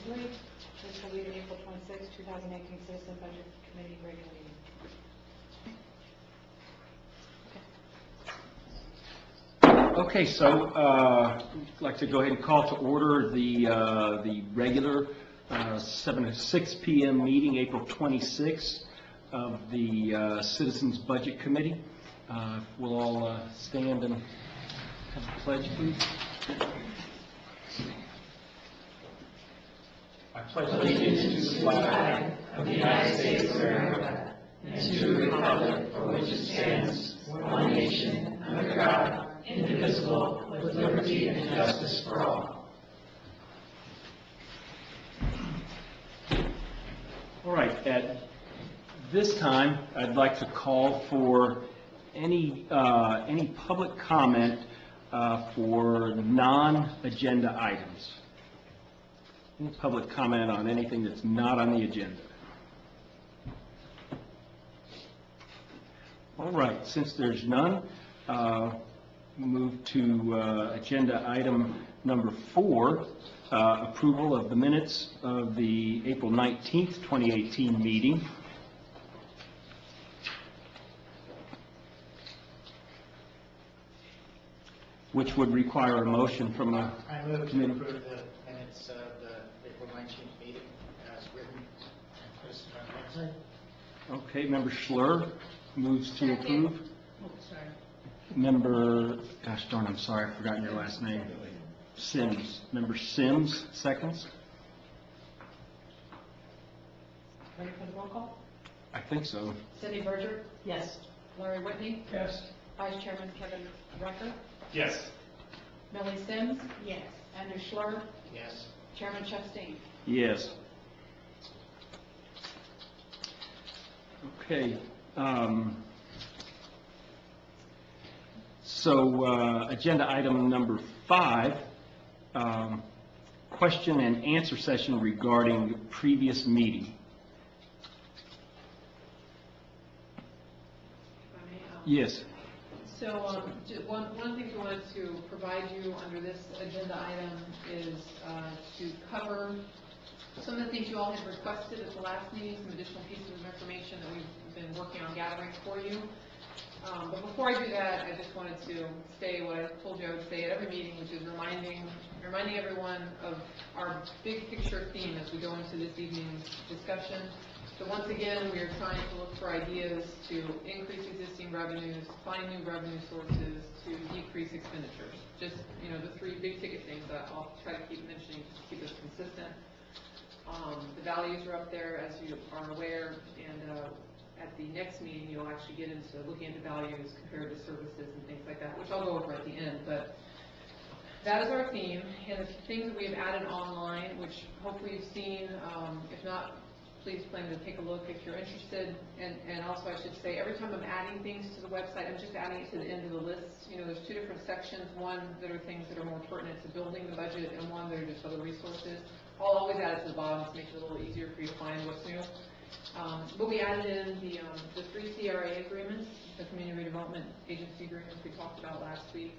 2023. This will be the April 26, 2018 Citizen Budget Committee regular meeting. Okay, so I'd like to go ahead and call to order the regular 7 to 6 p.m. meeting, April 26th, of the Citizens Budget Committee. We'll all stand and have a pledge, please. I pledge allegiance to the flag of the United States of America and to the republic for which it stands, one nation, under God, indivisible, with liberty and justice for all. All right, at this time, I'd like to call for any public comment for non-agenda items. Any public comment on anything that's not on the agenda? All right, since there's none, move to agenda item number 4, approval of the minutes of the April 19th, 2018 meeting. Which would require a motion from a I move to committee. approve the minutes of the April 19th meeting as written and posted on the website. Okay, Member Schlur moves to approve. Oh, sorry. Member, gosh darn, I'm sorry, I've forgotten your last name. Sims. Member Sims, seconds. Ready for the roll call? I think so. Cindy Berger? Yes. Larry Whitney? Yes. Vice Chairman Kevin Rucker? Yes. Millie Sims? Yes. Andrew Schlur? Yes. Chairman Chastain? Yes. Okay. So agenda item number 5, question and answer session regarding the previous meeting. Yes. So one of the things we wanted to provide you under this agenda item is to cover some of the things you all had requested at the last meeting, some additional pieces of information that we've been working on gathering for you. But before I do that, I just wanted to say what I told you I would say at every meeting, which is reminding everyone of our big picture theme as we go into this evening's discussion. So once again, we are trying to look for ideas to increase existing revenues, find new revenue sources, to decrease expenditures. Just, the 3 big ticket things that I'll try to keep mentioning just to keep us consistent. The values are up there, as you are aware, and at the next meeting, you'll actually get into looking at the values compared to services and things like that, which I'll go over at the end. But that is our theme, and the things that we have added online, which hopefully you've seen. If not, please plan to take a look if you're interested. And also, I should say, every time I'm adding things to the website, I'm just adding it to the end of the list. There's 2 different sections, one that are things that are more pertinent to building the budget, and one that are just other resources. I'll always add it to the bottom to make it a little easier for you to find what's new. But we added in the 3 CRA agreements, the Community Redevelopment Agency agreements we talked about last week,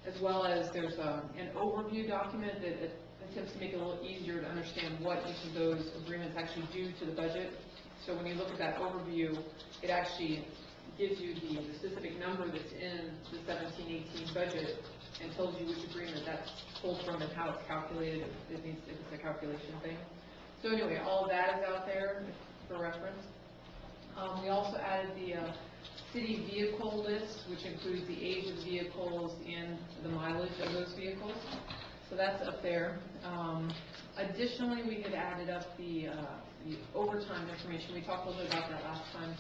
as well as there's an overview document that attempts to make it a little easier to understand what each of those agreements actually do to the budget. So when you look at that overview, it actually gives you the specific number that's in the 17-18 budget and tells you which agreement that's pulled from and how it's calculated, if it's a calculation thing. So anyway, all of that is out there for reference. We also added the city vehicle list, which includes the age of the vehicles and the mileage of those vehicles. So that's up there. Additionally, we had added up the overtime information. We talked a little bit about that last time.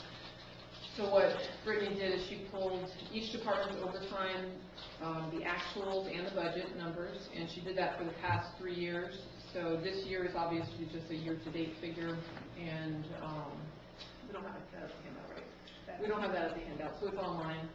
So what Brittany did is she pulled each department's overtime, the actuals and the budget numbers, and she did that for the past 3 years. So this year is obviously just a year-to-date figure, and we don't have that at the handout, right? We don't have that at the handout, so it's online.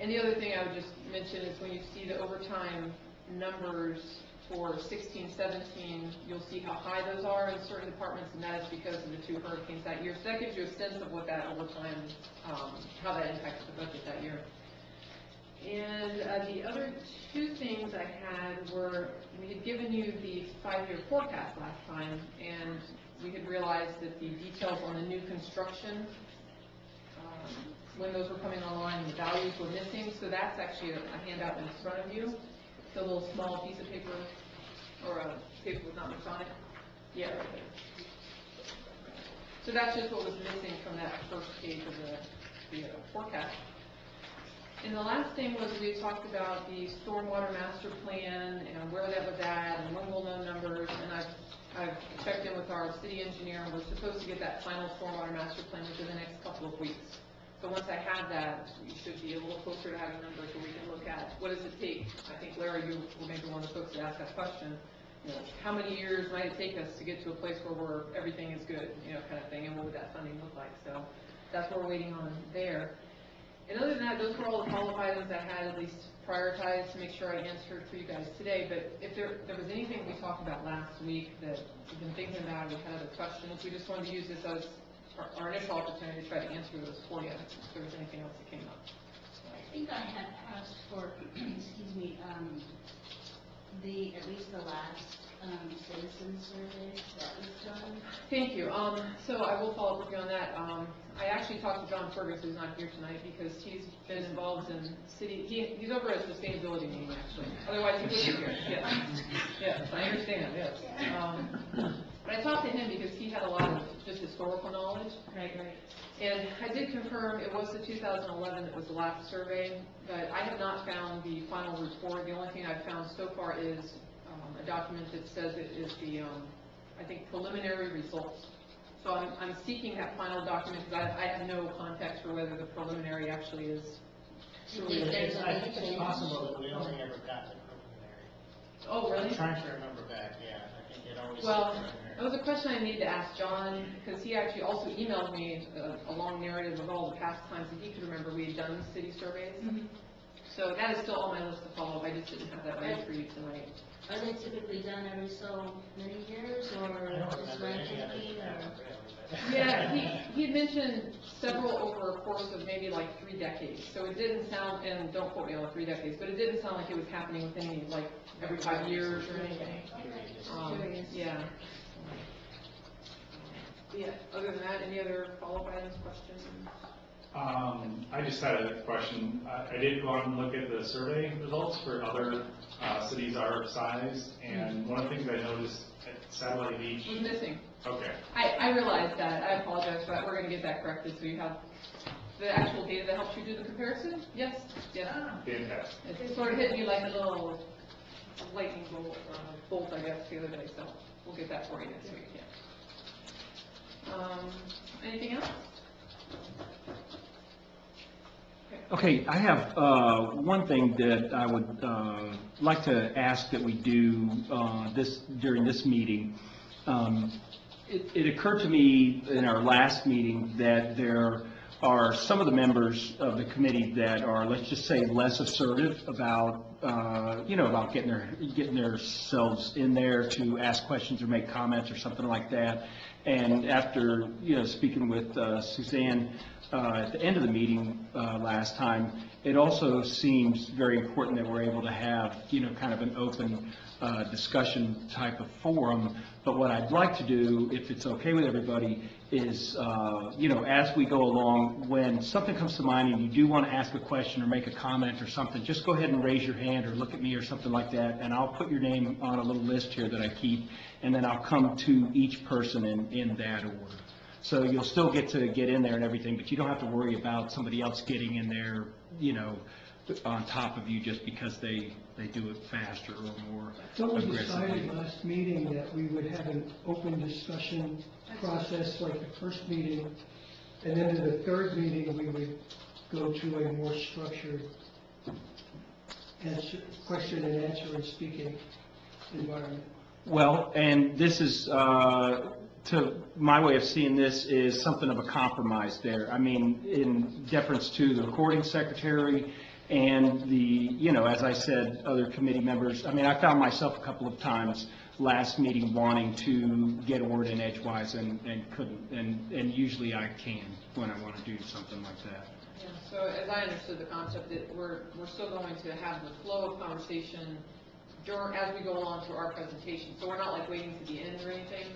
And the other thing I would just mention is when you see the overtime numbers for 16-17, you'll see how high those are in certain departments, and that is because of the 2 hurricanes that year. So that gives you a sense of what that overtime, how that impacted the budget that year. And the other two things I had were, we had given you the 5-year forecast last time, and we had realized that the details on the new construction, when those were coming online, the values were missing, so that's actually a handout in front of you. It's a little small piece of paper, or a paper with not much on it. Yeah, right there. So that's just what was missing from that first page of the forecast. And the last thing was we had talked about the stormwater master plan and where that was at and when we'll know numbers. And I've checked in with our city engineer, and we're supposed to get that final stormwater master plan within the next couple of weeks. So once I have that, we should be a little closer to having numbers where we can look at what does it take. I think, Larry, you were maybe one of the folks that asked that question. You know, how many years might it take us to get to a place where everything is good, you know, kind of thing, and what would that funding look like? So that's what we're waiting on there. And other than that, those were all the follow-up items I had at least prioritized to make sure I answered for you guys today. But if there was anything we talked about last week that you've been thinking about, we had other questions, we just wanted to use this as our initial opportunity to try to answer those for you, if there was anything else that came up. I think I had asked for, excuse me, at least the last citizen survey that was done. Thank you. So I will follow up with you on that. I actually talked to John Fergus, who's not here tonight, because he's been involved in city, he's over at sustainability meeting, actually. Otherwise, he would be here. Yes. Yes, I understand, yes. But I talked to him because he had a lot of just historical knowledge. Right. And I did confirm it was the 2011 that was the last survey, but I have not found the final report. The only thing I've found so far is a document that says it is the, I think, preliminary results. So I'm seeking that final document because I have no context for whether the preliminary actually is truly. I think it's possible that we only ever got the preliminary. Oh, really? I'm trying to remember back, yeah. I think it always Well, said that was a question I needed to ask John, because he actually also emailed me a long narrative of all the past times that he could remember we had done city surveys. Mm-hmm. So that is still on my list to follow up. I just didn't have that ready for you tonight. Are they typically done every so many years, or I don't just remember any of randomly, it. or? Yeah, he had mentioned several over a course of maybe like 3 decades. So it didn't sound, and don't quote me on the 3 decades, but it didn't sound like it was happening within like every 5 years or anything. Yeah. Yeah, other than that, any other follow-up items, questions? I just had a question. I did go out and look at the survey results for other cities our size, and one of the things I noticed at Satellite Beach. Was missing. Okay. I realized that. I apologize for that. We're going to get that corrected so you have the actual data that helps you do the comparison. Yes? Yes. Fantastic. It sort of hit me like a little lightning bolt, I guess, the other day, so we'll get that for you next week. Yeah. Anything else? Okay, I have one thing that I would like to ask that we do during this meeting. It occurred to me in our last meeting that there are some of the members of the committee that are, let's just say, less assertive about, about getting themselves in there to ask questions or make comments or something like that. And after, speaking with Suzanne at the end of the meeting last time, it also seems very important that we're able to have, kind of an open discussion type of forum. But what I'd like to do, if it's okay with everybody, is, as we go along, when something comes to mind and you do want to ask a question or make a comment or something, just go ahead and raise your hand or look at me or something like that, and I'll put your name on a little list here that I keep, and then I'll come to each person in that order. So you'll still get to get in there and everything, but you don't have to worry about somebody else getting in there, on top of you just because they do it faster or more So we aggressively. decided last meeting that we would have an open discussion process like the first meeting, and then in the third meeting, we would go to a more structured question and answer and speaking environment. Well, and this is, to my way of seeing this, is something of a compromise there. I mean, in deference to the recording secretary and the, as I said, other committee members. I mean, I found myself a couple of times last meeting wanting to get a word in edgewise and couldn't, and usually I can when I want to do something like that. Yeah, so as I understood the concept, that we're still going to have the flow of conversation as we go along through our presentation. So we're not like waiting to the end or anything?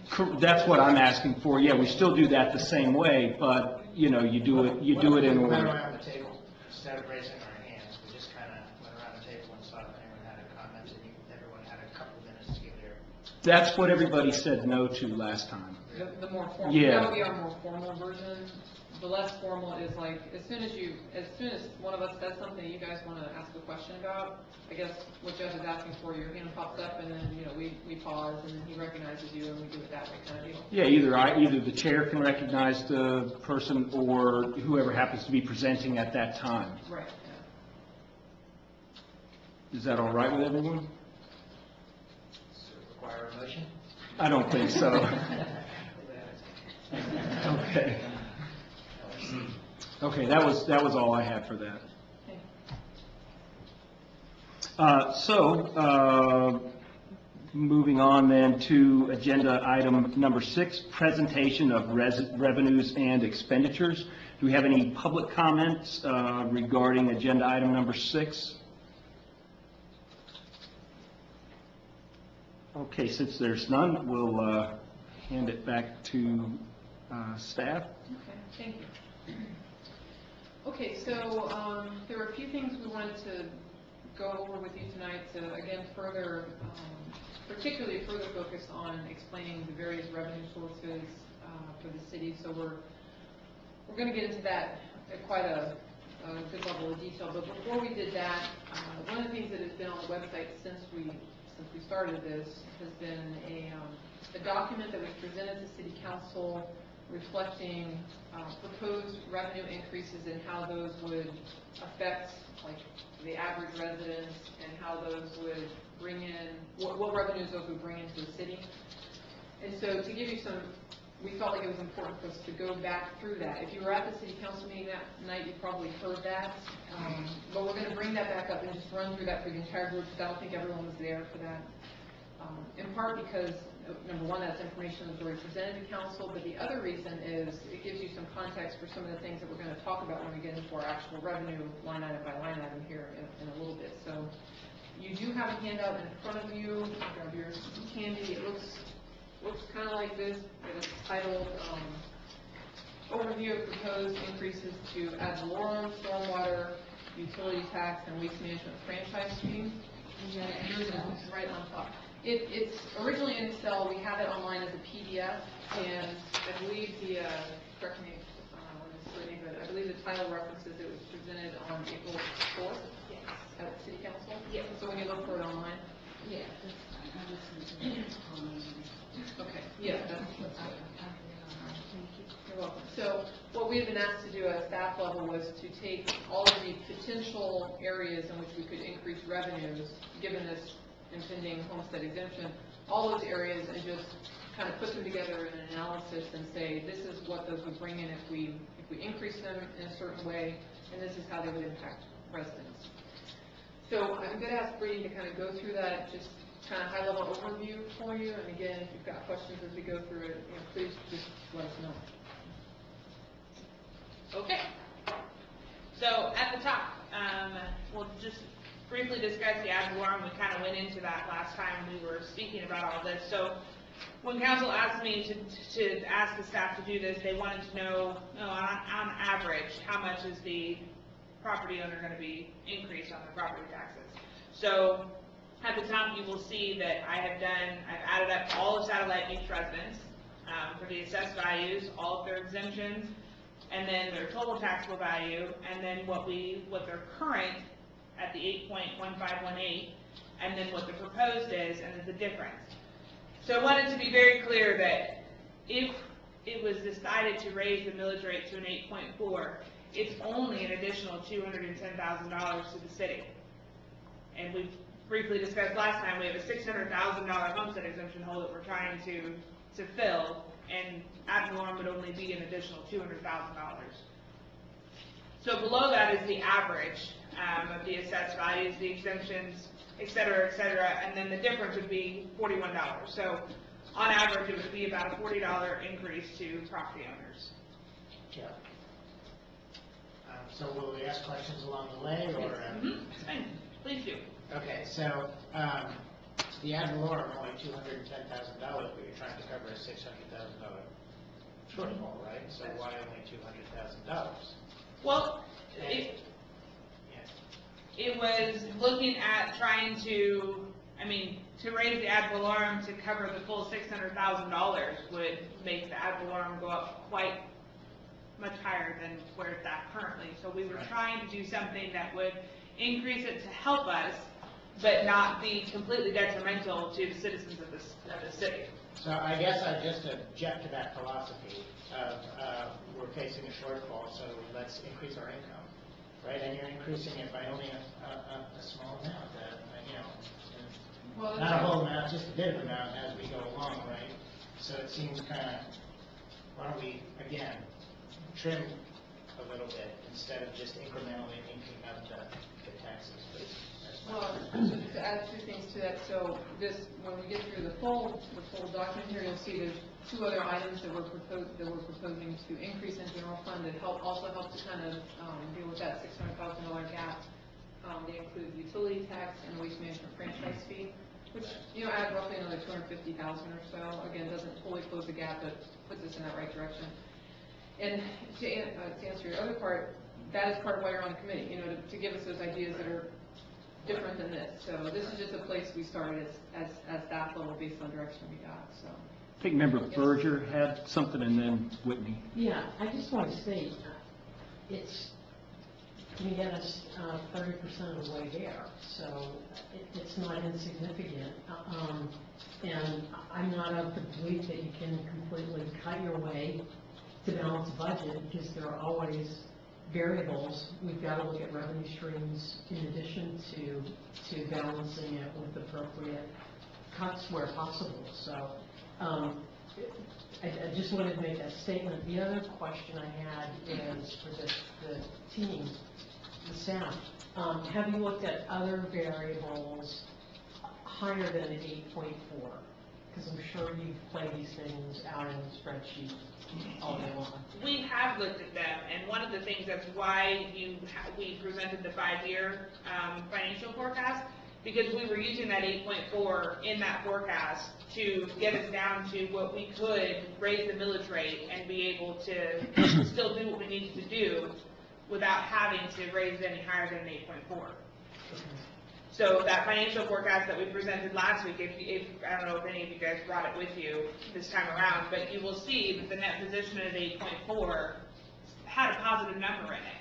That's what I'm asking for. Yeah, we still do that the same way, but, you know, you do it in We went order. around the table, instead of raising our hands, we just kind of went around the table and saw if anyone had a comment, and everyone had a couple of minutes to give their. That's what everybody said no to last time. The more formal, Yeah. that would be our more formal version. The less formal is like, as soon as one of us says something you guys want to ask a question about, I guess what Jeff is asking for, your hand pops up, and then, you know, we pause, and then he recognizes you, and we do it that way kind of deal. Yeah, either the chair can recognize the person or whoever happens to be presenting at that time. Right, yeah. Is that all right with everyone? Does it require a motion? I don't think so. Okay. Okay, that was all I had for that. Moving on then to agenda item number 6, presentation of revenues and expenditures. Do we have any public comments regarding agenda item number 6? Okay, since there's none, we'll hand it back to staff. Okay, thank you. Okay, so there were a few things we wanted to go over with you tonight to, again, further, particularly further focus on explaining the various revenue sources for the city. So we're going to get into that at quite a good level of detail. But before we did that, one of the things that has been on the website since we started this has been a document that was presented to City Council reflecting proposed revenue increases and how those would affect like the average residents and how those would bring in, what revenues those would bring into the city. And so to give you some, we felt like it was important for us to go back through that. If you were at the City Council meeting that night, you probably heard that. But we're going to bring that back up and just run through that for the entire group because I don't think everyone was there for that. In part because, number one, that's information that's already presented to council, but the other reason is it gives you some context for some of the things that we're going to talk about when we get into our actual revenue line item by line item here in a little bit. So you do have a handout in front of you. Grab yours handy. It looks kind of like this. It's titled Overview of Proposed Increases to Ad valorem, Stormwater, Utility Tax, and Waste Management Franchise Fee. It's right on top. It's originally in Excel. We have it online as a PDF, and I believe correct me but I believe the title references it was presented on April 4th at City Council. Yes. So when you look for it online. Yeah, that's fine. I listened to it. Okay. Yeah, that's good. Thank you. You're welcome. So what we have been asked to do at staff level was to take all of the potential areas in which we could increase revenues, given this impending homestead exemption, all those areas, and just kind of put them together in an analysis and say, this is what those would bring in if we increase them in a certain way, and this is how they would impact residents. So I'm going to ask Brady to kind of go through that, just kind of high-level overview for you, and again, if you've got questions as we go through it, please just let us know. Okay. So at the top, we'll just briefly discuss the ad valorem. We kind of went into that last time we were speaking about all this. So when council asked me to ask the staff to do this, they wanted to know, on average, how much is the property owner going to be increased on their property taxes. So at the top, you will see that I've added up all of satellite beach residents for the assessed values, all of their exemptions, and then their total taxable value, and then what their current at the 8.1518, and then what the proposed is, and then the difference. So I wanted to be very clear that if it was decided to raise the millage rate to an 8.4, it's only an additional $210,000 to the city. And we briefly discussed last time, we have a $600,000 homestead exemption hole that we're trying to fill, and ad valorem would only be an additional $200,000. So below that is the average of the assessed values, the exemptions, et cetera, and then the difference would be $41. So on average, it would be about a $40 increase to property owners. Yeah. So will we ask questions along the way, or? It's fine, please do. Okay, so, the ad valorem only $210,000, but you're trying to cover a $600,000 shortfall, right? So why only $200,000? Well, it was looking at trying to, to raise the ad valorem to cover the full $600,000 would make the ad valorem go up quite much higher than where it's at currently. So we were trying to do something that would increase it to help us, but not be completely detrimental to the citizens of the city. So I guess I just object to that philosophy of we're facing a shortfall, so let's increase our income, right? And you're increasing it by only a small amount, Well, not a whole amount, just a bit of amount as we go along, right? So it seems kind of, why don't we, again, trim a little bit instead of just incrementally inking up the taxes, please. Well, so just to add two things to that, so this, when we get through the full document here, you'll see there's two other items that we're proposing to increase in general fund that also help to kind of deal with that $600,000 gap. They include utility tax and waste management franchise fee, which, add roughly another $250,000 or so. Again, doesn't fully close the gap, but puts us in that right direction. And to answer your other part, that is part of why you're on the committee, to give us those ideas that are different than this. So this is just a place we started as staff level based on direction we got. So I think Member Berger had something, and then Whitney. Yeah, I just want to say, it's going to get us 30% of the way there, so it's not insignificant. And I'm not of the belief that you can completely cut your way to balance a budget, because there are always variables. We've got to look at revenue streams in addition to balancing it with appropriate cuts where possible. So I just wanted to make that statement. The other question I had is for the team, the staff. Have you looked at other variables higher than an 8.4? Because I'm sure you've played these things out in the spreadsheet all day long. We have looked at them, and one of the things that's why we presented the 5-year financial forecast, because we were using that 8.4 in that forecast to get us down to what we could raise the millage rate and be able to still do what we needed to do without having to raise it any higher than 8.4. So that financial forecast that we presented last week, if I don't know if any of you guys brought it with you this time around, but you will see that the net position at 8.4 had a positive number in it.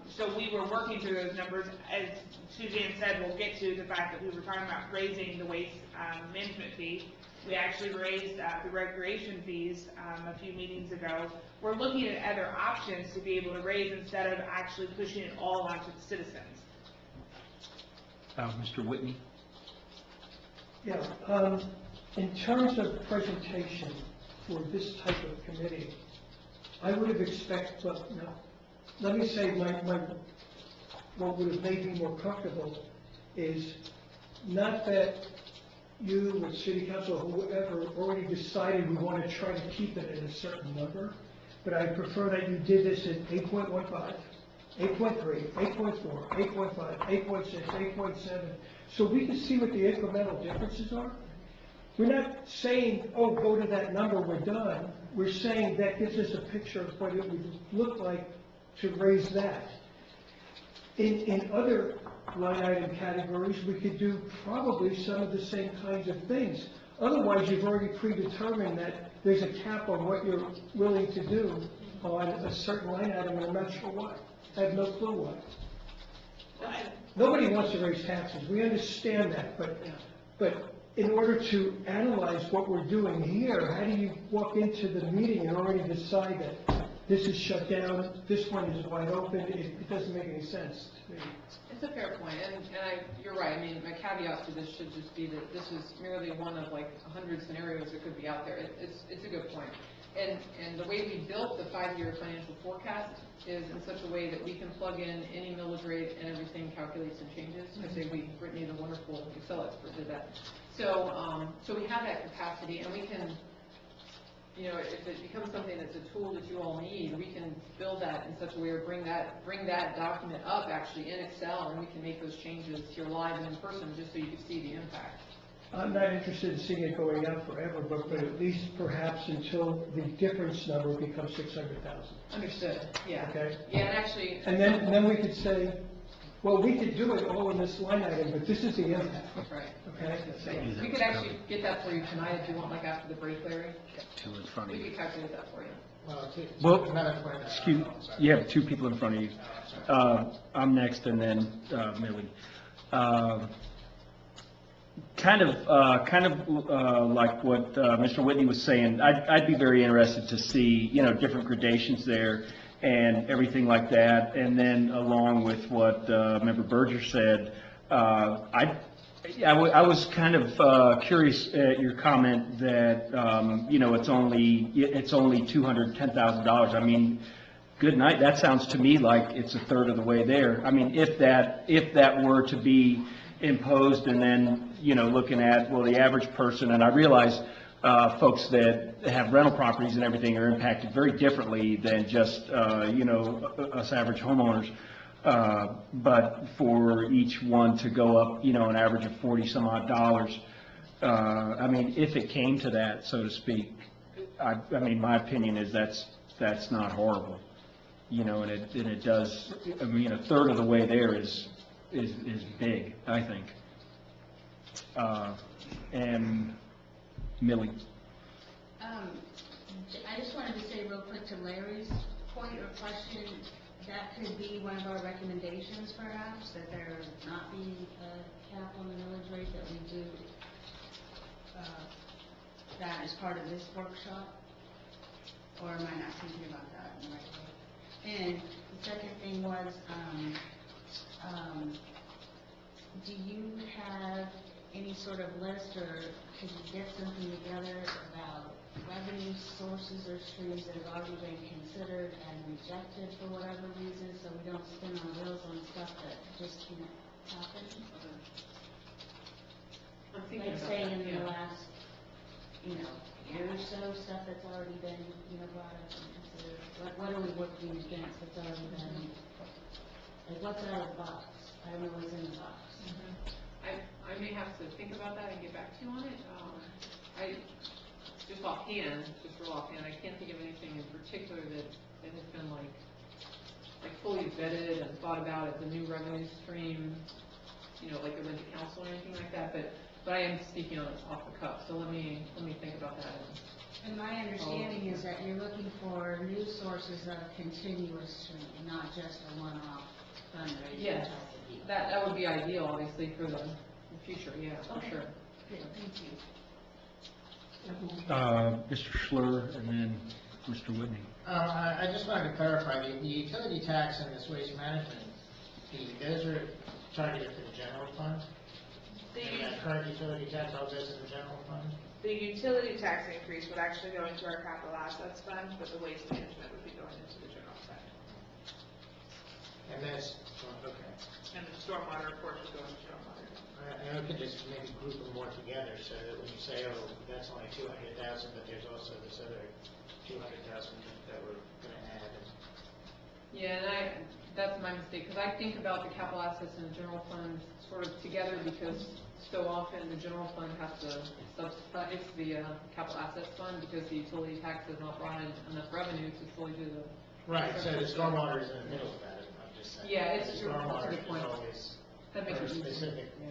So we were working through those numbers. As Suzanne said, we'll get to the fact that we were talking about raising the waste management fee. We actually raised the recreation fees a few meetings ago. We're looking at other options to be able to raise instead of actually pushing it all onto the citizens. Mr. Whitney? Yeah, in terms of presentation for this type of committee, I would have expected, well, no, let me say what would have made me more comfortable is not that you or city council or whoever already decided we want to try to keep it at a certain number, but I prefer that you did this at 8.15, 8.3, 8.4, 8.5, 8.6, 8.7, so we can see what the incremental differences are. We're not saying, oh, go to that number, we're done. We're saying that gives us a picture of what it would look like to raise that. In other line item categories, we could do probably some of the same kinds of things. Otherwise, you've already predetermined that there's a cap on what you're willing to do on a certain line item, and I'm not sure what. I have no clue what. Nobody wants to raise taxes. We understand that, but in order to analyze what we're doing here, how do you walk into the meeting and already decide that this is shut down, this one is wide open? It doesn't make any sense to me. It's a fair point, and you're right. I mean, my caveat to this should just be that this is merely one of like 100 scenarios that could be out there. It's a good point. And the way we built the 5-year financial forecast is in such a way that we can plug in any millage rate and everything calculates and changes. I say we, Brittany, the wonderful Excel expert, did that. So we have that capacity, and we can, you know, if it becomes something that's a tool that you all need, we can build that in such a way, or bring that document up actually in Excel, and we can make those changes here live and in person, just so you can see the impact. I'm not interested in seeing it going up forever, but at least perhaps until the difference number becomes 600,000. Understood, yeah. Okay. Yeah, and actually. And then we could say, well, we could do it all in this line item, but this is the impact. Right. Okay? We could actually get that for you tonight if you want, like after the break, Larry. Two in front of We you. could calculate that for you. Well, Another point. excuse, you have two people in front of you. I'm next, and then Millie. Kind of like what Mr. Whitney was saying, I'd be very interested to see, you know, different gradations there and everything like that. And then along with what Member Berger said, I was kind of curious at your comment that, you know, it's only $210,000. I mean, good night, that sounds to me like it's a third of the way there. I mean, if that were to be imposed, and then, you know, looking at, well, the average person, and I realize folks that have rental properties and everything are impacted very differently than just, you know, us average homeowners. But for each one to go up, you know, an average of 40 some odd dollars, I mean, if it came to that, so to speak, I mean, my opinion is that's not horrible, you know, and it does, I mean, a third of the way there is big, I think. And Millie. I just wanted to say real quick to Larry's point or question, that could be one of our recommendations perhaps, that there not be a cap on the millage rate, that we do that as part of this workshop? Or am I not thinking about that in the right way? And the second thing was, do you have any sort of list, or could you get something together about revenue sources or streams that have already been considered and rejected for whatever reason, so we don't spin our wheels on stuff that just can't happen? I'm thinking Like about say that, in yeah. the last, you know, year or so, stuff that's already been, you know, brought up and considered. What are we working against that's already been, like what's out of the box? I don't know what's in the box. I may have to think about that and get back to you on it. Just real offhand, I can't think of anything in particular that has been like fully vetted and thought about as a new revenue stream, you know, like it went to council or anything like that, but I am speaking off the cuff, so let me think about that. And my understanding is that you're looking for new sources of continuous stream, not just a one-off fundraising Yes, type of deal. that would be ideal, obviously, for the future, yeah, for Okay. sure. Good, thank you. Mr. Schlur, and then Mr. Whitney. I just wanted to clarify, the utility tax and this waste management fee, those are targeted for the general fund? And that current utility tax all goes in the general fund? The utility tax increase would actually go into our capital assets fund, but the waste management would be going into the general fund. And that's, okay. And the stormwater, of course, would go into stormwater. I could just maybe group them more together, so that when you say, oh, that's only 200,000, but there's also this other 200,000 that we're gonna add. Yeah, and that's my mistake, because I think about the capital assets and the general fund sort of together, because so often the general fund has to subsidize the capital assets fund, because the utility tax has not brought in enough revenue to fully do the. Right, so the stormwater is in the middle of that, I'm just saying. Yeah, it's The stormwater a good point. is always That makes for it a easy. specific Yeah,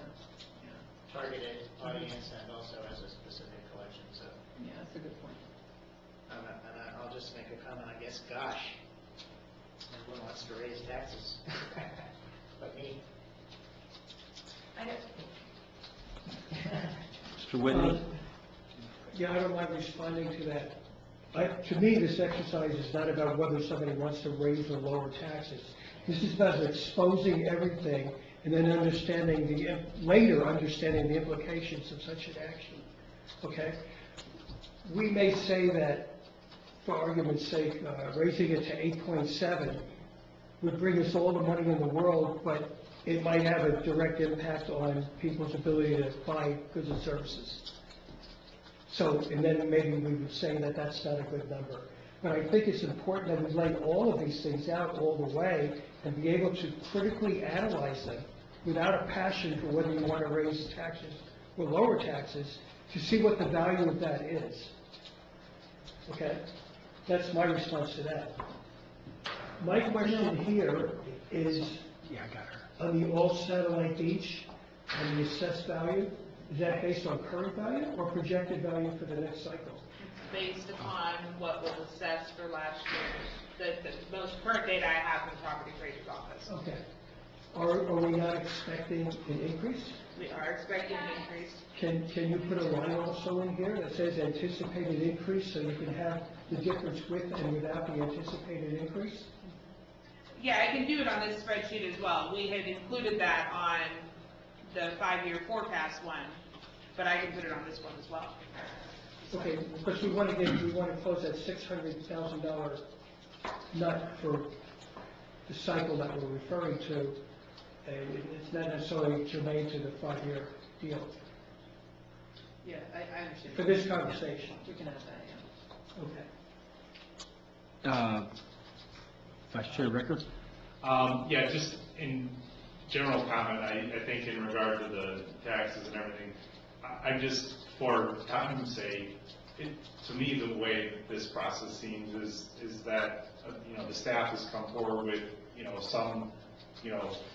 targeted audience and also as a specific collection, so. yeah, that's a good point. And I'll just make a comment, I guess, gosh, everyone wants to raise taxes, but me. Mr. Whitney? Yeah, I don't mind responding to that. To me, this exercise is not about whether somebody wants to raise or lower taxes. This is about exposing everything and then later understanding the implications of such an action. Okay? We may say that, for argument's sake, raising it to 8.7 would bring us all the money in the world, but it might have a direct impact on people's ability to buy goods and services. So, and then maybe we would say that that's not a good number. But I think it's important that we lay all of these things out all the way and be able to critically analyze them without a passion for whether you want to raise taxes or lower taxes, to see what the value of that is. Okay? That's my response to that. My question here is, Yeah, I got her. on the all satellite beach and the assessed value, is that based on current value or projected value for the next cycle? Based upon what was assessed for last year, the most current data I have from the property appraiser's office. Okay. Are we not expecting an increase? We are expecting an increase. Can you put a line also in here that says anticipated increase, so you can have the difference with and without the anticipated increase? Yeah, I can do it on this spreadsheet as well. We had included that on the 5-year forecast one, but I can put it on this one as well. Okay, because we want to close that $600,000 nut for the cycle that we're referring to, and it's not necessarily germane to the 5-year deal. Yeah, I understand. For this conversation. We can add that, yeah. Okay. Vice Chair Ricker? Yeah, just in general comment, I think in regard to the taxes and everything, I'm just, for time's sake, to me, the way this process seems is that, the staff has come forward with, some,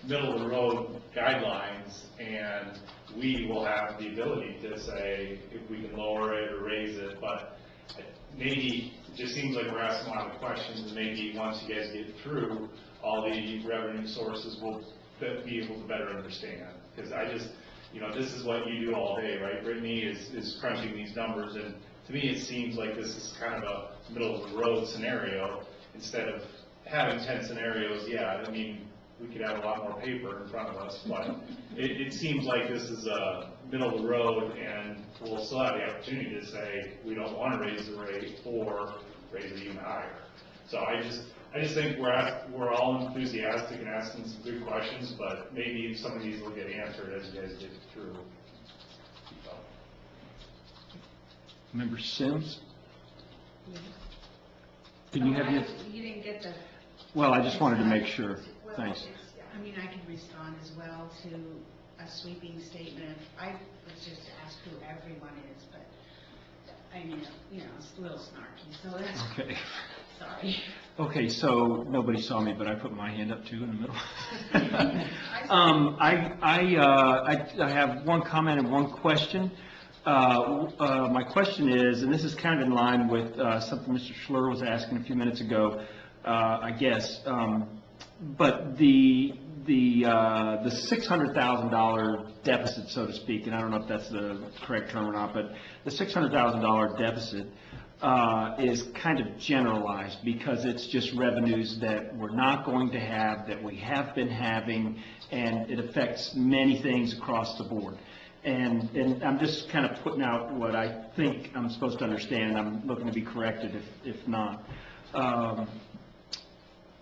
middle of the road guidelines, and we will have the ability to say if we can lower it or raise it, but maybe it just seems like we're asking a lot of questions, and maybe once you guys get through, all the revenue sources will be able to better understand. Because I just, this is what you do all day, right? Brittany is crunching these numbers, and to me, it seems like this is kind of a middle of the road scenario. Instead of having 10 scenarios, yeah, I mean, we could have a lot more paper in front of us, but it seems like this is a middle of the road, and we'll still have the opportunity to say we don't want to raise the rate or raise it even higher. So I just think we're all enthusiastic and asking some good questions, but maybe some of these will get answered as you guys get through. So. Member Sims? Can you have your... You didn't get the... Well, I just wanted to make sure. Well, Thanks. I mean, I can respond as well to a sweeping statement. I was just asked who everyone is, but I mean, it's a little snarky, so that's... Okay. Sorry. Okay, so nobody saw me, but I put my hand up too in the middle. I have one comment and one question. My question is, and this is kind of in line with something Mr. Schlur was asking a few minutes ago, I guess, but the $600,000 deficit, so to speak, and I don't know if that's the correct term or not, but the $600,000 deficit is kind of generalized because it's just revenues that we're not going to have, that we have been having, and it affects many things across the board. And I'm just kind of putting out what I think I'm supposed to understand. I'm looking to be corrected if not.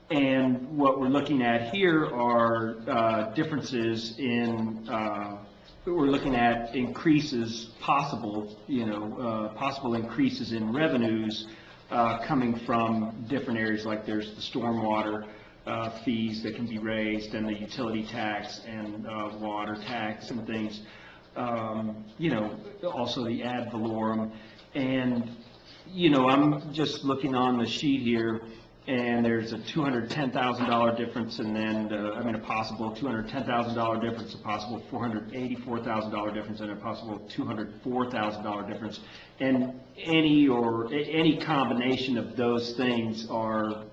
And what we're looking at here are differences in, we're looking at increases, possible increases in revenues coming from different areas, like there's the stormwater fees that can be raised, and the utility tax and water tax and things. Also the ad valorem. And, I'm just looking on the sheet here, and there's a $210,000 difference, and then, a possible $210,000 difference, a possible $484,000 difference, and a possible $204,000 difference. And any combination of those things are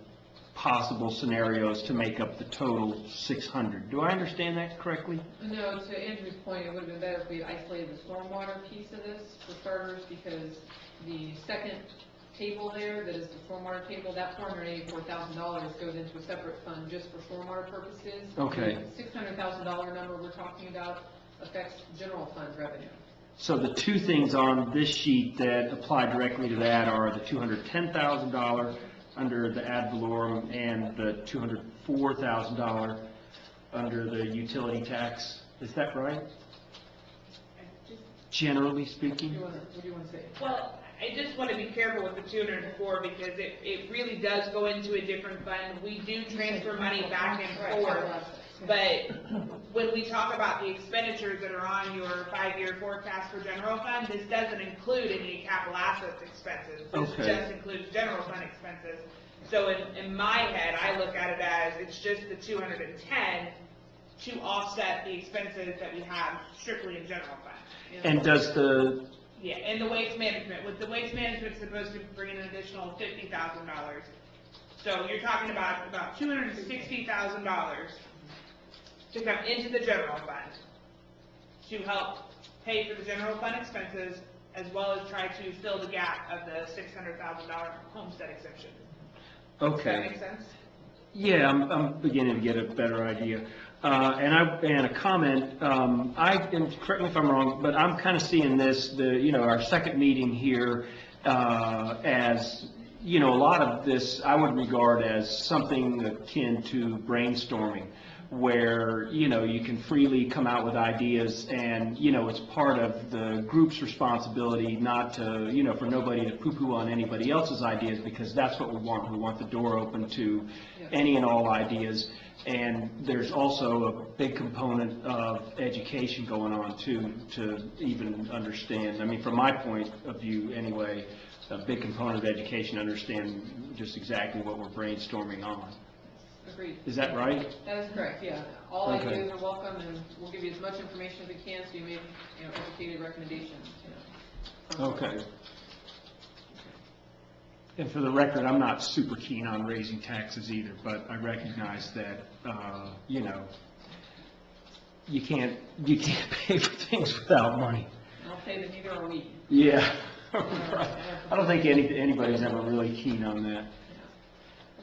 possible scenarios to make up the total 600. Do I understand that correctly? No, to Andrew's point, it would have been better if we had isolated the stormwater piece of this, for starters, because the second table there, that is the stormwater table, that $484,000 goes into a separate fund just for stormwater purposes. Okay. The $600,000 number we're talking about affects general fund revenue. So the two things on this sheet that apply directly to that are the $210,000 under the ad valorem and the $204,000 under the utility tax. Is that right? generally speaking? What do you want to say? Well, I just want to be careful with the 204 because it really does go into a different fund. We do transfer money back and forth, but when we talk about the expenditures that are on your 5-year forecast for general fund, this doesn't include any capital assets expenses. This Okay. just includes general fund expenses. So in my head, I look at it as it's just the 210 to offset the expenses that we have strictly in general fund. And does the, Yeah, and the waste management, with the waste management supposed to bring in an additional $50,000. So you're talking about $260,000 to come into the general fund to help pay for the general fund expenses, as well as try to fill the gap of the $600,000 homestead exemption. Does that okay. make sense? Yeah, I'm beginning to get a better idea. And a comment, and correct me if I'm wrong, but I'm kind of seeing this, our second meeting here, as, a lot of this I would regard as something akin to brainstorming, where, you can freely come out with ideas and, it's part of the group's responsibility not to, for nobody to poo-poo on anybody else's ideas, because that's what we want. We want the door open to any and all ideas. And there's also a big component of education going on too, to even understand. I mean, from my point of view anyway, a big component of education, understand just exactly what we're brainstorming on. Agreed. Is that right? That is correct, yeah. All Okay. ideas are welcome, and we'll give you as much information as we can, so you make, educated recommendations, Okay. And for the record, I'm not super keen on raising taxes either, but I recognize that, you can't pay for things without money. And I'll say that neither are we. Yeah. I don't think anybody's ever really keen on that.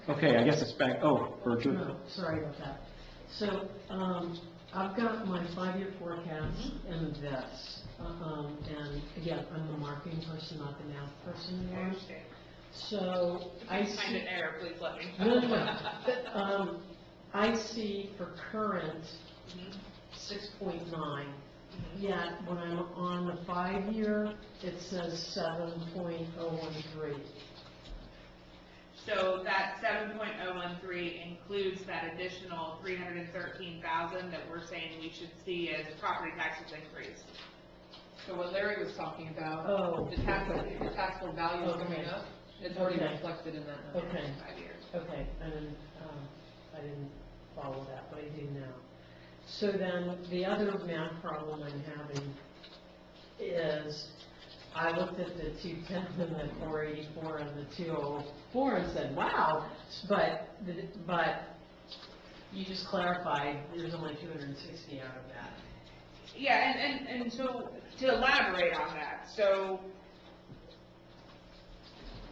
Okay, I guess it's back, Bertram. No, sorry about that. So, I've got my 5-year forecast in this. And again, I'm the marketing person, not the math person I anymore. understand. So, I If you find see, an error, please let me no, know. no, no. I see for current, 6.9. Yet, when I'm on the 5-year, it says 7.013. So that 7.013 includes that additional 313,000 that we're saying we should see as property taxes increase. So what Larry was talking about, Oh, the taxable value is going up, it's already Okay. reflected in that number. Okay. 5 years. Okay, and I didn't follow that, but I do now. So then, the other math problem I'm having is, I looked at the 210 and the 484 and the 204 and said, wow, but you just clarified, there's only 260 out of that. Yeah, and so to elaborate on that, so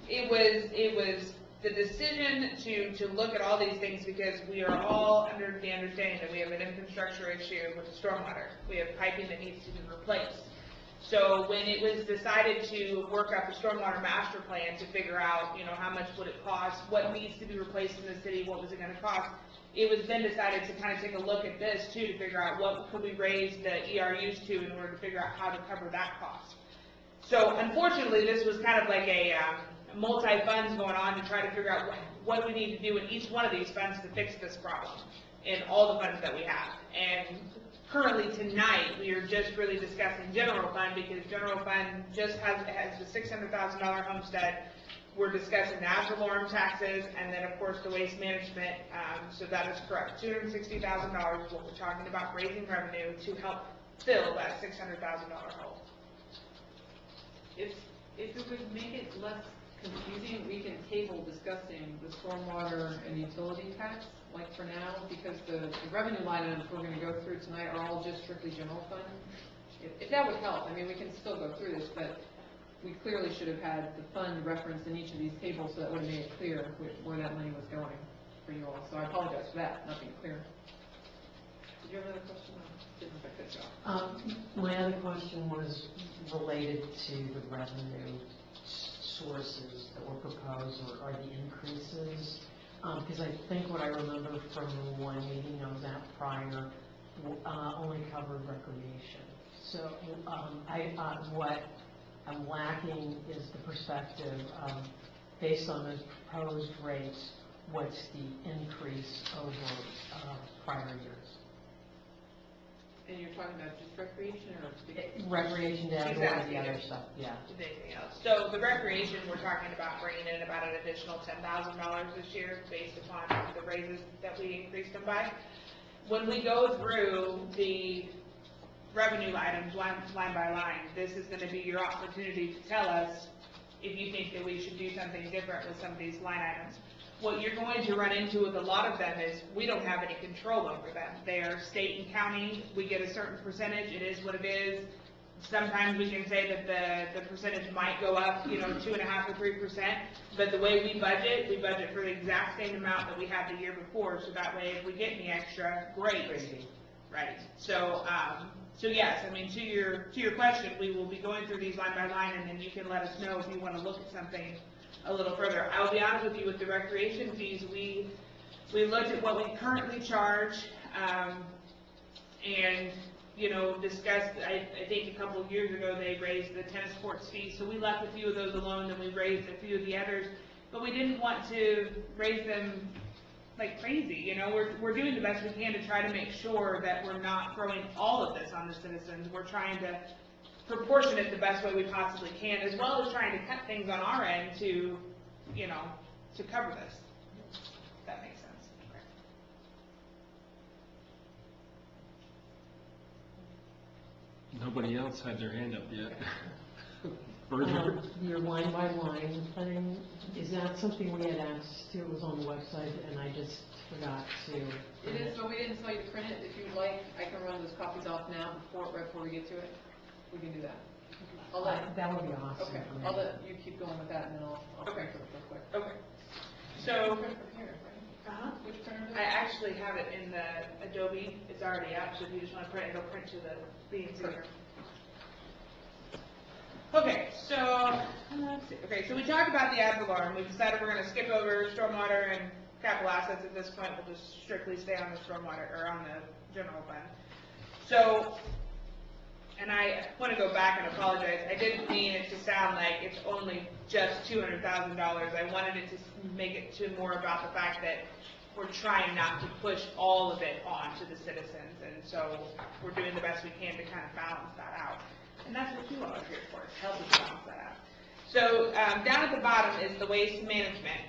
it was the decision to look at all these things because we are all under the understanding that we have an infrastructure issue with stormwater. We have piping that needs to be replaced. So when it was decided to work up a stormwater master plan to figure out, how much would it cost, what needs to be replaced in the city, what was it gonna cost, it was then decided to kind of take a look at this too, to figure out what could we raise the ERUs to in order to figure out how to cover that cost. So unfortunately, this was kind of like a multi-funds going on to try to figure out what do we need to do in each one of these funds to fix this problem in all the funds that we have. And currently tonight, we are just really discussing general fund because general fund just has the $600,000 homestead. We're discussing the ad valorem taxes and then of course the waste management. So that is correct. $260,000 is what we're talking about raising revenue to help fill that $600,000 hole. If it would make it less confusing, we can table discussing the stormwater and utility tax, like for now, because the revenue line items we're gonna go through tonight are all just strictly general fund. If that would help, I mean, we can still go through this, but we clearly should have had the fund referenced in each of these tables, so that would have made it clear where that money was going for you all. So I apologize for that, not being clear. Did you have another question? Didn't I cut you off? My other question was related to the revenue sources that were proposed, or the increases, because I think what I remember from the one meeting I was at prior only covered recreation. So, what I'm lacking is the perspective of, based on those proposed rates, what's the increase over prior years? And you're talking about just recreation or? Recreation down, all Exactly. the other stuff, yeah. Anything else? So the recreation, we're talking about bringing in about an additional $10,000 this year based upon the raises that we increased them by. When we go through the revenue items line by line, this is going to be your opportunity to tell us if you think that we should do something different with some of these line items. What you're going to run into with a lot of them is we don't have any control over them. They are state and county. We get a certain percentage. It is what it is. Sometimes we can say that the percentage might go up, 2.5% or 3%, but the way we budget for the exact same amount that we had the year before, so that way if we get any extra, great. Right. So yes, I mean, to your question, we will be going through these line by line, and then you can let us know if you want to look at something a little further. I'll be honest with you, with the recreation fees, we looked at what we currently charge, and discussed, I think a couple of years ago, they raised the tennis courts fees, so we left a few of those alone, and we raised a few of the others, but we didn't want to raise them like crazy. We're doing the best we can to try to make sure that we're not throwing all of this on the citizens. We're trying to proportion it the best way we possibly can, as well as trying to cut things on our end to cover this. If that makes sense. Nobody else had their hand up yet. Berger? Your line by line thing, is that something we had access to? It was on the website and I just forgot to. It is, but we didn't tell you to print it. If you'd like, I can run those copies off now right before we get to it. We can do that. That would be awesome. Okay, I'll let you keep going with that, and then I'll print it real quick. Okay. So, Which printer? I actually have it in the Adobe. It's already up, so if you just want to print it, it'll print to the beans here. Okay, so let's see. Okay, so we talked about the ad valorem. We decided we're going to skip over stormwater and capital assets at this point. We'll just strictly stay on the stormwater or on the general fund. So, and I want to go back and apologize. I didn't mean it to sound like it's only just $200,000. I wanted it to make it to more about the fact that we're trying not to push all of it on to the citizens, and so we're doing the best we can to kind of balance that out. And that's what you all are here for, to help us balance that out. So down at the bottom is the waste management.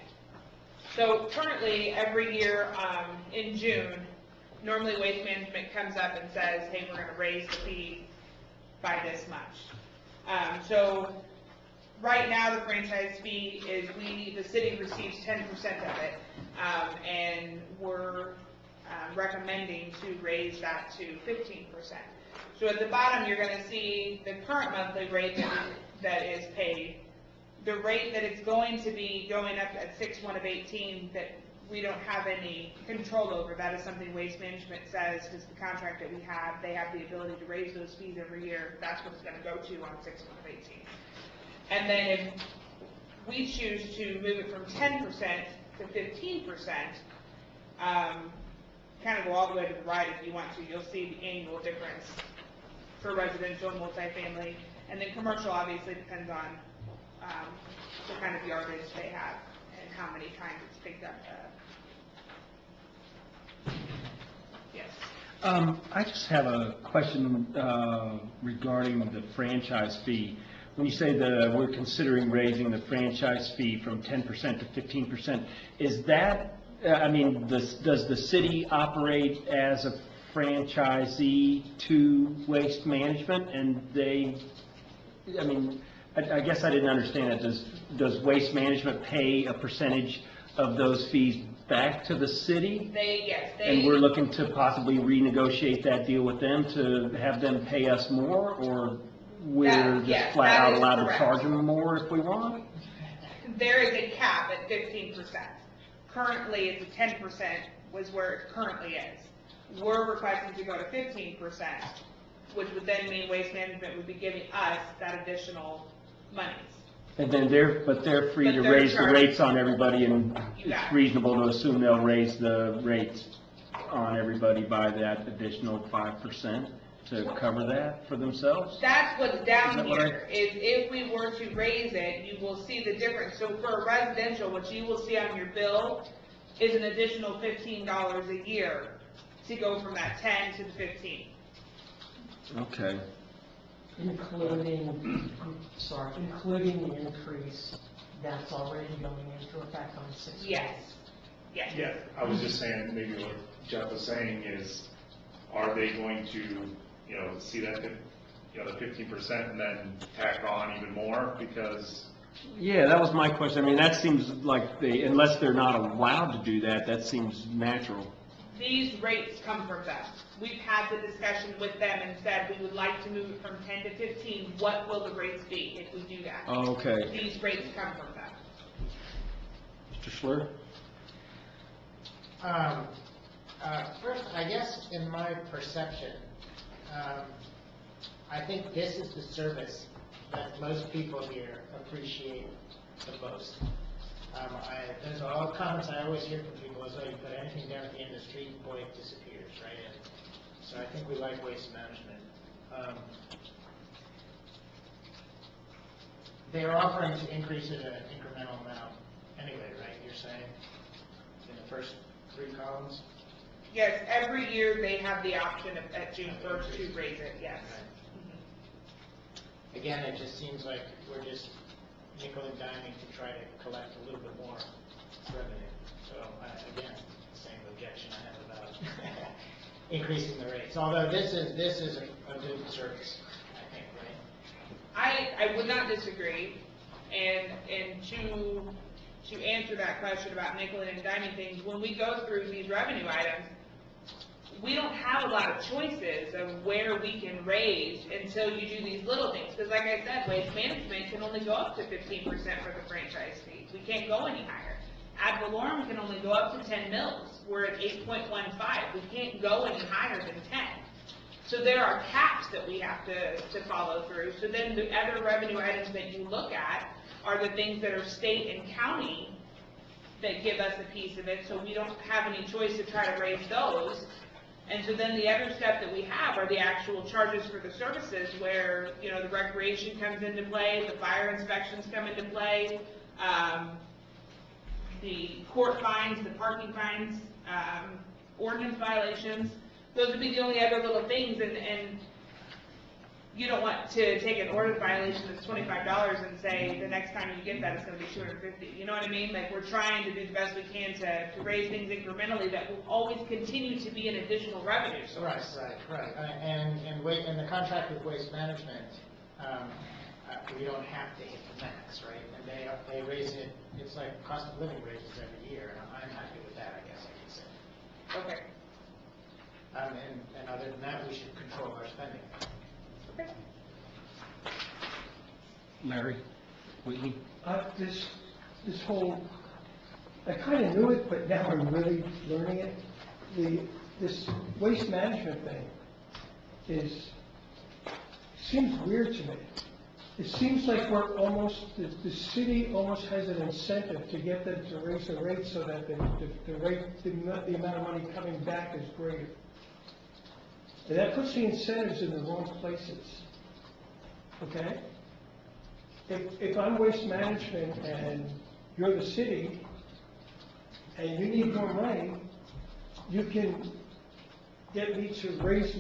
So currently, every year in June, normally waste management comes up and says, hey, we're going to raise the fee by this much. So right now, the franchise fee is the city receives 10% of it, and we're recommending to raise that to 15%. So at the bottom, you're going to see the current monthly rate that is paid. The rate that it's going to be going up at 6/1 of 18 that we don't have any control over. That is something Waste Management says, because the contract that we have, they have the ability to raise those fees every year. That's what it's going to go to on 6/1 of 18. And then if we choose to move it from 10% to 15%, kind of go all the way to the right if you want to, you'll see the annual difference for residential and multifamily. And then commercial obviously depends on the kind of yardage they have and how many times it's picked up. Yes. I just have a question regarding the franchise fee. When you say that we're considering raising the franchise fee from 10% to 15%, is that, does the city operate as a franchisee to Waste Management, and I guess I didn't understand that. Does Waste Management pay a percentage of those fees back to the city? Yes. And we're looking to possibly renegotiate that deal with them to have them pay us more, or we're just flat out allowed to charge them more if we want? There is a cap at 15%. Currently, it's a 10% was where it currently is. We're requesting to go to 15%, which would then mean Waste Management would be giving us that additional monies. And then they're free to raise the rates on everybody, and it's reasonable to assume they'll raise the rates on everybody by that additional 5%? to cover that for themselves? That's what's down Is that what here, is if we were to raise it, you will see the difference. So for a residential, what you will see on your bill is an additional $15 a year to go from that 10 to the 15. Okay. Including the increase that's already going into effect on 6. Yes, yes. Yeah, I was just saying, maybe what Jeff was saying is, are they going to, see that, the 15% and then tack on even more because? Yeah, that was my question. I mean, that seems like unless they're not allowed to do that, that seems natural. These rates come from them. We've had the discussion with them and said we would like to move it from 10 to 15. What will the rates be if we do that? Okay. These rates come from them. Mr. Schler? First, I guess in my perception, I think this is the service that most people here appreciate the most. There's all comments I always hear from people is, oh, you put anything down at the end of the street, boy, it disappears, right? And so I think we like waste management. They're offering to increase it an incremental amount anyway, right? You're saying in the first 3 columns? Yes, every year they have the option at June 1st to raise it, yes. Again, it just seems like we're just nickel and diming to try to collect a little bit more revenue. So, again, same objection I have about increasing the rates. Although this is a good service, I think, right? I would not disagree, and to answer that question about nickel and diming things, when we go through these revenue items, we don't have a lot of choices of where we can raise until you do these little things. Because like I said, waste management can only go up to 15% for the franchise fee. We can't go any higher. Ad valorem can only go up to 10 mils. We're at 8.15. We can't go any higher than 10. So there are caps that we have to follow through. So then the other revenue items that you look at are the things that are state and county that give us a piece of it. So we don't have any choice to try to raise those. And so then the other step that we have are the actual charges for the services where, the recreation comes into play, the fire inspections come into play, the court fines, the parking fines, ordinance violations. Those would be the only other little things, and you don't want to take an ordinance violation that's $25 and say the next time you get that it's going to be $250. You know what I mean? Like, we're trying to do the best we can to raise things incrementally that will always continue to be an additional revenue source. Right. And the contract with Waste Management, we don't have to hit the max, right? And they raise it. It's like cost of living raises every year, and I'm happy with that, I guess I could say. Okay. And other than that, we should control our spending. Okay. Larry? Whitney? This whole, I kind of knew it, but now I'm really learning it. This waste management thing seems weird to me. It seems like the city almost has an incentive to get them to raise the rate so that the amount of money coming back is greater. And that puts the incentives in the wrong places, okay? If I'm waste management and you're the city, and you need more money, you can get me to raise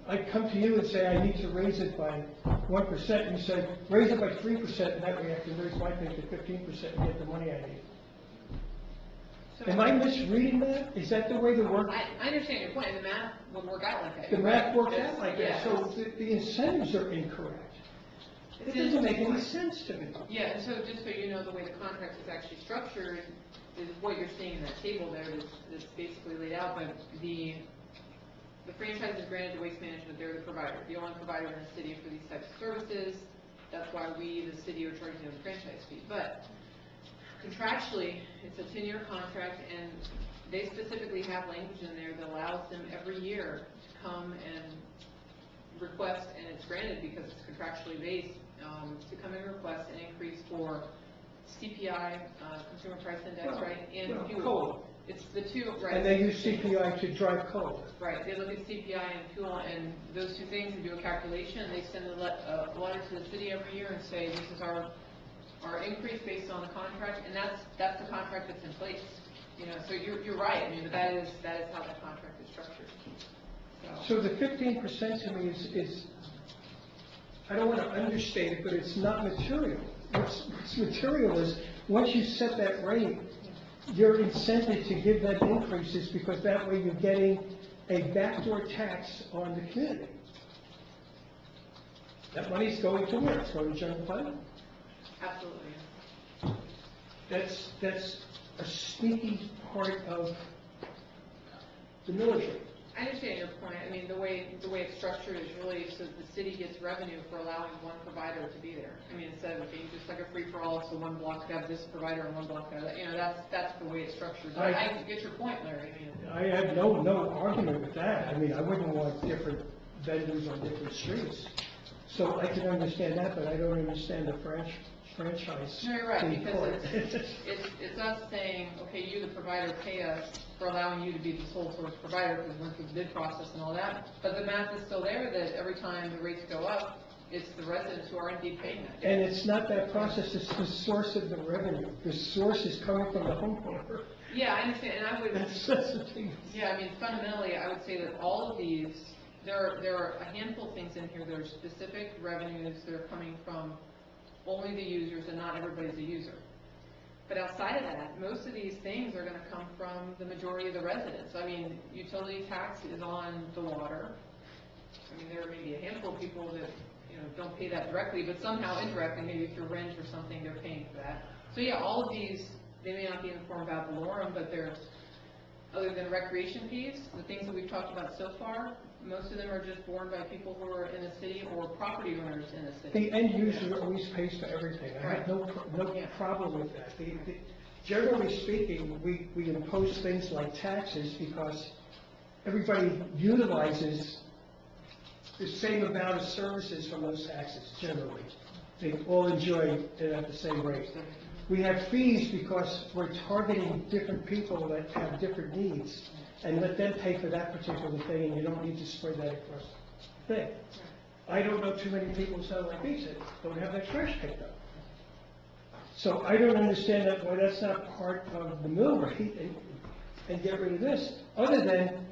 I come to you and say I need to raise it by 1%, and you say, raise it by 3%, and that way I can raise my thing to 15% and get the money I need. Am I misreading that? Is that the way the work? I understand your point, and the math would work out like that. The math works out like that, Yeah. so the incentives are incorrect. It doesn't make any sense to me. Yeah, and so just so you know, the way the contract is actually structured is what you're seeing in that table there is basically laid out, but the franchise is granted to Waste Management. They're the provider, the only provider in the city for these types of services. That's why we, the city, are charging them a franchise fee. But contractually, it's a 10-year contract, and they specifically have language in there that allows them every year to come and request, and it's granted because it's contractually based, to come and request an increase for CPI, Consumer Price Index, right, and fuel. It's the two, right? And they use CPI to drive code. Right, they look at CPI and fuel and those two things and do a calculation, and they send a letter to the city every year and say, this is our increase based on the contract, and that's the contract that's in place. You know, so you're right, I mean, but that is how that contract is structured. So the 15% to me is, I don't want to understate it, but it's not material. What's material is, once you set that rate, you're incented to give them increases, because that way you're getting a backdoor tax on the community. That money's going to where? It's going to general fund? Absolutely. That's a sneaky part of the military. I understand your point. I mean, the way it's structured is really so that the city gets revenue for allowing one provider to be there. I mean, instead of being just like a free-for-all, so one block could have this provider and one block could have that, you know, that's the way it's structured. But I get your point, Larry. I mean, I have no argument with that. I mean, I wouldn't want different vendors on different streets. So I can understand that, but I don't understand the franchise. No, you're right, fee because part. it's us saying, okay, you, the provider, pay us for allowing you to be the sole source provider, because we went through the bid process and all that. But the math is still there, that every time the rates go up, it's the residents who are indeed paying that. And it's not that process, it's the source of the revenue. The source is coming from the homeowner. Yeah, I understand, and I would... That's the thing. Yeah, I mean, fundamentally, I would say that all of these, there are a handful of things in here that are specific revenues that are coming from only the users, and not everybody's a user. But outside of that, most of these things are going to come from the majority of the residents. I mean, utility tax is on the water. I mean, there may be a handful of people that, you know, don't pay that directly, but somehow indirectly, maybe if you're rent or something, they're paying for that. So yeah, all of these, they may not be in the form of ad valorem, but they're, other than recreation fees, the things that we've talked about so far, most of them are just borne by people who are in the city or property owners in the city. The end user always pays for everything. I have no problem with that. Generally speaking, we impose things like taxes because everybody utilizes the same amount of services from those taxes, generally. They all enjoy it at the same rate. We have fees because we're targeting different people that have different needs, and let them pay for that particular thing, and you don't need to spread that across the thing. I don't know too many people in Satellite Beach that don't have their trash picked up. So I don't understand that, why that's not part of the mill rate, and get rid of this, other than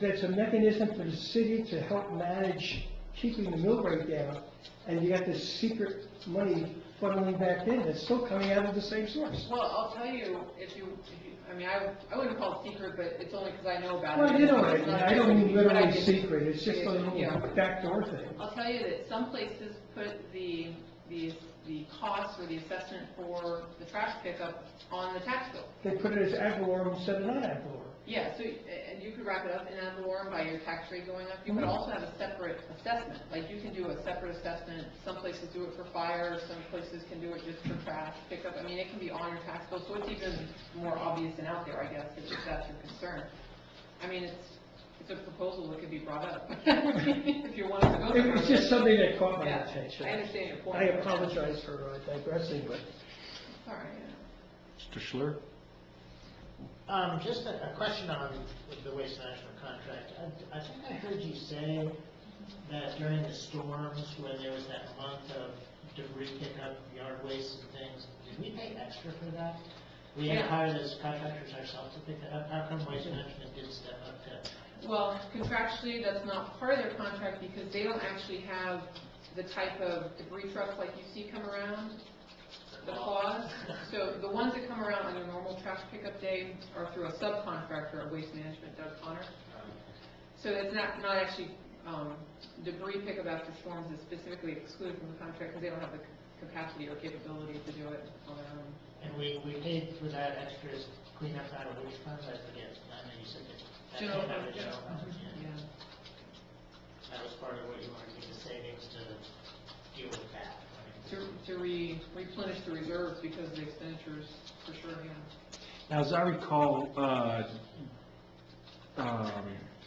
that's a mechanism for the city to help manage keeping the mill rate down, and you got this secret money funneling back in that's still coming out of the same source. Well, I'll tell you, if you I mean, I wouldn't call it secret, but it's only because I know about it. Well, you know what I It's mean, not I don't mean what I literally did. secret, it's just a little Yeah. backdoor thing. I'll tell you that some places put the cost or the assessment for the trash pickup on the tax bill. They put it as ad valorem instead of not ad valorem. Yeah, so, and you could wrap it up in ad valorem by your tax rate going up. You could also have a separate assessment, like you can do a separate assessment. Some places do it for fire, some places can do it just for trash pickup. I mean, it can be on your tax bill, so it's even more obvious and out there, I guess, if that's your concern. I mean, it's a proposal that could be brought up, if you wanted to go there. It's just something that caught my Yeah, attention. I understand your point. I apologize for digressing, but All right, yeah. Mr. Schler? Just a question on the waste management contract. I think I heard you say that during the storms, when there was that month of debris pickup, yard waste and things, did we pay extra for that? We had to hire those contractors ourselves to pick that up. How come waste management didn't step up to? Well, contractually, that's not part of their contract because they don't actually have the type of debris trucks like you see come around, the claws. So the ones that come around on their normal trash pickup day are through a subcontractor at Waste Management, Doug Connor. So it's not actually debris pickup after storms is specifically excluded from the contract because they don't have the capacity or capability to do it on their own. And we paid for that extra cleanup out of which funds? I forget. I know you said that. General came out of fund. general fund, yeah. Yeah. That was part of what you wanted to get the savings to deal with that. To replenish the reserves because of the expenditures, for sure, yeah. Now, as I recall,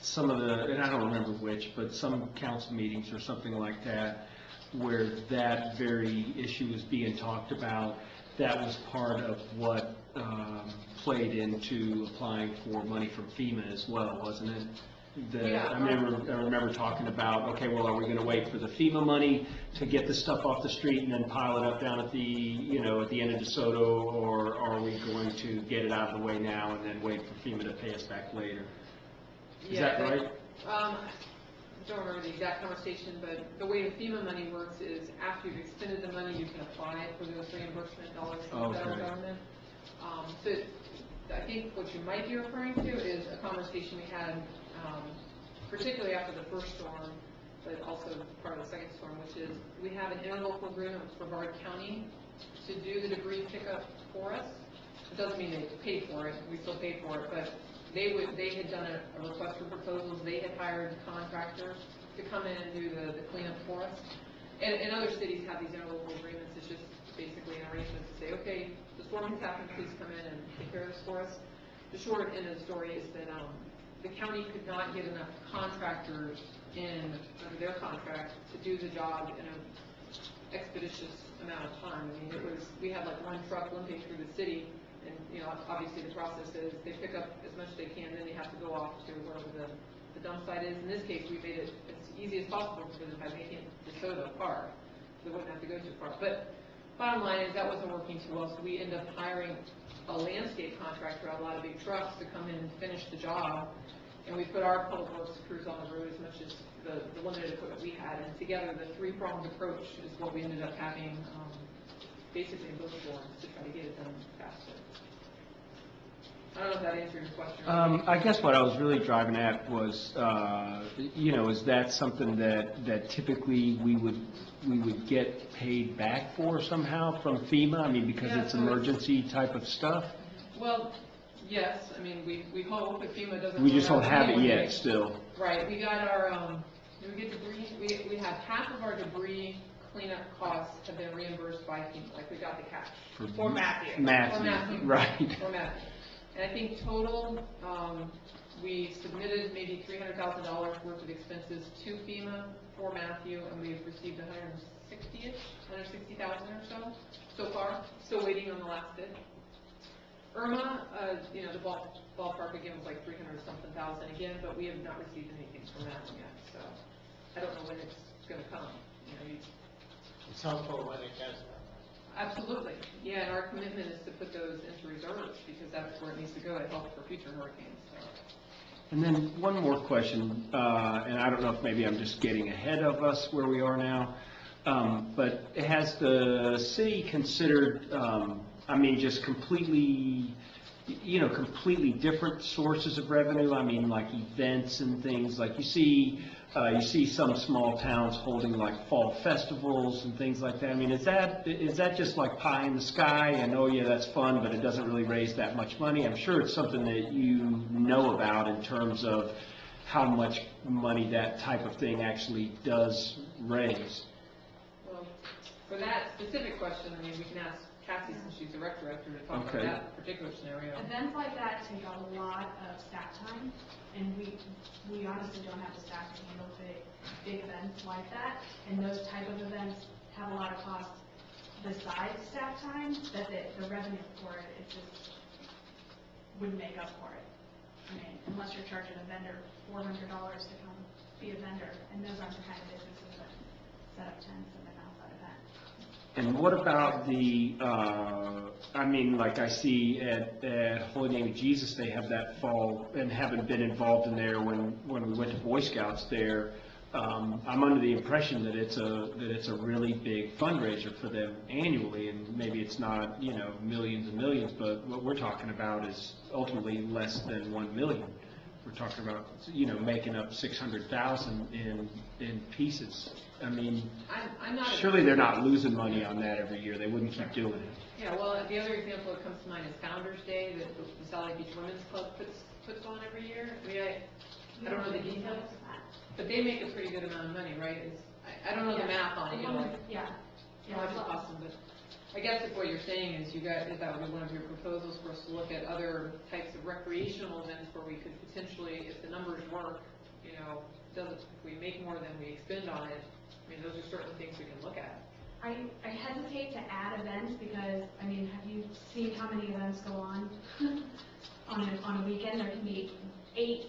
some of the, and I don't remember which, but some council meetings or something like that, where that very issue was being talked about, that was part of what played into applying for money from FEMA as well, wasn't it? Yeah. I remember talking about, okay, well, are we going to wait for the FEMA money to get the stuff off the street and then pile it up down at the, at the end of DeSoto, or are we going to get it out of the way now and then wait for FEMA to pay us back later? Is that right? Don't remember the exact conversation, but the way the FEMA money works is after you've expended the money, you can apply for those reimbursement dollars from the federal government. So I think what you might be referring to is a conversation we had, particularly after the first storm, but also part of the second storm, which is we have an interlocal agreement with Brevard County to do the debris pickup for us. It doesn't mean they pay for it, we still pay for it, but they had done a request for proposals. They had hired contractors to come in and do the cleanup for us. And other cities have these interlocal agreements. It's just basically an arrangement to say, okay, the storm has happened, please come in and take care of this for us. The short end of the story is that the county could not get enough contractors in under their contract to do the job in an expeditious amount of time. I mean, we had like one truck limping through the city. And, obviously the process is they pick up as much as they can, then they have to go off to wherever the dump site is. In this case, we made it as easy as possible for them by making DeSoto Park, so they wouldn't have to go too far. But bottom line is that wasn't working too well, so we ended up hiring a landscape contractor, a lot of big trucks to come in and finish the job. And we put our public works crews on the road as much as the limited equipment we had. And together, the three-pronged approach is what we ended up having basically in both forms to try to get it done faster. I don't know if that answered your question. I guess what I was really driving at was, is that something that typically we would get paid back for somehow from FEMA? I mean, because it's emergency type of stuff? Well, yes. I mean, we hope if FEMA doesn't. We just don't have it yet still. Right. We got our, we get debris, we have half of our debris cleanup costs have been reimbursed by FEMA, like we got the cash. For Matthew. For Matthew. Right. For Matthew. And I think total, we submitted maybe $300,000 worth of expenses to FEMA for Matthew, and we've received 160,000 or so far. Still waiting on the last bit. Irma, the ballpark again was like 300-something thousand again, but we have not received anything from that yet. So I don't know when it's going to come. It's helpful when it does. Absolutely. Yeah, and our commitment is to put those into reserves because that's where it needs to go to help for future hurricanes. So. And then one more question, and I don't know if maybe I'm just getting ahead of us where we are now, but has the city considered, just completely different sources of revenue? I mean, like events and things, like you see some small towns holding like fall festivals and things like that. I mean, is that just like pie in the sky? And that's fun, but it doesn't really raise that much money. I'm sure it's something that you know about in terms of how much money that type of thing actually does raise. Well, for that specific question, I mean, we can ask Cassie, since she's the rec director, to talk about that particular scenario. Events like that take a lot of staff time, and we honestly don't have the staff to handle big events like that. And those type of events have a lot of costs besides staff time that the revenue for it just wouldn't make up for it. I mean, unless you're charging a vendor $400 to come be a vendor, and those aren't the kind of businesses that set up tents and an outside event. And what about like I see at Holy Name of Jesus, they have that fall, and haven't been involved in there when we went to Boy Scouts there. I'm under the impression that it's a really big fundraiser for them annually, and maybe it's not, millions and millions, but what we're talking about is ultimately less than 1 million. We're talking about, making up 600,000 in pieces. I mean, surely they're not losing money on that every year. They wouldn't keep doing it. Yeah, well, the other example that comes to mind is Founders Day that the Sally Beach Women's Club puts on every year. I mean, I don't know the details, but they make a pretty good amount of money, right? I don't know the math on it, how much it costs them, but I guess if what you're saying is that would be one of your proposals for us to look at other types of recreational events where we could potentially, if the numbers work, if we make more than we expend on it, mean, those are certainly things we can look at. I hesitate to add events because, I mean, have you seen how many events go on on a weekend? There can be 8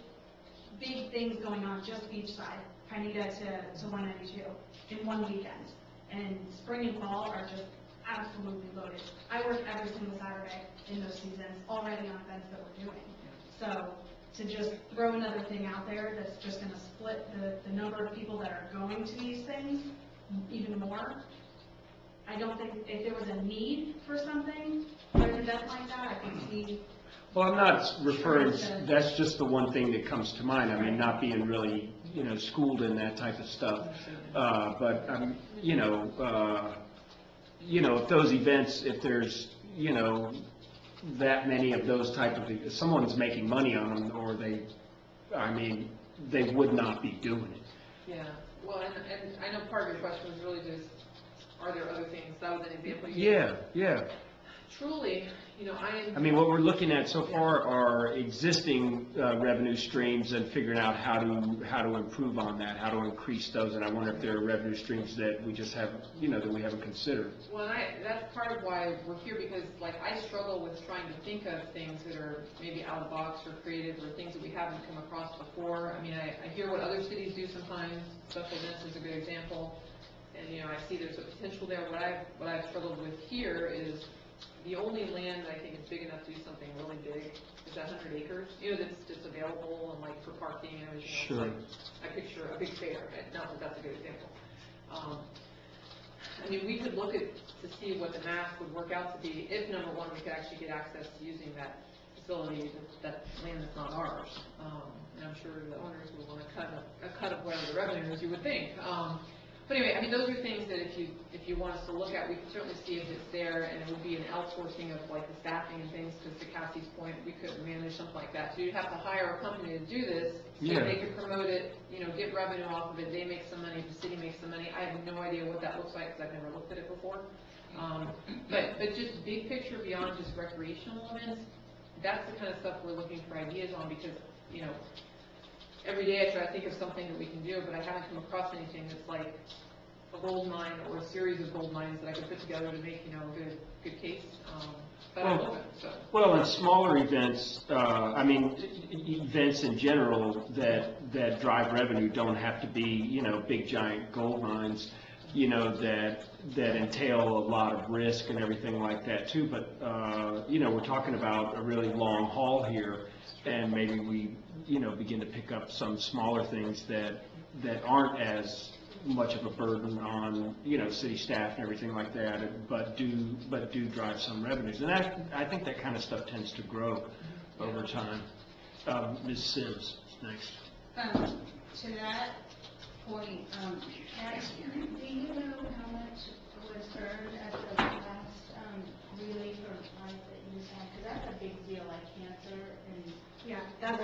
big things going on just beachside, Pineda to 192 in one weekend. And spring and fall are just absolutely loaded. I work every single Saturday in those seasons already on events that we're doing. So to just throw another thing out there that's just going to split the number of people that are going to these things even more, I don't think, if there was a need for something, for an event like that, I could see. Well, I'm not referring, that's just the one thing that comes to mind. I mean, not being really, schooled in that type of stuff. But, if those events, if there's, that many of those type of, if someone's making money on them, or they would not be doing it. Yeah, well, and I know part of your question was really just, are there other things? That was an example. Yeah. Truly, I mean, what we're looking at so far are existing revenue streams and figuring out how to improve on that, how to increase those. And I wonder if there are revenue streams that we just haven't, that we haven't considered. Well, that's part of why we're here, because I struggle with trying to think of things that are maybe out of the box or creative, or things that we haven't come across before. I mean, I hear what other cities do sometimes. Special events is a good example. And, I see there's a potential there. What I've struggled with here is the only land that I think is big enough to do something really big is that 100 acres, that's just available and for parking and everything else. Sure. I picture a big fair, not that that's a good example. I mean, we could look to see what the math would work out to be if, number one, we could actually get access to using that facility, that land that's not ours. And I'm sure the owners would want a cut of whatever the revenue is, you would think. But anyway, I mean, those are things that if you want us to look at, we can certainly see if it's there, and it would be an outsourcing of the staffing and things, because to Cassie's point, we couldn't manage something like that. So you'd have to hire a company to do this, so they could promote it, get revenue off of it, they make some money, the city makes some money. I have no idea what that looks like, because I've never looked at it before. But just big picture beyond just recreational events, that's the kind of stuff we're looking for ideas on, because, every day I try to think of something that we can do, but I haven't come across anything that's like a gold mine or a series of gold mines that I could put together to make, a good case. But I'm open, so. Well, in smaller events, events in general that drive revenue don't have to be, big giant gold mines, that entail a lot of risk and everything like that too. But, we're talking about a really long haul here, and maybe we, begin to pick up some smaller things that aren't as much of a burden on, city staff and everything like that, but do drive some revenues. And I think that kind of stuff tends to grow over time. Ms. Sims, next. To that point, do you know how much was earned at the last relief or life that you had? Because that's a big deal, like cancer and. Yeah, that's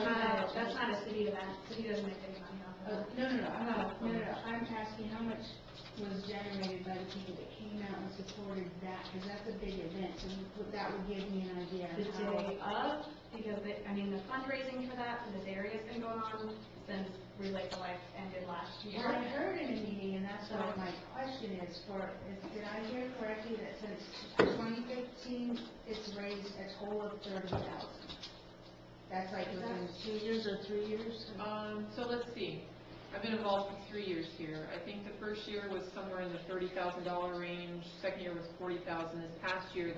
not a city event. City doesn't make any money off of it. No. I'm asking how much was generated by the people that came out and supported that, because that's a big event, so that would give me an idea. The day of, because the fundraising for that, for this area has been going on since Relay to Life ended last year. Well, I heard in a meeting, and that's why my question is, did I hear correctly that since 2015, it's raised a total of $30,000? That's within 2 years or 3 years? So let's see. I've been involved for 3 years here. I think the first year was somewhere in the $30,000 range. Second year was $40,000. This past year,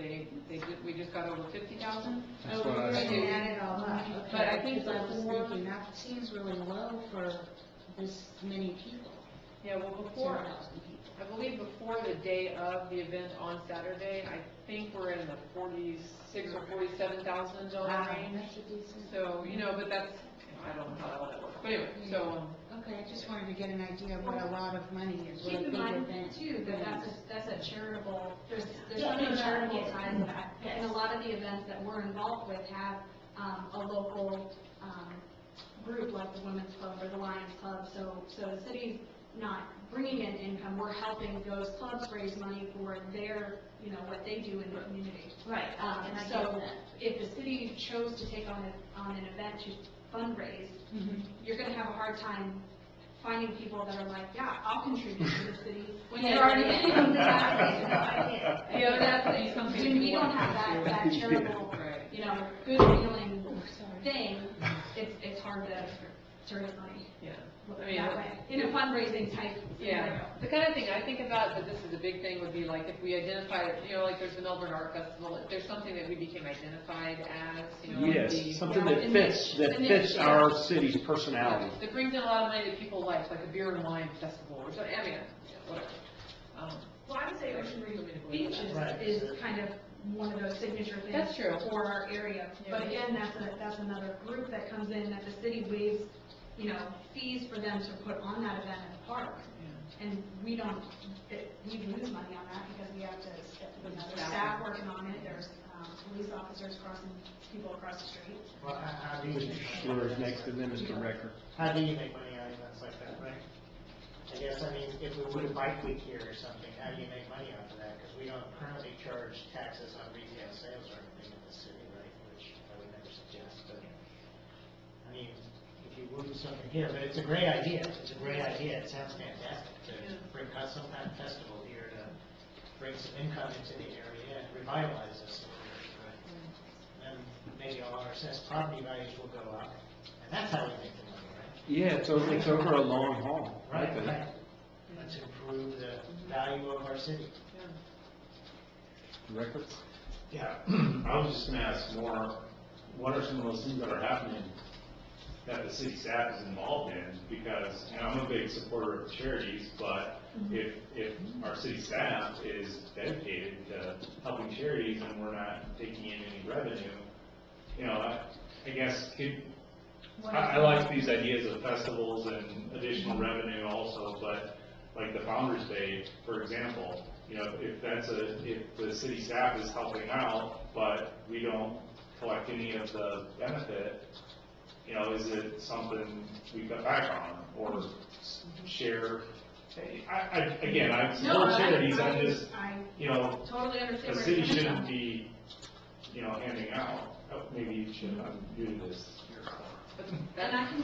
we just got over $50,000. That's what I I saw. can add it all up. Okay. But I think I was before- thinking that seems really low for this many people. Yeah, well, before, 10,000 people. I believe before the day of the event on Saturday, I think we're in the $46,000 or $47,000 range. That's a decent. So, but that's, I don't know how all that works. But anyway, so, Okay, I just wanted to get an idea of what a lot of money is, what a Keep in big mind event. too, that that's a charitable, there's Yeah, something no, no, charitable yes. tied to that. Yes. And a lot of the events that we're involved with have a local group like the Women's Club or the Lions Club. So the city's not bringing in income, we're helping those clubs raise money for their, what they do in the community. Right, and I get So that. if the city chose to take on an event to fundraise, you're going to have a hard time finding people that are like, yeah, I'll contribute to the city, when they're already in from the gas station, no, I can't. Yeah, that's something. When we don't have that charitable, Right. you know, good feeling thing, it's hard to raise money Yeah. that way, in a fundraising type Yeah, scenario. the kind of thing I think about, but this is a big thing, would be like if we identified, you know, like there's the Melbourne Art Festival, if there's something that we became identified as, you know. like the- Yes, something Yeah, that and fits, the- that and the- fits yeah. our city's personality. That brings in a lot of money that people like a beer and wine festival, or something, I mean, whatever. Well, I would say Ocean Reef Beach Beach Right. is kind of one of those signature things. That's true. For our area. Yeah. But again, that's another group that comes in, that the city waives, you know, fees for them to put on that event at the park. And we lose money on that because we have to, you know, there's staff working on it, there's police officers crossing people across the street. Well, how do you? Schler's next, and then Mr. Recker. How do you make money on events like that, right? I guess, I mean, if we put a bike week here or something, how do you make money off of that? Because we don't currently charge taxes on retail sales or anything in the city, right? Which I would never suggest, but, I mean, if you move something here, but it's a great idea. It's a great idea. It sounds fantastic to bring some kind of festival here to bring some income into the area and revitalize us a little bit, right? Then maybe all our assessed property values will go up, and that's how we make the money, right? Yeah, it's over a long haul. I Right, think. right. Let's improve the value of our city. Recker? Yeah, I was just gonna ask more, what are some of those things that are happening that the city staff is involved in? Because, you know, I'm a big supporter of charities, but if our city staff is dedicated to helping charities and we're not taking in any revenue, you know, I guess, I like these ideas of festivals and additional revenue also, but like the Founder's Day, for example, you know, if the city staff is helping out, but we don't collect any of the benefit, you know, is it something we cut back on or share? Again, I support charities, I just, you know, Totally understand. the where city you're coming shouldn't from. be, you know, handing out, maybe you should, I'm new to this. And I can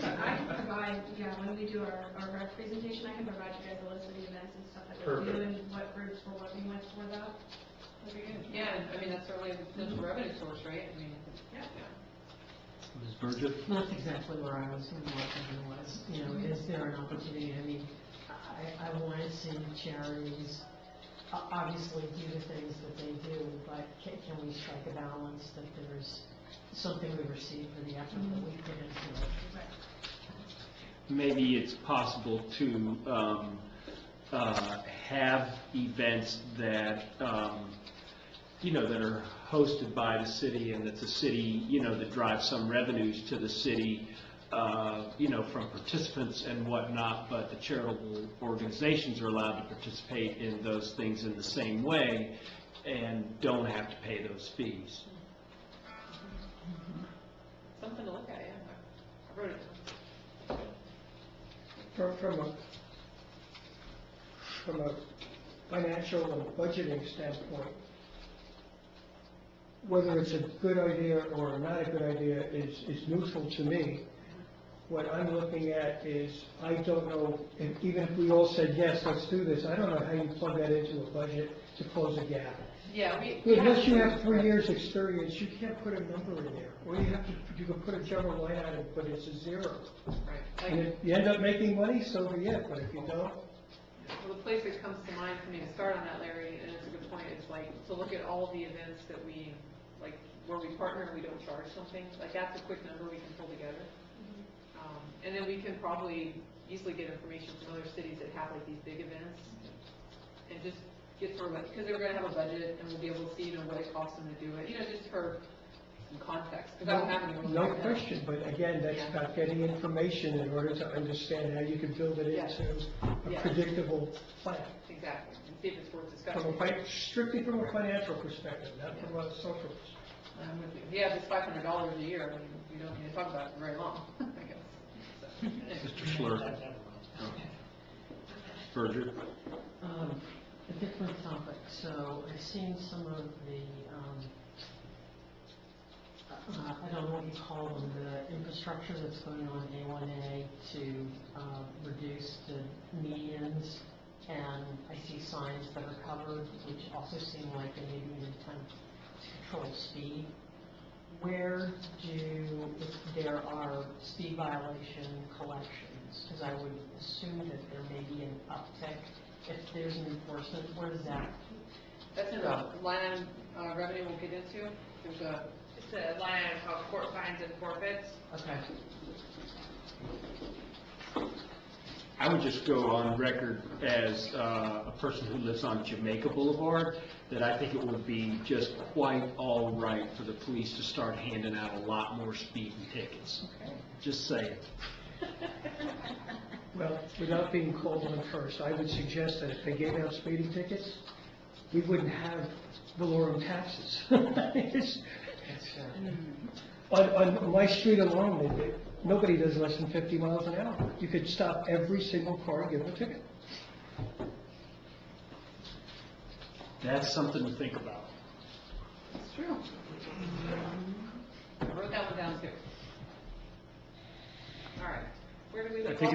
provide, yeah, when we do our rec presentation, I can provide you guys a list of the events and stuff that we're Perfect. doing, what groups we're working with for that. That'd be good. Yeah, I mean, that's certainly a potential revenue source, right? I mean, Yeah. Ms. Burgess? That's exactly where I was going to look, and was, you know, is there an opportunity? I mean, I want to see charities obviously do the things that they do, but can we strike a balance that there's something we receive for the effort that we put into it? Maybe it's possible to have events that, you know, that are hosted by the city and that the city, you know, that drive some revenues to the city, you know, from participants and whatnot, but the charitable organizations are allowed to participate in those things in the same way and don't have to pay those fees. something to look at, yeah. I wrote it. From a financial and budgeting standpoint, whether it's a good idea or not a good idea is neutral to me. What I'm looking at is, I don't know, even if we all said, yes, let's do this, I don't know how you plug that into a budget to close a gap. Yeah, we. Unless you have 3 years' experience, you can't put a number in there. Or you can put a general line item, but it's a zero. Right. And if you end up making money, so be it, but if you don't, Well, the place that comes to mind for me to start on that, Larry, and it's a good point, is like to look at all the events that we, like, where we partner and we don't charge something, like that's a quick number we can pull together. And then we can probably easily get information from other cities that have like these big events and just get sort of like, because they're gonna have a budget and we'll be able to see, you know, what it costs them to do it, you know, just for some context, because I don't have any. really no right now. question, but again, that's Yeah. about getting information in order to understand how you can build it Yes. into a Yes. predictable plan. Exactly, and see if it's worth From discussing. strictly from a financial perspective, not from a social perspective. I'm with you. Yeah, if it's $500 a year, I mean, we don't need to talk about it for very long, I guess. So, anyway. Mr. Schler? Berger? A different topic. So I've seen some of the I don't know what you call them, the infrastructure that's going on A1A to reduce the medians. And I see signs that are covered, which also seem like they may be an attempt to control speed. Where if there are speed violation collections, because I would assume that there may be an uptick if there's an enforcement, where does that? That's in the line item revenue we'll get into. There's It's a line item called court fines and forfeits. Okay. I would just go on record as a person who lives on Jamaica Boulevard, that I think it would be just quite all right for the police to start handing out a lot more speeding tickets. Just saying. Well, without being called on first, I would suggest that if they gave out speeding tickets, we wouldn't have Valorum taxes. On my street alone, nobody does less than 50 miles an hour. You could stop every single car and give them a ticket. That's something to think about. It's true. I wrote that one down too. All right. Where do we go? I think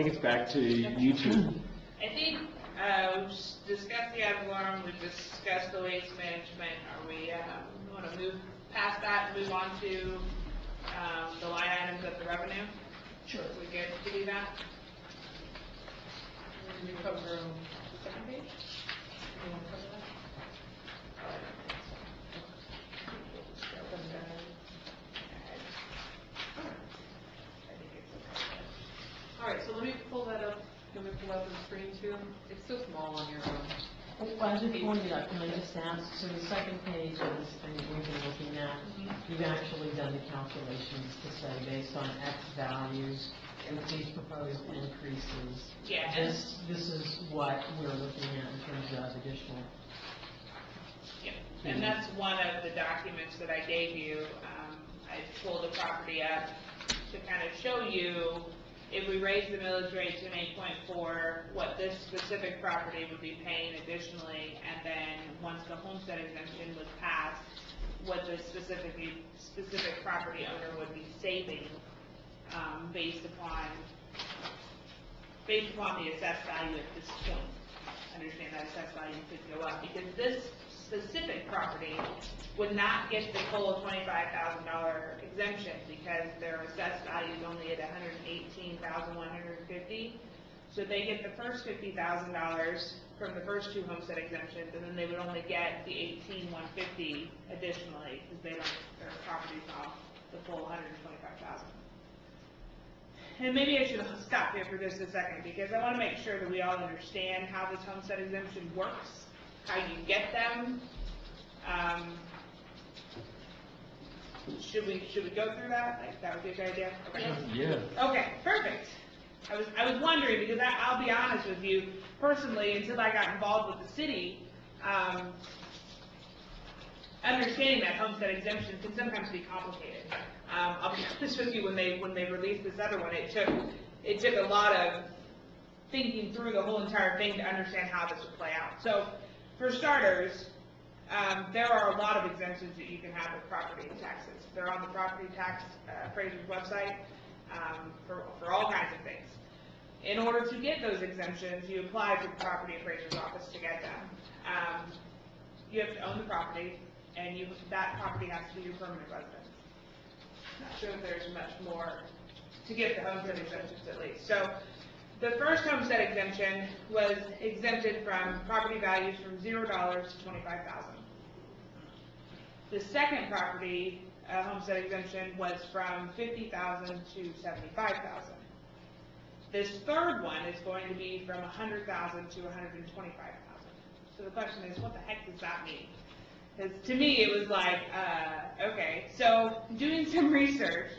it's back to YouTube. I think we've discussed the ad valorem, we've discussed the waste management. Are we want to move past that and move on to the line items of the revenue? Sure. We good to do that? Did we cover the second page? Do you want to cover that? All right, so let me pull that up. Can we pull up the screen too? It's so small on your Well, as you pointed out, can I just ask, so the second page of this thing that we've been looking at, you've actually done the calculations to say based on X values with these proposed increases. Yeah. This is what we're looking at in terms of additional. Yeah, and that's one of the documents that I gave you. I pulled the property up to kind of show you if we raise the millage rate to an 8.4, what this specific property would be paying additionally, and then once the homestead exemption was passed, what the specific property owner would be saving based upon the assessed value at this point. Understand that assessed value could go up because this specific property would not get the full $25,000 exemption because their assessed value is only at $118,150. So they get the first $50,000 from the first two homestead exemptions, and then they would only get the $18,150 additionally because their property's off the full $125,000. And maybe I should stop here for just a second because I want to make sure that we all understand how this homestead exemption works, how you get them. Should we go through that? Like, that would be a good idea? Okay. Yeah. Okay, perfect. I was wondering because I'll be honest with you, personally, until I got involved with the city, understanding that homestead exemption can sometimes be complicated. I'll be honest with you, when they released this other one, it took a lot of thinking through the whole entire thing to understand how this would play out. So, for starters, there are a lot of exemptions that you can have with property taxes. They're on the property tax appraiser's website for all kinds of things. In order to get those exemptions, you apply to the property appraiser's office to get them. You have to own the property, and that property has to be your permanent residence. Not sure if there's much more to get the homestead exemptions at least. So the first homestead exemption was exempted from property values from $0 to $25,000. The second property homestead exemption was from $50,000 to $75,000. This third one is going to be from $100,000 to $125,000. So the question is, what the heck does that mean? Because to me, it was like, okay, so doing some research,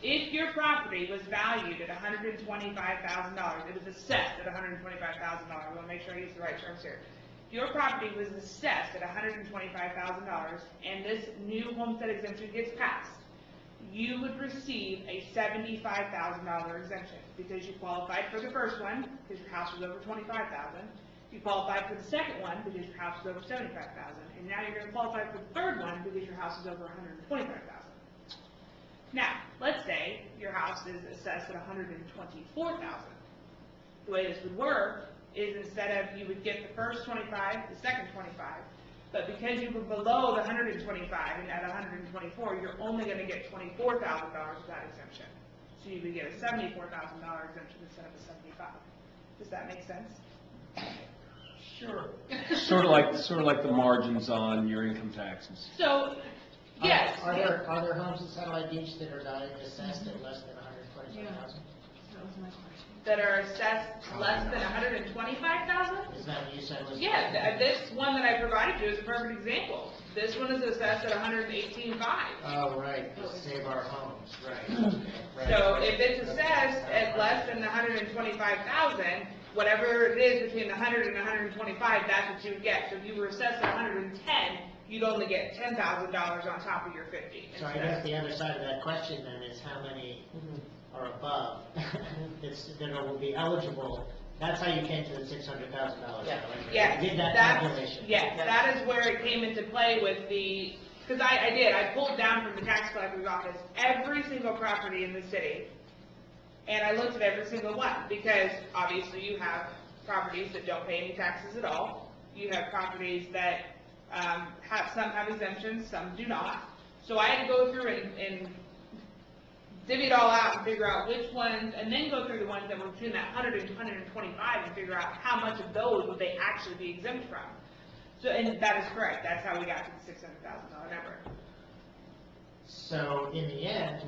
if your property was valued at $125,000, it was assessed at $125,000, I want to make sure I use the right terms here. If your property was assessed at $125,000 and this new homestead exemption gets passed, you would receive a $75,000 exemption because you qualified for the first one, because your house was over $25,000. You qualified for the second one because your house is over 75,000, and now you're gonna qualify for the third one because your house is over 125,000. Now, let's say your house is assessed at 124,000. The way this would work is instead of, you would get the first 25, the second 25, but because you were below the 125 and at 124, you're only gonna get $24,000 of that exemption. So you would get a $74,000 exemption instead of a 75. Does that make sense? Sure. Sort of like the margins on your income taxes. So, yes. Are there homes in Satellite Beach that are valued assessed at less than 125,000? That was my question. That are assessed less than 125,000? Is that what you said was? Yeah, this one that I provided you is a perfect example. This one is assessed at 118.5. Oh, right, to save our homes, right. Right. So if it's assessed at less than 125,000, whatever it is between the 100 and 125, that's what you would get. So if you were assessed at 110, you'd only get $10,000 on top of your 50. So I guess the other side of that question then is how many are above that will be eligible. That's how you came to the $600,000. Yeah. Yes, You did that that's, calculation. yes, that is where it came into play with the, because I pulled down from the tax collector's office every single property in the city, and I looked at every single one, because obviously you have properties that don't pay any taxes at all. You have properties that some have exemptions, some do not. So I had to go through and divvy it all out and figure out which ones, and then go through the ones that were between that 100 and 125 and figure out how much of those would they actually be exempt from. So, and that is correct. That's how we got to the $600,000 number. So in the end,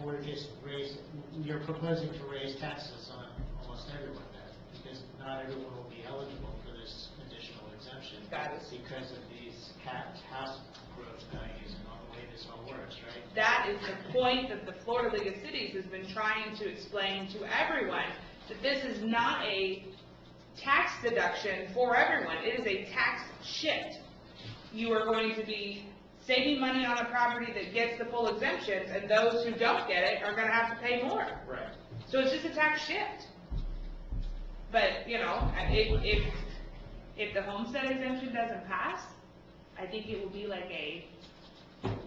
you're proposing to raise taxes on almost everyone then, because not everyone will be eligible for this additional exemption. That is- because of these capped house growth values and all the way this all works, right? That is the point that the Florida League of Cities has been trying to explain to everyone, that this is not a tax deduction for everyone. It is a tax shift. You are going to be saving money on a property that gets the full exemptions, and those who don't get it are going to have to pay more. Right. So it's just a tax shift. But, you know, if the homestead exemption doesn't pass, I think it will be like a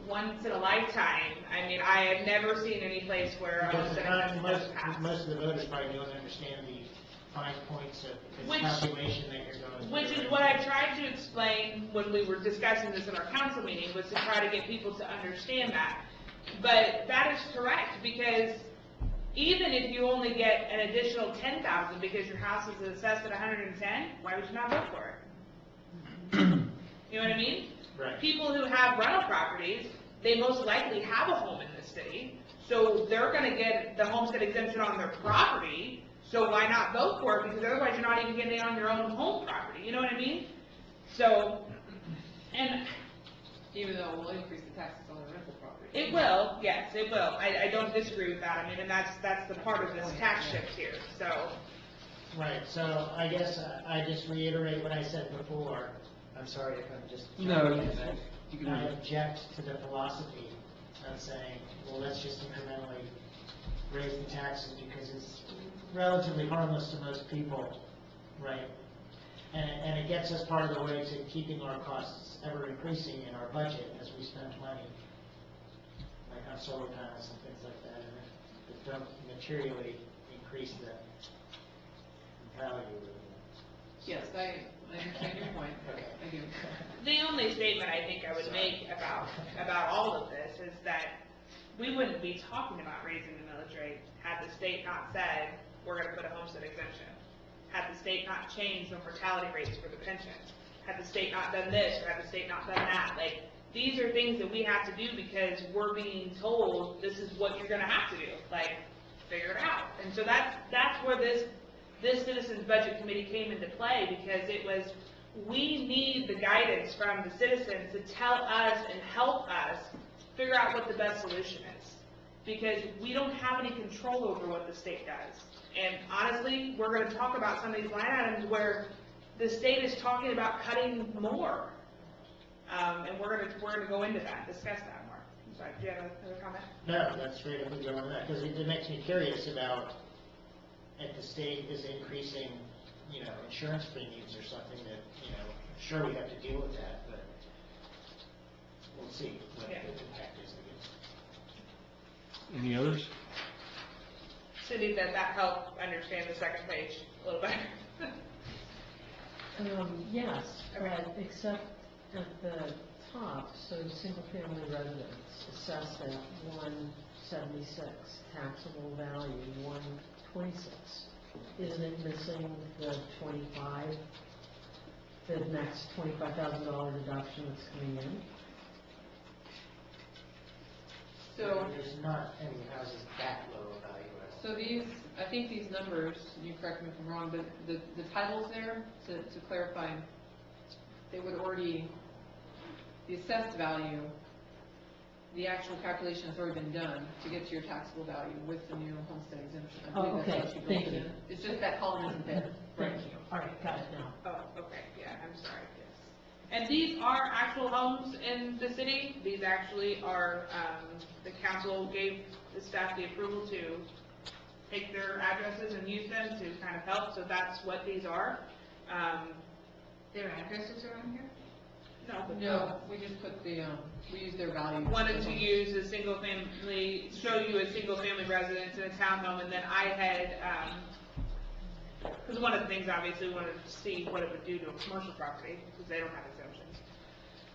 once in a lifetime. I mean, I have never seen any place where a Because homestead exemption doesn't pass. most of the voters probably don't understand the fine points of the Which- calculation that you're going through. Which is what I tried to explain when we were discussing this in our council meeting, was to try to get people to understand that. But that is correct, because even if you only get an additional 10,000 because your house is assessed at 110, why would you not vote for it? You know what I mean? Right. People who have rental properties, they most likely have a home in this city, so they're gonna get the homestead exemption on their property, so why not vote for it? Because otherwise you're not even getting it on your own home property, you know what I mean? So, and Even though it will increase the taxes on the rental property. it will, yes, it will. I don't disagree with that. I mean, and that's the part of this tax shift here, so. Right, so I guess I just reiterate what I said before. I'm sorry if I'm just. No, you can. I object to the philosophy of saying, well, let's just incrementally raise the taxes because it's relatively harmless to most people, right? And it gets us part of the way to keeping our costs ever increasing in our budget as we spend money, like on solar panels and things like that, and that don't materially increase the value of it. Yes, I understand your point. Okay. I do. The only statement I think I would make about all of this is that we wouldn't be talking about raising the millage rate had the state not said, we're gonna put a homestead exemption. Had the state not changed the mortality rates for the pension. Had the state not done this, or had the state not done that. Like, these are things that we have to do because we're being told this is what you're gonna have to do. Like, figure it out. And so that's where this Citizens Budget Committee came into play, because it was, we need the guidance from the citizens to tell us and help us figure out what the best solution is. Because we don't have any control over what the state does. And honestly, we're going to talk about some of these line items where the state is talking about cutting more. And we're going to go into that, discuss that more. I'm sorry, do you have another comment? No, that's great if we go on that, because it makes me curious about if the state is increasing insurance premiums or something that, sure, we have to deal with that, but we'll see what the impact is, I guess. Any others? Cindy, that helped understand the second page a little better. Yes, but except at the top, so single-family residence assessed at 176, taxable value 126. Isn't it missing the 25, the next $25,000 deduction that's coming in? So, There's not any houses that low value. so these, I think these numbers, you correct me if I'm wrong, but the titles there, to clarify, they would already, the assessed value, the actual calculation has already been done to get to your taxable value with the new homestead exemption. I believe Oh, that's okay, what you thank built you. in. It's just that column isn't there. Thank you. All right, got it now. Oh, okay, yeah, I'm sorry, yes. And these are actual homes in the city. These actually are, the council gave the staff the approval to take their addresses and use them to kind of help, so that's what these are. Their addresses are on here? No, we just put the, we use their value. Wanted to use a single family, show you a single family residence in a townhome, and then I had, because one of the things obviously we wanted to see what it would do to a commercial property, because they don't have exemptions.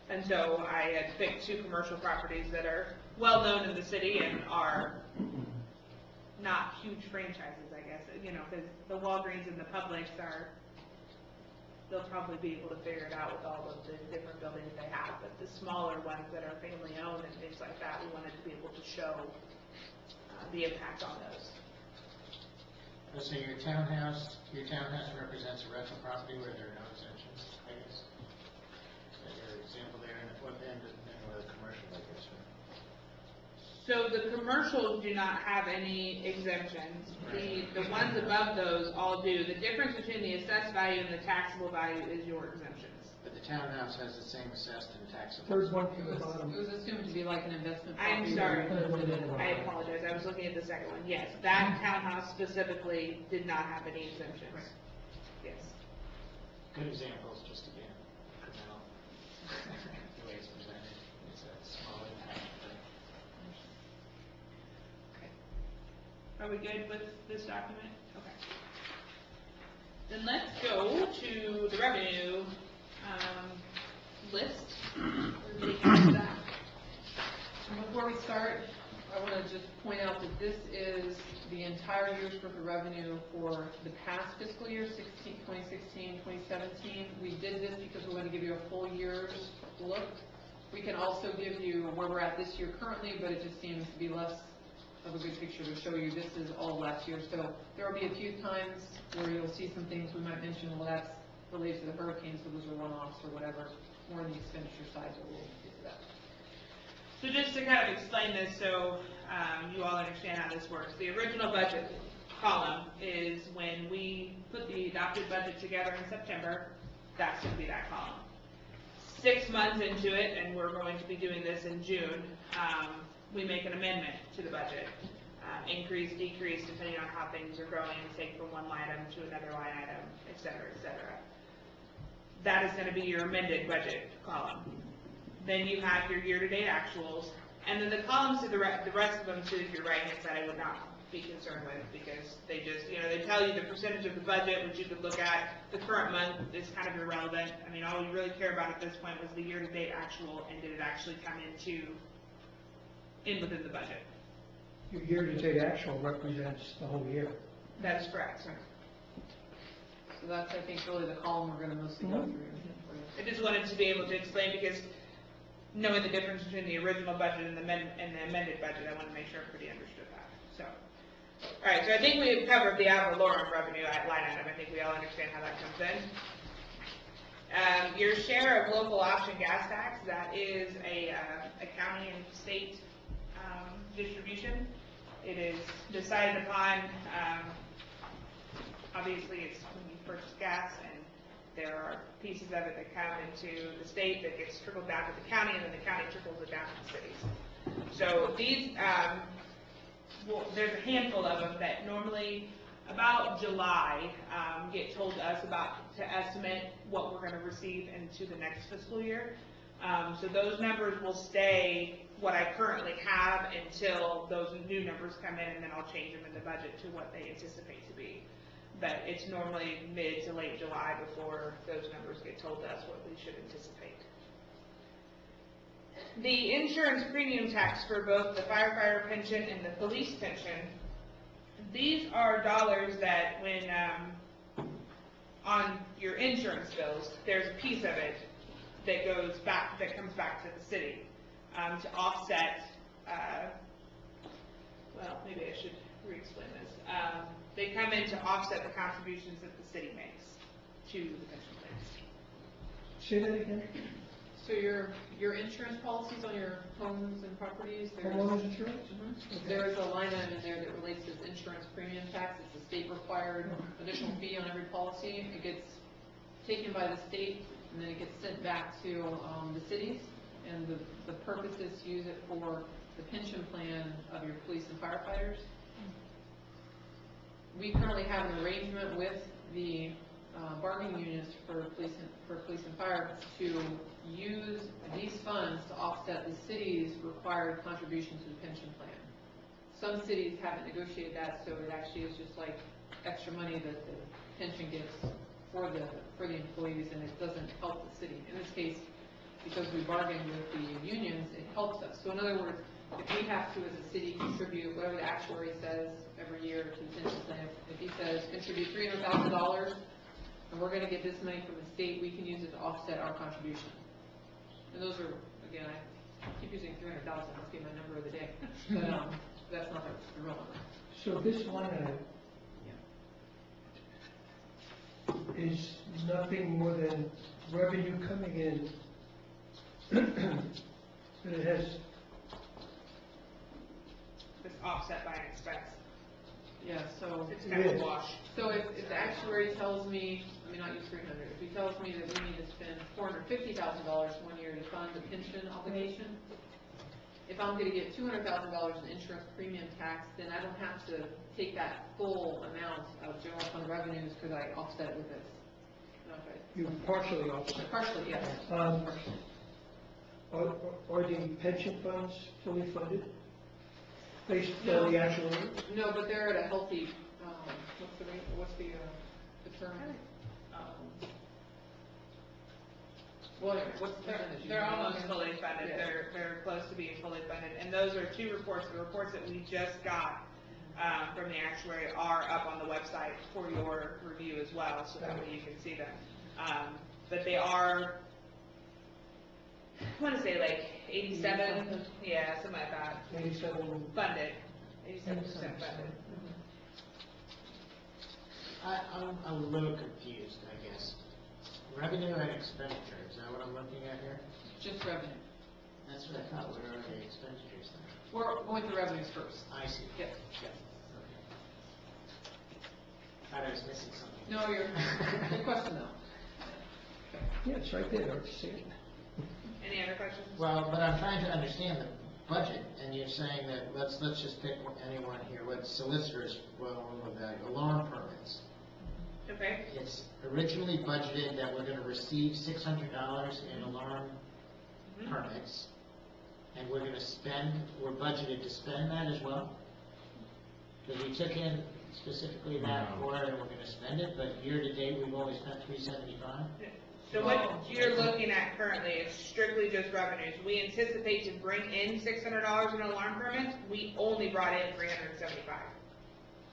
And so I had picked two commercial properties that are well-known in the city and are not huge franchises, I guess, because the Walgreens and the Publix are, they'll probably be able to figure it out with all of the different buildings they have, but the smaller ones that are family-owned and things like that, we wanted to be able to show the impact on those. So your townhouse represents a rental property where there are no exemptions, I guess? Is that your example there, and what then, and with a commercial, I guess, right? So the commercials do not have any exemptions. The ones above those all do. The difference between the assessed value and the taxable value is your exemptions. But the townhouse has the same assessed and taxable. Third one It from the bottom. was assumed to be like an investment I'm property. sorry. Limited. I apologize. I was looking at the second one. Yes, that townhouse specifically did not have any exemptions. Yes. Good examples, just again, incremental, the way it's presented, it's a small impact, but Are we good with this document? Okay. Then let's go to the revenue list. Everybody has that? And before we start, I want to just point out that this is the entire year's worth of revenue for the past fiscal year, 2016, 2017. We did this because we want to give you a full year's look. We can also give you where we're at this year currently, but it just seems to be less of a good picture to show you this is all last year. So there will be a few times where you'll see some things we might mention, well, that's related to the hurricanes, so those are one-offs or whatever, more on the expenditure side, but we'll get to that. So just to kind of explain this so you all understand how this works. The original budget column is when we put the adopted budget together in September, that's going to be that column. 6 months into it, and we're going to be doing this in June, we make an amendment to the budget. Increase, decrease, depending on how things are going, take from one line item to another line item, et cetera, et cetera. That is going to be your amended budget column. Then you have your year-to-date actuals, and then the columns to the rest of them to your right-hand side I would not be concerned with, because they just, they tell you the percentage of the budget, which you could look at. The current month is kind of irrelevant. I mean, all you really care about at this point was the year-to-date actual, and did it actually come in within the budget. Your year-to-date actual represents the whole year. That's correct. So that's, I think, really the column we're going to mostly go through. I just wanted to be able to explain, because knowing the difference between the original budget and the amended budget, I want to make sure everybody understood that. So, all right, so I think we've covered the ad valorem revenue line item. I think we all understand how that comes in. Your share of local option gas tax, that is a county and state distribution. It is decided upon, obviously it's when you purchase gas, and there are pieces of it that come into the state that gets trickled down to the county, and then the county trickles it down to the cities. So these, there's a handful of them that normally about July, get told to us to estimate what we're gonna receive into the next fiscal year. So those numbers will stay what I currently have until those new numbers come in, and then I'll change them in the budget to what they anticipate to be. But it's normally mid to late July before those numbers get told to us what we should anticipate. The insurance premium tax for both the firefighter pension and the police pension, these are dollars that when, on your insurance bills, there's a piece of it that goes back, that comes back to the city, to offset, well, maybe I should re-explain this. They come in to offset the contributions that the city makes to the pension plans. Say that again? So your insurance policies on your homes and properties, Homeowners insurance? there is a line item in there that relates to insurance premium tax. It's a state required additional fee on every policy. It gets taken by the state and then it gets sent back to the cities. And the purpose is to use it for the pension plan of your police and firefighters. We currently have an arrangement with the bargaining units for police and fire to use these funds to offset the city's required contribution to the pension plan. Some cities haven't negotiated that, so it actually is just like extra money that the pension gets for the employees, and it doesn't help the city. In this case, because we bargain with the unions, it helps us. So in other words, if we have to, as a city, contribute whatever the actuary says every year to the pension plan, if he says contribute $300,000, and we're going to get this money from the state, we can use it to offset our contribution. And those are, again, I keep using 300,000, must be my number of the day, but that's not the real number. So this line item is nothing more than revenue coming in, but it has, It's offset by an expense. Yeah, so It's kind of a wash. So if the actuary tells me, let me not use 300, if he tells me that we need to spend $450,000 one year to fund the pension obligation, if I'm gonna get $200,000 in insurance premium tax, then I don't have to take that full amount of general fund revenues because I offset it with this. Okay. you partially offset. Partially, yes. Are the pension funds fully funded? Based on the actual? No, but they're at a healthy, what's the rate, what's the term? What's the percentage? They're almost fully funded. Yeah. They're close to being fully funded. And those are two reports. The reports that we just got from the actuary are up on the website for your review as well, so that way you can see them. But they are, I want to say like 87, yeah, something like that. 87. Funded, 87% funded. I'm a little confused, I guess. Revenue and expenditure, is that what I'm looking at here? Just revenue. That's what I thought, where are the expenditures then? We're going to revenues first. I see. Yes, yes. Okay. Thought I was missing something. No, good question though. Yeah, it's right there, I see it. Any other questions? Well, but I'm trying to understand the budget, and you're saying that, let's just pick anyone here, what solicitors, alarm permits. Okay. It's originally budgeted that we're gonna receive $600 in alarm permits, and we're budgeted to spend that as well? Because we took in specifically that for it, and we're gonna spend it, but year to date, we've only spent $375? So what you're looking at currently is strictly just revenues. We anticipate to bring in $600 in alarm permits. We only brought in $375.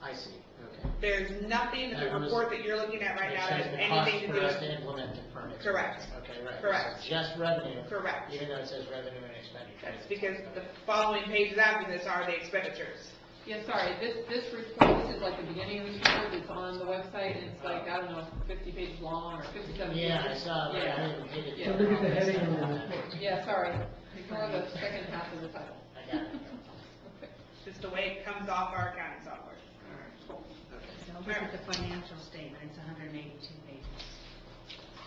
I see, okay. There's nothing in the report that you're looking at right now that has anything to do for us with. to implement the permits. Correct. Okay, right. Correct. So just revenue. Correct. Even though it says revenue and expenditure. That's because the following pages after this are the expenditures. Yeah, sorry, this report, this is like the beginning of the report, it's on the website, and it's like, I don't know, 50 pages long, or 57 pages. Yeah, I saw that. Yeah. I didn't hit it. Yeah. So look at the heading on the report. Yeah, sorry, ignore the second half of the title. I got it. Okay. Just the way it comes off our accounting software. All right, cool. So look at the financial statement, it's 182 pages.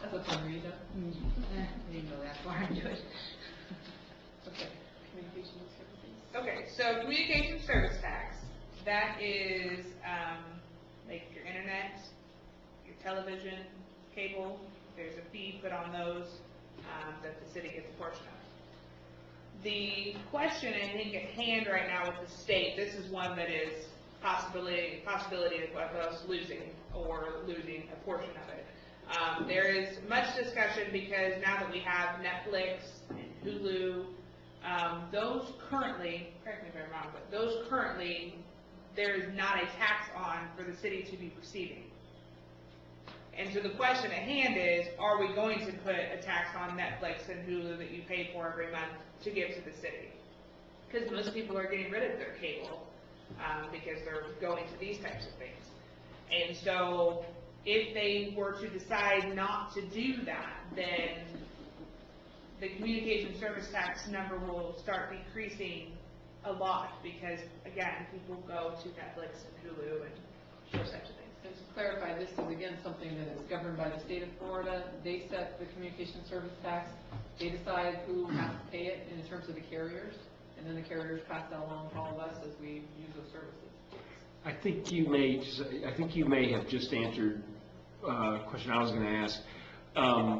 That's a fun read, huh? We didn't go that far into it. Okay, communications services. Okay, so communication service tax, that is, like television cable. There's a fee put on those that the city gets a portion of. The question I think at hand right now with the state, this is one that is possibility of us losing a portion of it. There is much discussion because now that we have Netflix and Hulu, those currently, correct me if I'm wrong, but those currently, there is not a tax on for the city to be receiving. And so the question at hand is, are we going to put a tax on Netflix and Hulu that you pay for every month to give to the city? Because most people are getting rid of their cable because they're going to these types of things. And so if they were to decide not to do that, then the communication service tax number will start decreasing a lot because, again, people go to Netflix and Hulu and those types of things. And to clarify, this is again something that is governed by the state of Florida. They set the communication service tax. They decide who has to pay it in terms of the carriers, and then the carriers pass that along to all of us as we use those services. I think you may have just answered a question I was going to ask.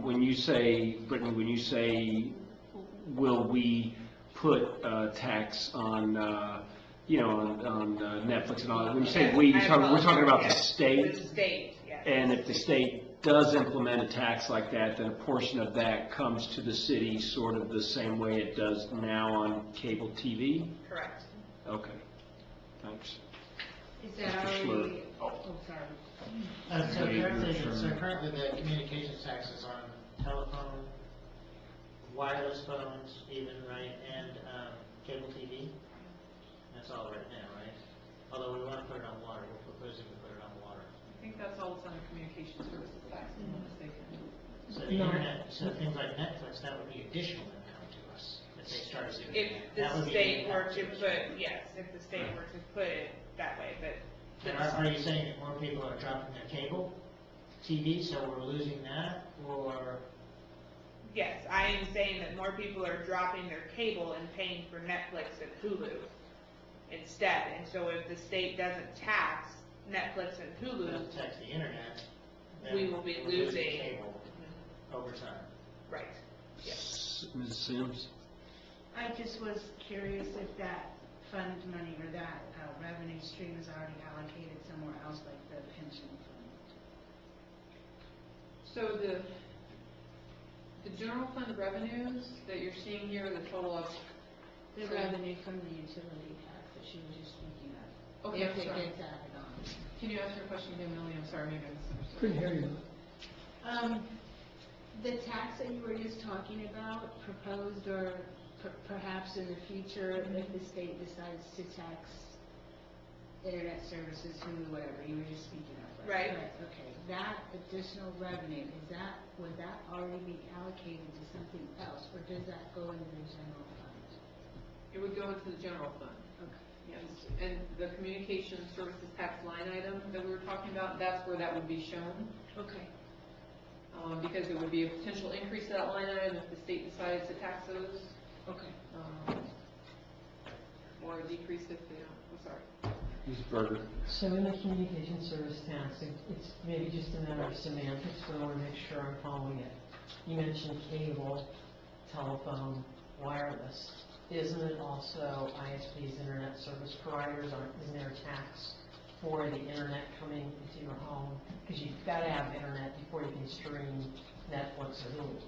When you say, Brittany, will we put tax on, on Netflix and all that? When you say we, we're talking about the state? The state, yes. And if the state does implement a tax like that, then a portion of that comes to the city sort of the same way it does now on cable TV? Correct. Okay, thanks. Is that already, oh, sorry. So currently the communications tax is on telephone, wireless phones even, right, and cable TV? That's all right now, right? Although we want to put it on water, we're proposing to put it on water. I think that's all that's under communication services tax, if I'm not mistaken. So the internet, so things like Netflix, that would be additional income to us if they started doing If that. the state were to put, yes, if the state were to put it that way, but. And are you saying that more people are dropping their cable TV, so we're losing that, or? Yes, I am saying that more people are dropping their cable and paying for Netflix and Hulu instead. And so if the state doesn't tax Netflix and Hulu, Doesn't tax the internet, then we will be we're losing. cable over time. Right, yes. Ms. Sims? I just was curious if that fund money or that revenue stream is already allocated somewhere else, like the pension fund. So the general fund revenues that you're seeing here, the total of. The revenue from the utility tax that she was just speaking of. Okay, If I'm it sorry. gets added on. Can you ask your question again, Melanie? I'm sorry, maybe I misunderstood. Couldn't hear you. The tax that you were just talking about, proposed or perhaps in the future, if the state decides to tax internet services, Hulu, whatever, you were just speaking of. Right. Okay, that additional revenue, would that already be allocated to something else, or does that go into the general fund? It would go into the general fund. Okay. Yes, and the communication services tax line item that we were talking about, that's where that would be shown. Okay. Because it would be a potential increase to that line item if the state decides to tax those. Okay. Or a decrease if they don't, I'm sorry. Ms. Berger? So in the communication service tax, it's maybe just a matter of semantics, but I want to make sure I'm following it. You mentioned cable, telephone, wireless. Isn't it also ISPs, internet service providers, isn't there a tax for the internet coming into your home? Because you've got to have internet before you can stream Netflix or Hulu.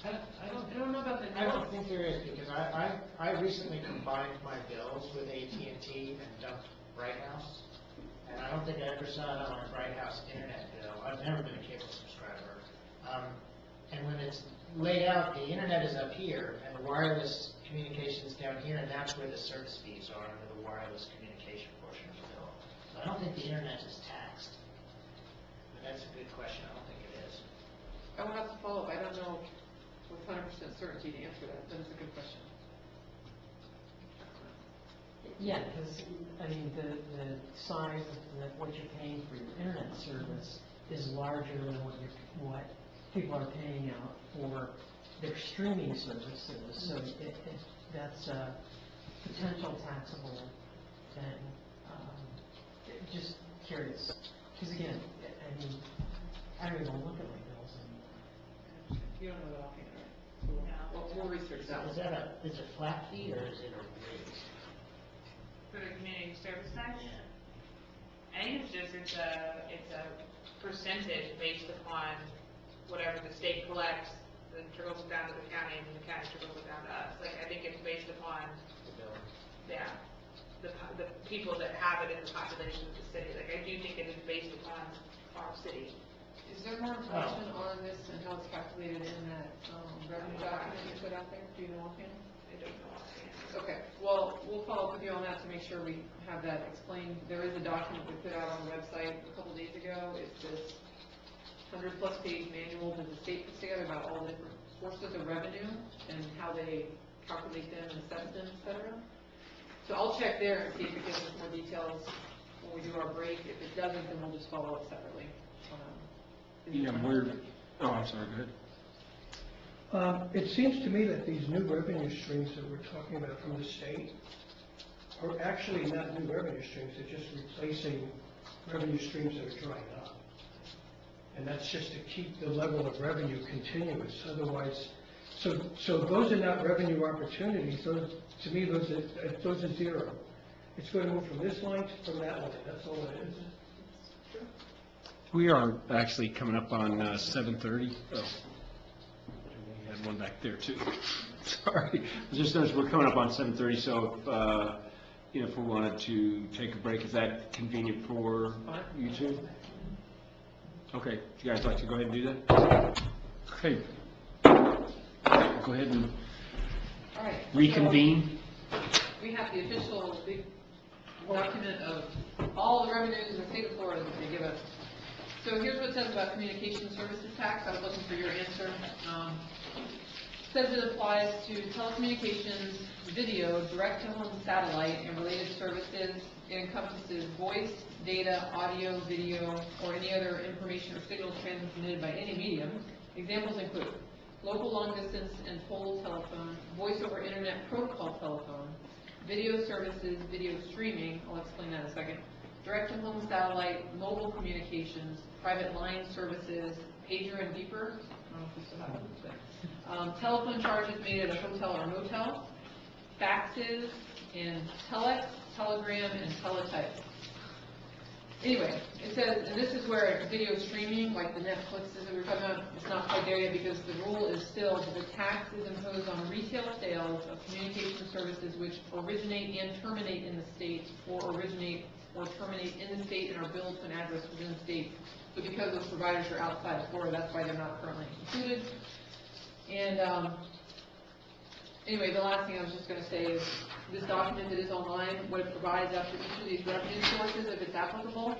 I don't know about the. I don't think there is, because I recently combined my bills with AT&T and dumped Bright House, and I don't think I ever saw it on my Bright House internet bill. I've never been a cable subscriber. And when it's laid out, the internet is up here, and the wireless communications down here, and that's where the service fees are under the wireless communication portion of the bill. So I don't think the internet is taxed. But that's a good question. I don't think it is. I will have to follow up. I don't know with 100% certainty to answer that, but it's a good question. Yeah, because, I mean, the size of what you're paying for your internet service is larger than what people are paying out for their streaming services. So that's a potential taxable thing. Just curious. Because again, I mean, I don't even look at my bills and. You don't know that offhand, right? So we'll research that. Is it flat fee or is it a rate? For the community service tax? I think it's a percentage based upon whatever the state collects, then trickles down to the county, and the county trickles it down to us. Like, I think it's based upon, yeah, the people that have it in the population of the city. Like, I do think it is based upon our city. Is there more information on this and how it's calculated in that revenue document you put out there? Do you know offhand? I don't know offhand. Okay, well, we'll follow up with you on that to make sure we have that explained. There is a document we put out on the website a couple days ago. It's this 100-plus page manual that the state puts together about all the different sources of revenue and how they calculate them and assess them, et cetera. So I'll check there and see if it gives us more details when we do our break. If it doesn't, then we'll just follow up separately. Yeah, I'm sorry, go ahead. It seems to me that these new revenue streams that we're talking about from the state are actually not new revenue streams, they're just replacing revenue streams that are drying up. And that's just to keep the level of revenue continuous, otherwise, so those are not revenue opportunities, those, to me, those are zero. It's going to move from this line to that line, that's all it is. We are actually coming up on 7:30. Oh, we had one back there too. Sorry. Just noticed we're coming up on 7:30, so if we wanted to take a break, is that convenient for you two? Okay. Would you guys like to go ahead and do that? Okay. Go ahead and All right. reconvene. So we have the official big document of all the revenues in the state of Florida that they give us. So here's what it says about communication services tax. I was looking for your answer. It says it applies to telecommunications, video, direct-to-home satellite, and related services. It encompasses voice, data, audio, video, or any other information or signal transmitted by any medium. Examples include local long-distance and pole telephone, voice-over internet protocol telephone, video services, video streaming, I'll explain that in a second, direct-to-home satellite, mobile communications, private line services, pager and beeper, I don't know if we still have those, telephone charges made at a hotel or motel, faxes, and telex, telegram, and teletype. Anyway, it says, and this is where video streaming, like the Netflixes that we were talking about, it's not quite there yet because the rule is still that the tax is imposed on retail sales of communication services which originate and terminate in the state, or originate or terminate in the state and are billed to an address within the state. So because those providers are outside of Florida, that's why they're not currently included. And anyway, the last thing I was just going to say is this document that is online, what it provides after each of these revenue sources, if it's applicable,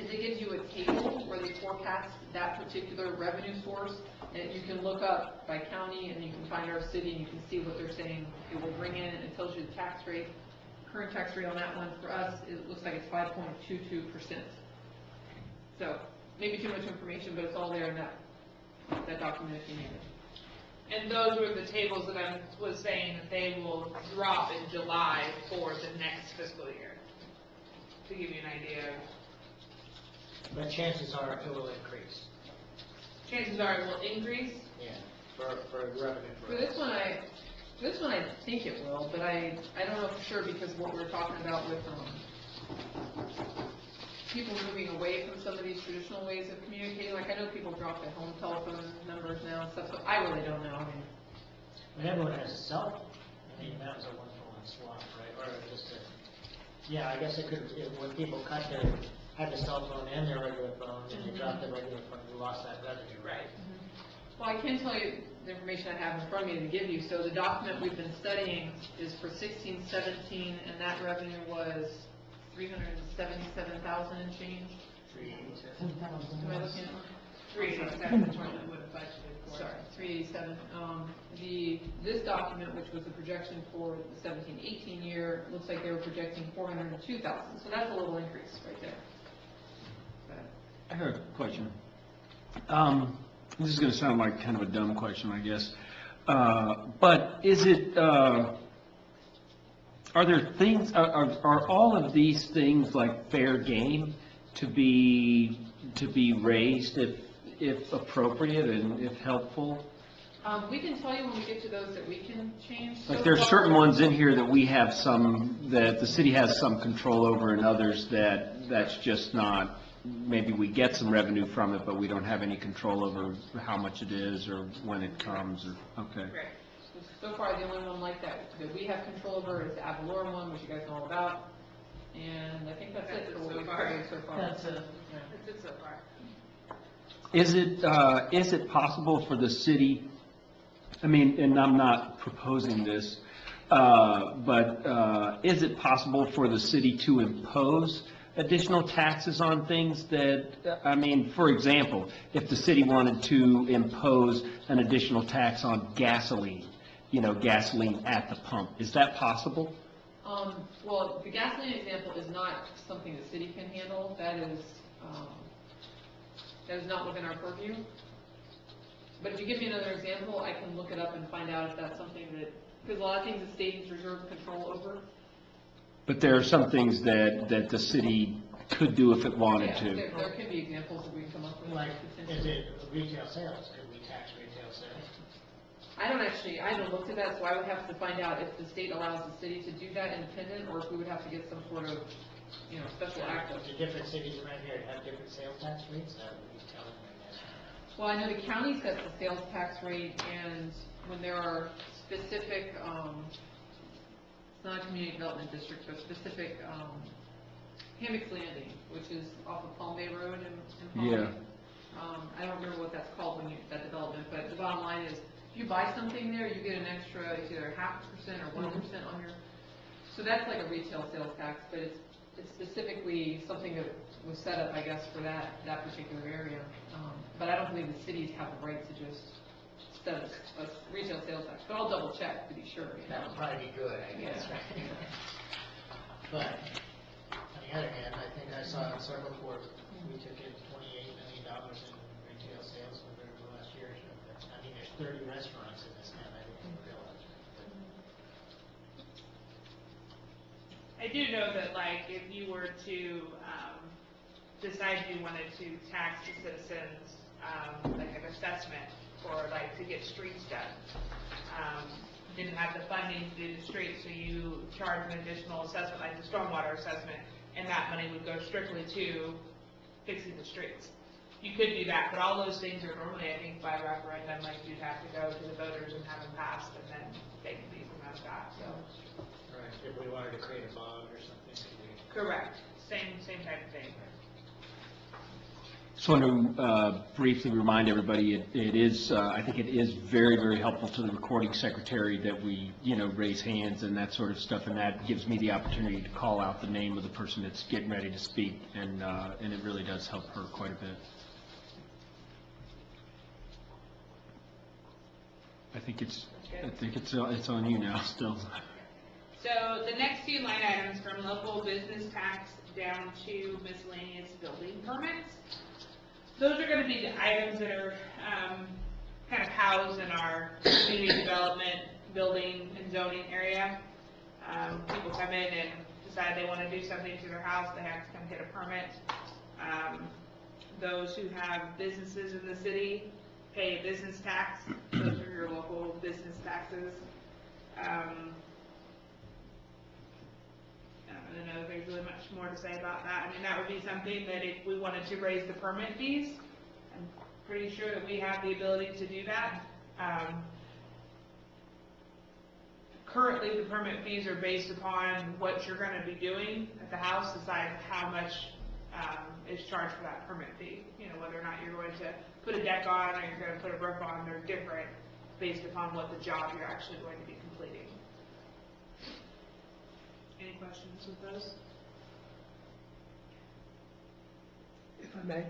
is it gives you a table where they forecast that particular revenue source, and you can look up by county, and you can find our city, and you can see what they're saying it will bring in, and it tells you the tax rate. Current tax rate on that one for us, it looks like it's 5.22%. So maybe too much information, but it's all there in that document if you need it. And those were the tables that I was saying that they will drop in July for the next fiscal year, to give you an idea. But chances are it will increase. Chances are it will increase. Yeah, for revenue. For this one I think it will, but I don't know for sure because what we're talking about with people moving away from some of these traditional ways of communicating. Like I know people drop their home telephone numbers now and stuff, so I really don't know. I mean, When everyone has a cell phone, I mean, that was a one-for-one swap, right? Or just a, yeah, I guess it could, when people had the cell phone and their regular phone, and they dropped their regular phone, you lost that revenue, right? well, I can tell you the information I have in front of me to give you. So the document we've been studying is for 16-17, and that revenue was 377,000 and change. 387. Am I looking at? 387 is what it would have budgeted for. Sorry, 387. This document, which was the projection for the 17-18 year, looks like they were projecting 402,000. So that's a little increase right there. I have a question. This is going to sound like kind of a dumb question, I guess. But is it, are there things, are all of these things like fair game? to be raised if appropriate and if helpful? We can tell you when we get to those that we can change. Like So there's far- certain ones in here that we have that the city has some control over, and others that's just not, maybe we get some revenue from it, but we don't have any control over how much it is or when it comes, or, okay. Great. So far, the only one like that we have control over is the ad valorem one, which you guys know all about. And I think that's it for what we've covered so far. That's it. Yeah. That's it so far. Is it possible for the city, I mean, and I'm not proposing this, but is it possible for the city to impose additional taxes on things that, I mean, for example, if the city wanted to impose an additional tax on gasoline, gasoline at the pump, is that possible? Well, the gasoline example is not something the city can handle. That is not within our purview. But if you give me another example, I can look it up and find out if that's something because a lot of things the state has reserved control over. But there are some things that the city could do if it wanted Yeah, to. there can be examples that we can come up with. Like, is potentially. it retail sales? Could we tax retail sales? I haven't looked at that, so I would have to find out if the state allows the city to do that independent, or if we would have to get some sort of, special act. The different cities around here have different sales tax rates, that would be telling me that. Well, I know the county sets the sales tax rate, and when there are specific, it's not a community development district, but specific, Hammock's Landing, which is off of Palm Bay Road in Palm Bay. Yeah. I don't remember what that's called that development, but the bottom line is, if you buy something there, you get an extra, it's either 0.5% or 1% on your, so that's like a retail sales tax, but it's specifically something that was set up, I guess, for that particular area. But I don't believe the cities have the right to just set a retail sales tax, but I'll double check to be sure. That would probably be good, I guess, Yeah. right? But, on the other hand, I think I saw in some report, we took in $28 million in retail sales over the last year. I mean, there's 30 restaurants in this town, I didn't realize. I do know that, like, if you were to decide you wanted to tax the citizens, like an assessment for, like, to get streets done, didn't have the funding to do the streets, so you charge an additional assessment, like the stormwater assessment, and that money would go strictly to fixing the streets. You could do that, but all those things are normally, I think, by referendum, like you'd have to go to the voters and have them passed, and then they can be from that, so. Right, if we wanted to create a bond or something, could we? Correct, same type of thing. Just want to briefly remind everybody, it is, I think it is very, very helpful to the recording secretary that we, raise hands and that sort of stuff, and that gives me the opportunity to call out the name of the person that's getting ready to speak, and it really does help her quite a bit. I think it's on you now still. So the next few line items, from local business tax down to miscellaneous building permits, those are going to be the items that are kind of housed in our community development, building, and zoning area. People come in and decide they want to do something to their house, they have to come get a permit. Those who have businesses in the city pay a business tax. Those are your local business taxes. I don't know if there's really much more to say about that. I mean, that would be something that if we wanted to raise the permit fees, I'm pretty sure that we have the ability to do that. Currently, the permit fees are based upon what you're going to be doing at the house, decide how much is charged for that permit fee. Whether or not you're going to put a deck on or you're going to put a roof on, they're different based upon what the job you're actually going to be completing. Any questions with those? If I may,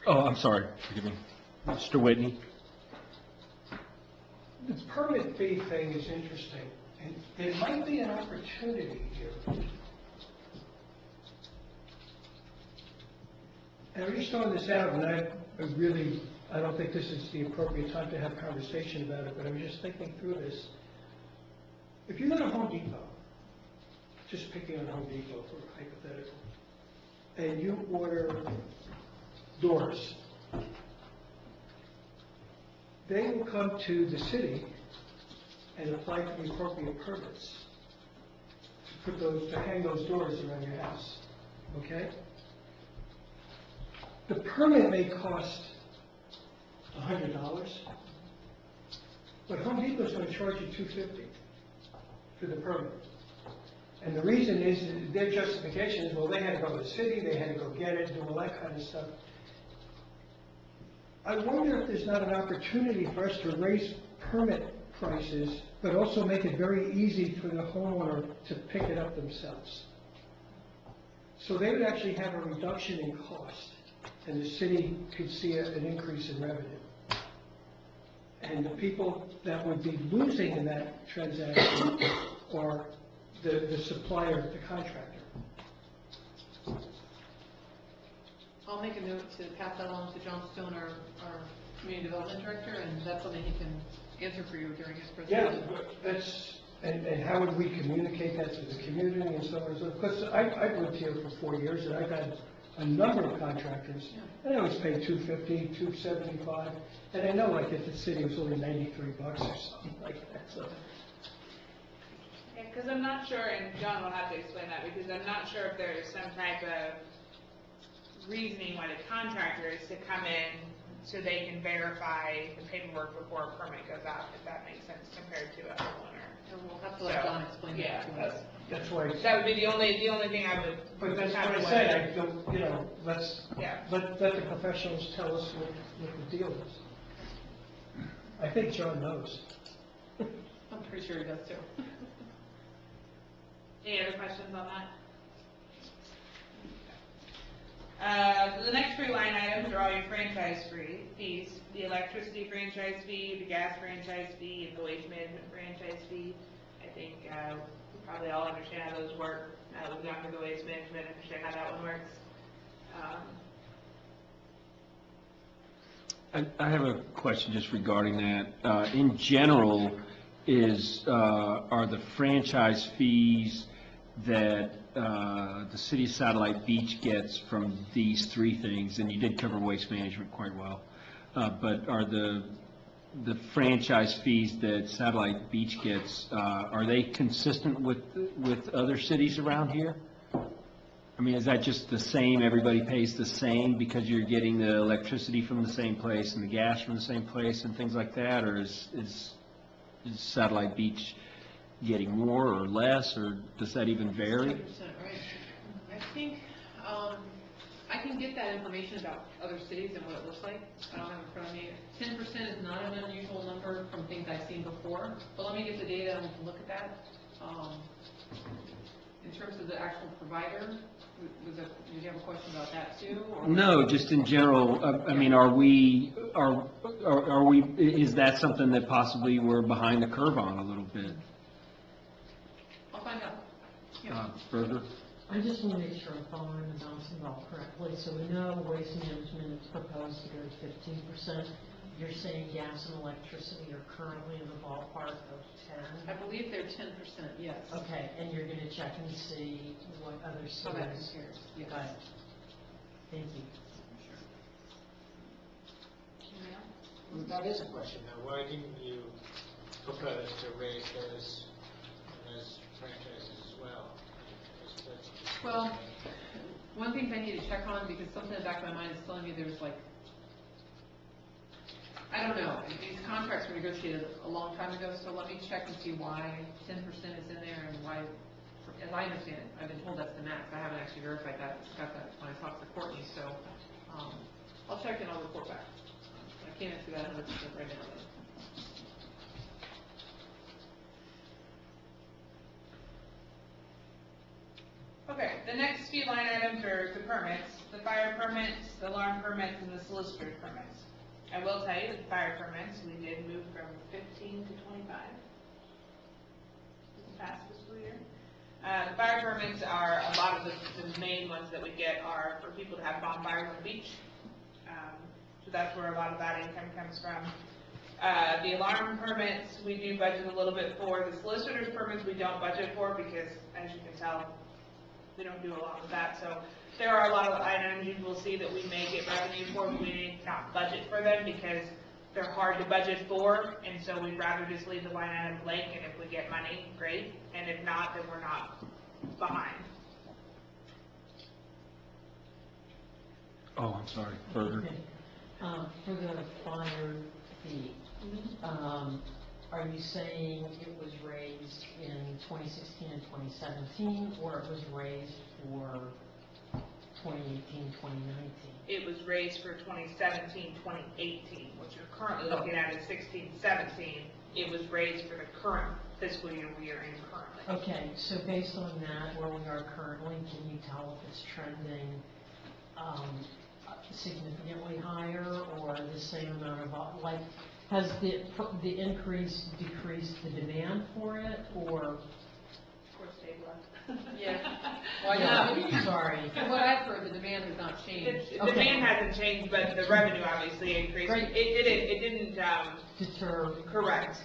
Oh, I'm sorry, forgive me. Mr. Whitney? the permit fee thing is interesting, and there might be an opportunity here. And I'm just throwing this out, and I don't think this is the appropriate time to have conversation about it, but I'm just thinking through this. If you go to Home Depot, just picking on Home Depot for hypothetical, and you order doors, they will come to the city and apply for the appropriate permits to hang those doors around your house, okay? The permit may cost $100, but Home Depot's going to charge you $250 for the permit. And the reason is, their justification is, well, they had to go to the city, they had to go get it, do all that kind of stuff. I wonder if there's not an opportunity for us to raise permit prices, but also make it very easy for the homeowner to pick it up themselves. So they would actually have a reduction in cost, and the city could see an increase in revenue. And the people that would be losing in that transaction are the supplier, the contractor. I'll make a note to pass that along to John Stone, our community development director, and that's something he can answer for you during his presentation. Yeah, and how would we communicate that to the community and so on and so forth? Because I've lived here for 4 years, and I've had a number of contractors, and I always pay $250, $275, and I know, like, if the city was only $93 or something like that, so. Because I'm not sure, and John will have to explain that, because I'm not sure if there's some type of reasoning why the contractor is to come in so they can verify the paperwork before a permit goes out, if that makes sense, compared to a homeowner. And we'll have to let John explain Yeah, that to us. That's why. that would be the only thing I would. But that's what I say, I don't, let the professionals tell us what the deal is. I think John knows. I'm pretty sure he does too. Any other questions on that? The next three line items are all your franchise fees, the electricity franchise fee, the gas franchise fee, and the waste management franchise fee. I think we probably all understand how those work. We've gone through the waste management, understand how that one works. I have a question just regarding that. In general, are the franchise fees that the city of Satellite Beach gets from these three things, and you did cover waste management quite well, but are the franchise fees that Satellite Beach gets, are they consistent with other cities around here? I mean, is that just the same, everybody pays the same because you're getting the electricity from the same place and the gas from the same place and things like that, or is Satellite Beach getting more or less, or does that even vary? 10%, right. I think, I can get that information about other cities and what it looks like. I don't have it in front of me. 10% is not an unusual number from things I've seen before, but let me get the data and we can look at that. In terms of the actual provider, did you have a question about that too? Or? No, just in general, I mean, are we, is that something that possibly we're behind the curve on a little bit? I'll find out. Yeah. Berger? I just want to make sure I'm following the bouncing ball correctly. So we know waste management is proposed to go to 15%. You're saying gas and electricity are currently in the ballpark of 10? I believe they're 10%, yes. Okay, and you're going to check and see what other How that cities. compares, yes. Got it. Thank you. That is a question, though. Why didn't you propose to raise those franchises as well? Well, one thing I need to check on, because something in the back of my mind is telling me there's like, I don't know, these contracts were negotiated a long time ago, so let me check and see why 10% is in there and why, as I understand it, I've been told that's the max. I haven't actually verified that, got that when I talked to Courtney, so I'll check and I'll report back. I can't answer that 100% right now, though. Okay, the next few line items are the permits, the fire permits, the alarm permits, and the solicitor's permits. I will tell you that the fire permits, we did move from 15 to 25 this past fiscal year. The fire permits are, a lot of the main ones that we get are for people to have bonfires on the beach. So that's where a lot of that income comes from. The alarm permits, we do budget a little bit for. The solicitor's permits, we don't budget for because, as you can tell, do a lot with that. So there are a lot of items you will see that we may get revenue for, but we may not budget for them because they're hard to budget for, and so we'd rather just leave the line item blank, and if we get money, great, and if not, then we're not behind. Oh, I'm sorry, further. Okay. For the fire fee, are you saying it was raised in 2016 and 2017, or it was raised for 2018, 2019? It was raised for 2017, 2018, what you're currently looking at is 16, 17. It was raised for the current fiscal year we are in currently. Okay, so based on that, where we are currently, can you tell if it's trending significantly higher or the same amount of, like, has the increase decreased the demand for it, or? Or stable. Yeah. Well, yeah, Sorry. from what I've heard, the demand has not changed. The demand hasn't changed, but the revenue obviously increased. Great. It didn't, Deter. correct.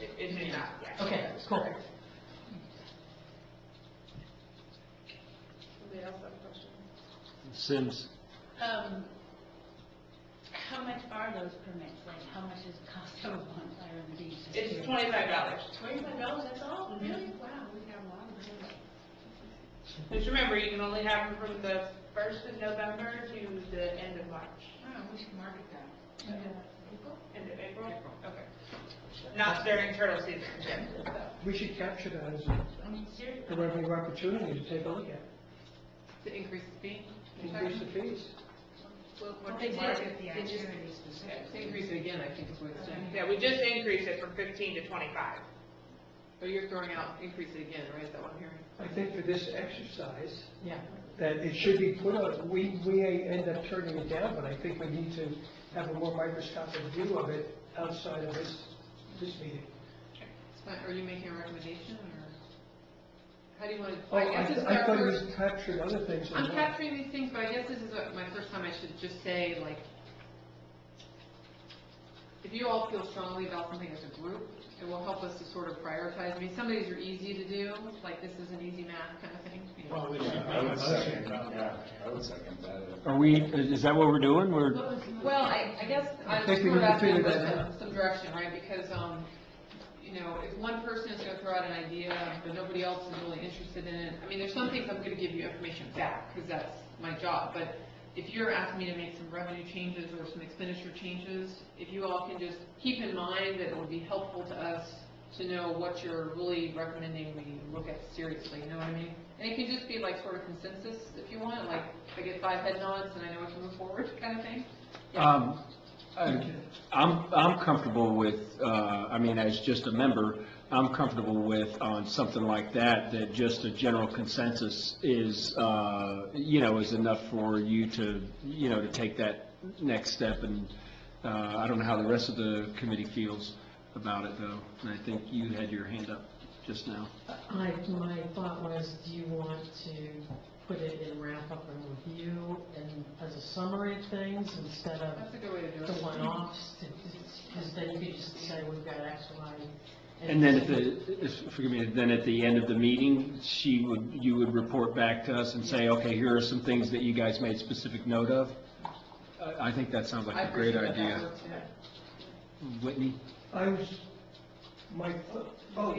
It did not, yes. Okay, cool. Somebody else have a question? Sims, How much are those permits? Like, how much does it cost to run fire and beach? It's $25. $25, that's all? Mhm. Really? Wow, we have a lot of them. Just remember, you can only have them from the 1st of November to the end of March. Wow, we should market that. End of April? Okay. Not during turtle season, Jim. We should capture that as I mean, seriously. a revenue opportunity to take a look at, To increase the fee? increase the fees. What they market the activity specifically. To increase it again, I think is what it's saying. Yeah, we just increased it from 15 to 25. So you're throwing out, increase it again, right? Is that what I'm hearing? I think for this exercise, Yeah. that it should be put on, we may end up turning it down, but I think we need to have a more microscopic view of it outside of this meeting. It's fine. Are you making a recommendation, or how do you want to? Oh, I guess this is I our thought first. you captured other things. as I'm well. capturing these things, but I guess this is my first time I should just say, like, if you all feel strongly about something as a group, it will help us to sort of prioritize. I mean, some of these are easy to do, like this is an easy math kind of thing. You know. I would second, yeah, I would second that. are we, is that what we're doing? We're, Well, I guess I'm think we sort of need to asking figure for that out. some direction, right? Because, you know, if one person is going to throw out an idea, but nobody else is really interested in it, I mean, there's some things I'm going to give you information back, because that's my job. But if you're asking me to make some revenue changes or some expenditure changes, if you all can just keep in mind that it would be helpful to us to know what you're really recommending we look at seriously, you know what I mean? And it can just be like sort of consensus, if you want, like, if I get 5 head nods and I know what to move forward, kind of thing. I'm comfortable with, I mean, as just a member, I'm comfortable with on something like that, that just a general consensus is, you know, is enough for you to, you know, to take that next step. And I don't know how the rest of the committee feels about it, though. And I think you had your hand up just now. My thought was, do you want to put it in wrap up and review and as a summary of things instead of That's a good way to do the it. one-offs? Because then you could just say, we've got X, Y. And then forgive me, then at the end of the meeting, you would report back to us and say, okay, here are some things that you guys made specific note of? I think that sounds like I a great appreciate that idea. works, yeah. Whitney? I was, oh.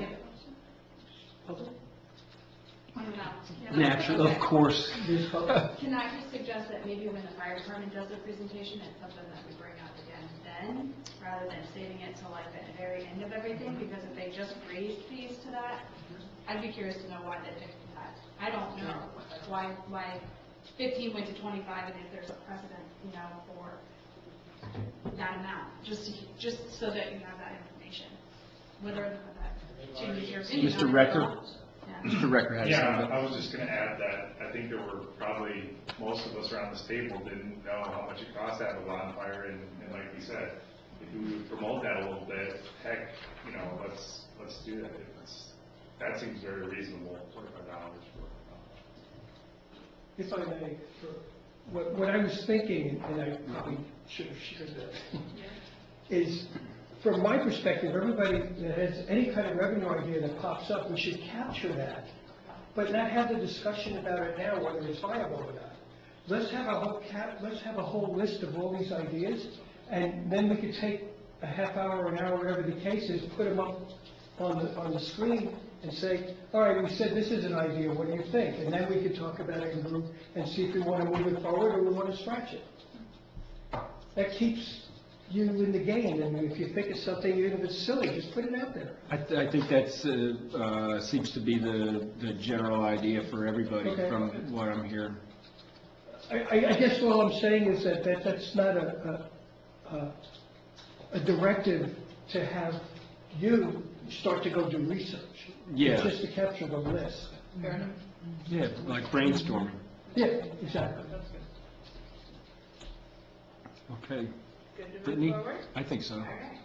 Naturally, of course. Can I just suggest that maybe when the fire department does their presentation, it's something that we bring up again then, rather than saving it till like the very end of everything, because if they just raised fees to that, I'd be curious to know why they picked that. I don't know why 15 went to 25, and if there's a precedent, you know, for that amount, just so that you have that information. Whether or not that changes your opinion. Mr. on it. Recker? Yeah. Mr. Recker has Yeah, something. I was just gonna add that I think there were probably, most of us around this table didn't know how much it costs to have a bonfire, and like we said, if we would promote that a little bit, heck, you know, let's do that. That seems very reasonable, $25 for. If I may, what I was thinking, and I probably should have shared that, is from my perspective, everybody that has any kind of revenue idea that pops up, we should capture that but not have the discussion about it now, whether it's viable or not. Let's have a whole list of all these ideas, and then we could take a half hour, an hour, whatever the case is, put them up on the screen and say, all right, we said this is an idea, what do you think? And then we could talk about it in group and see if we want to move it forward or we want to scratch it. That keeps you in the game, and if you think it's something, even if it's silly, just put it out there. I think that's, seems to be the general idea for everybody Okay. from what I'm hearing. I guess all I'm saying is that's not a directive to have you start to go do research. Yeah. It's just to capture the list. Fair enough. Yeah, like brainstorming. Yeah, exactly. That's good. Okay. Good to move Brittany? forward? I think so. All right.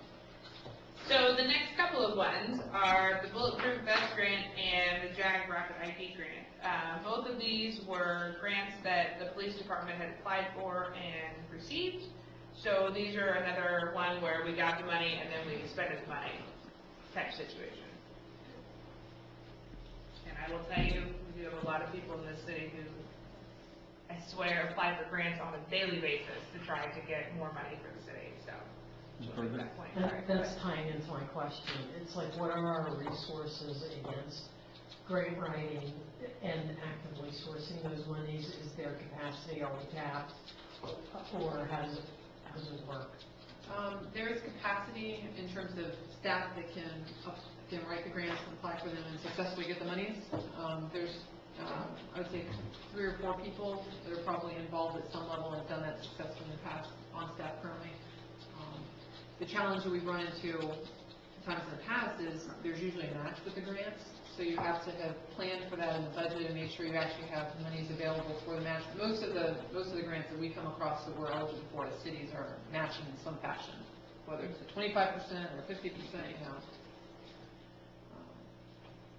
So the next couple of ones are the Bulletproof Vest Grant and the JAG Rapid ID Grant. Both of these were grants that the police department had applied for and received. So these are another one where we got the money and then we expended the money type situation. And I will tell you, we do have a lot of people in this city who, I swear, apply for grants on a daily basis to try to get more money for the city, so. we'll make that point. All right, go That's ahead. tying into my question. It's like, what are our resources against grant writing and actively sourcing those monies? Is there capacity, are we tapped, or how does it work? There is capacity in terms of staff that can write the grants and apply for them and successfully get the monies. There's, I would say, 3 or 4 people that are probably involved at some level and have done that successfully in the past on staff currently. The challenge that we've run into times in the past is there's usually a match with the grants, so you have to have planned for that in the budget and make sure you actually have monies available for the match. Most of the grants that we come across that we're eligible for as cities are matching in some fashion, whether it's a 25% or 50%, you know.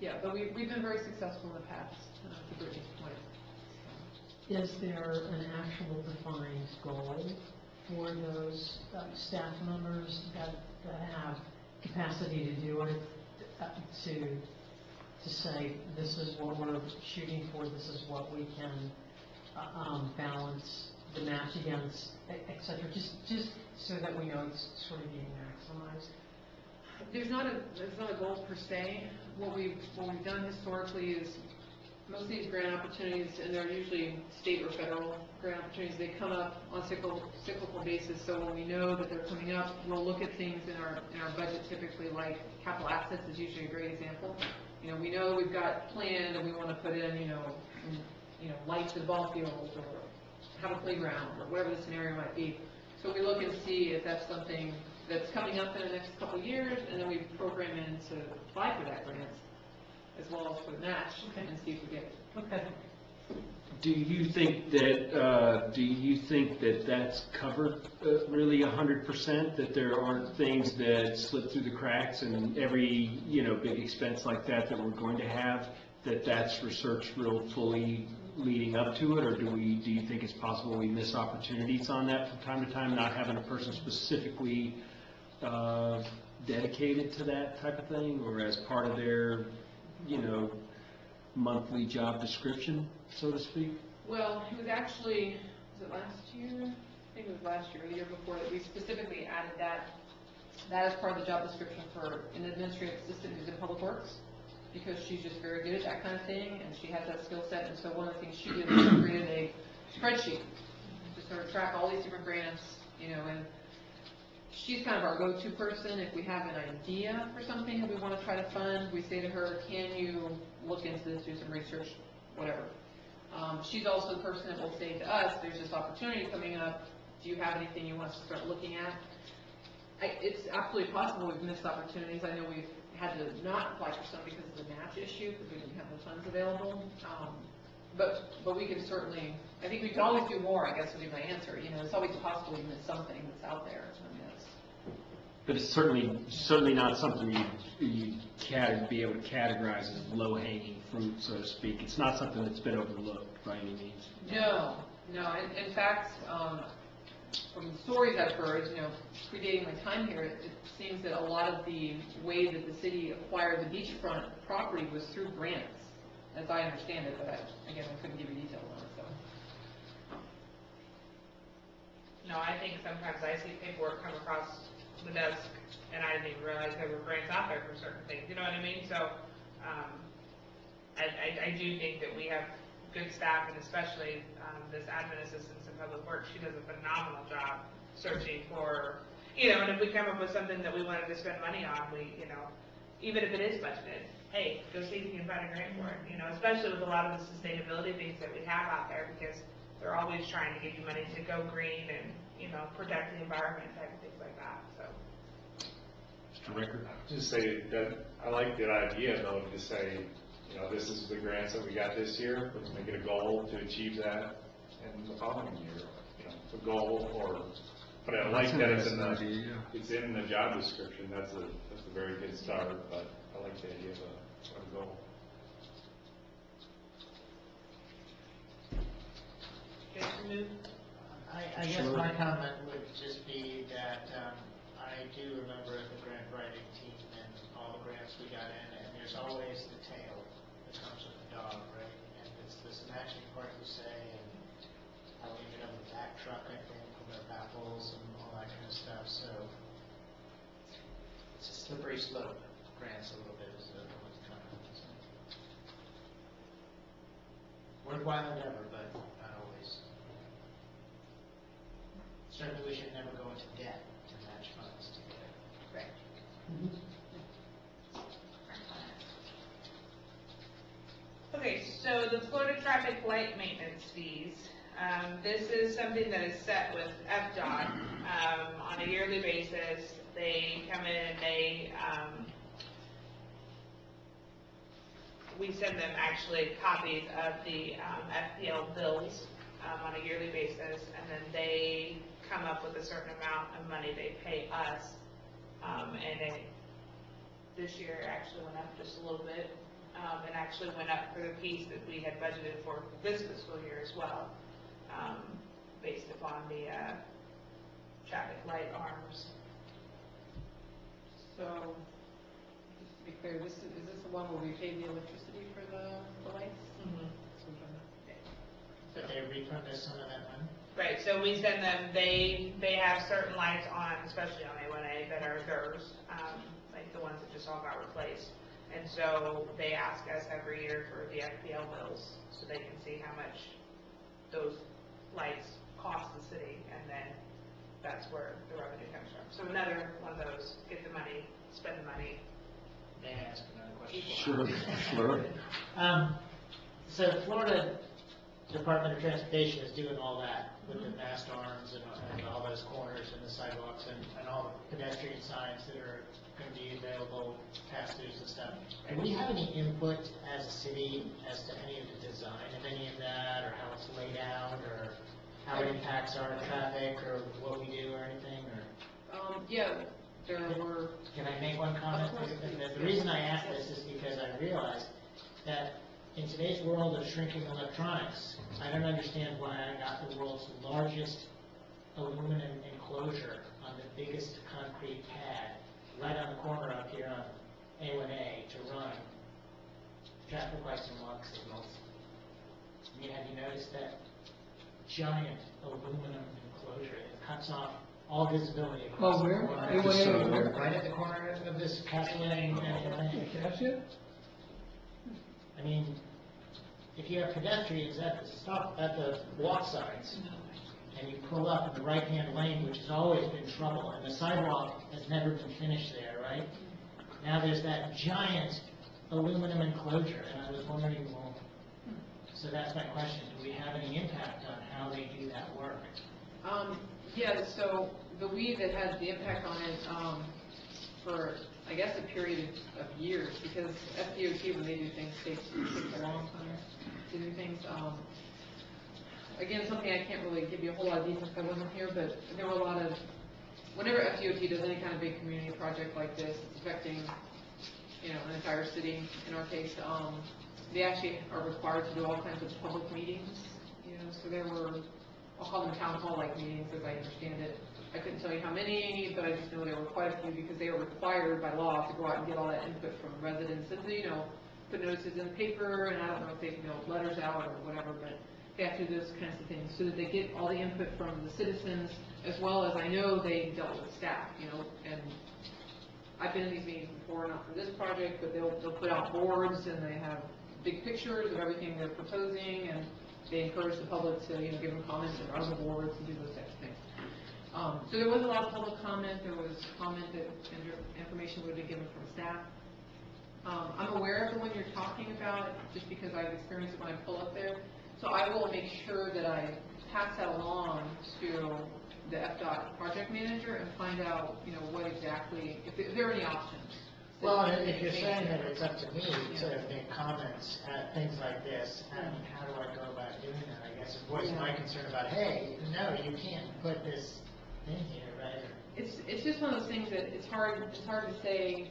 Yeah, but we've been very successful in the past, to Brittany's point. Is there an actual defined goal for those staff members that have capacity to do it, to say, this is what we're shooting for, this is what we can balance the match against, et cetera, just so that we know it's sort of being maximized? There's not a goal per se. What we've done historically is most of these grant opportunities, and they're usually state or federal grant opportunities, they come up on cyclical basis. So when we know that they're coming up, we'll look at things in our budget typically, like capital assets is usually a great example. You know, we know we've got planned and we want to put in, lights to the ball fields or have a playground or whatever the scenario might be. So we look and see if that's something that's coming up in the next couple of years, and then we program in to apply for that grant as well as for the match, and see if we get it. Okay. Do you think that that's covered really 100%? That there aren't things that slip through the cracks, and every big expense like that we're going to have, that's researched real fully leading up to it, or do you think it's possible we miss opportunities on that from time to time, not having a person specifically dedicated to that type of thing, or as part of their monthly job description, so to speak? Well, it was actually, was it last year? I think it was last year, or the year before, that we specifically added that as part of the job description for an administrative assistant who's in public works, because she's just very good at that kind of thing, and she has that skill set. And so one of the things she did was she created a spreadsheet to sort of track all these different grants, and she's kind of our go-to person. If we have an idea for something that we want to try to fund, we say to her, can you look into this, do some research, whatever. She's also the person that will say to us, there's this opportunity coming up, do you have anything you want us to start looking at? It's absolutely possible we've missed opportunities. I know we've had to not apply for some because of the match issue, because we didn't have the funds available. But we can certainly, I think we can always do more, I guess would be my answer. It's always possible we miss something that's out there. But it's certainly not something you be able to categorize as low-hanging fruit, so to speak. It's not something that's been overlooked by any means. No. In fact, from the stories I've heard, predating my time here, it seems that a lot of the way that the city acquired the beachfront property was through grants. as I understand it, but again, I couldn't give you details on it, so. No, I think sometimes I see paperwork come across the desk, and I didn't even realize there were grants out there for certain things, you know what I mean? So, I do think that we have good staff, and especially, this admin assistant in public works, she does a phenomenal job searching for, you know, and if we come up with something that we wanted to spend money on, we, you know, even if it is budgeted, hey, go see if you can find a grant for it, you know, especially with a lot of the sustainability things that we have out there, because they're always trying to give you money to go green and, you know, protect the environment, type of things like that, so. Mr. Ricker? Just say that, I like that idea though, to say, you know, this is the grants that we got this year, let's make it a goal to achieve that in the following year, you know, a goal or, but I like that it's in the job description, that's a very good start, but I like the idea of a goal. I guess my comment would just be that I do remember the grant writing team and all the grants we got in, and there's always the tail that comes with the dog, right? And it's this matching part you say, and how we ended up with that truck, I think, with our baffles and all that kind of stuff. So it's a slippery slope. Grants a little bit is what's trying to say. Worthwhile endeavor, but not always. Certainly, we should never go into debt to match funds together. Right. Okay, so the Florida traffic light maintenance fees. This is something that is set with FDOT on a yearly basis. They come in and they, we send them actually copies of the FPL bills on a yearly basis, and then they come up with a certain amount of money they pay us, and this year it actually went up just a little bit, and actually went up for the piece that we had budgeted for this fiscal year as well, based upon the traffic light arms. So, just to be clear, is this the one where we pay the electricity for the lights? Mm-hmm. But they refund us some of that money? Right, so we send them, they have certain lights on, especially on A1A, that are theirs, like the ones that just all got replaced. And so they ask us every year for the FPL bills, so they can see how much those lights cost the city, and then that's where the revenue comes from. So another one of those, get the money, spend the money. May I ask another question? Sure. So Florida Department of Transportation is doing all that with the mast arms and all those corners and the sidewalks and all the pedestrian signs that are going to be available, pass-throughs and stuff. Do we have any input as a city as to any of the design of any of that, or how it's laid out, or how it impacts our traffic, or what we do, or anything? Or Yeah, there were. Can I make one comment? The reason I ask this is because I realize that in today's world of shrinking electronics, I don't understand why I got the world's largest aluminum enclosure on the biggest concrete pad right on the corner up here on A1A to run traffic lights and walk signals. I mean, have you noticed that giant aluminum enclosure that cuts off all visibility across Oh, where? the corner? A1A? Right at the corner of this Castle Lane and A1A. Cassia? I mean, if you have pedestrians at the walk signs, and you pull up in the right-hand lane, which has always been trouble, and the sidewalk has never been finished there, right? Now there's that giant aluminum enclosure, and I was wondering, well, so that's my question, do we have any impact on how they do that work? Yeah, so the weed that had the impact on it for, I guess, a period of years, because FDOT, when they do things, takes a long time to do things. Again, something I can't really give you a whole lot of details because I wasn't here, but there were a lot of, whenever FDOT does any kind of big community project like this, it's affecting, you know, an entire city, in our case, they actually are required to do all kinds of public meetings, you know, so there were, I'll call them town hall-like meetings as I understand it. I couldn't tell you how many, but I just know there were quite a few because they were required by law to go out and get all that input from residents and, you know, put notices in the paper, and I don't know if they mail letters out or whatever, but they have to do those kinds of things, so that they get all the input from the citizens, as well as I know they dealt with staff, and I've been in these meetings before, not for this project, but they'll put out boards, and they have big pictures of everything they're proposing, and they encourage the public to, give them comments around the boards and do those types of things. So there was a lot of public comment. There was comment that information would have been given from staff. I'm aware of the one you're talking about, just because I've experienced it when I pull up there. So I will make sure that I pass that along to the FDOT project manager and find out, what exactly, if there are any options. Well, and if you're saying that it's up to me to make comments at things like this, how do I go about doing that? I guess voice my concern about, hey, no, you can't put this in here, right? It's just one of those things that it's hard to say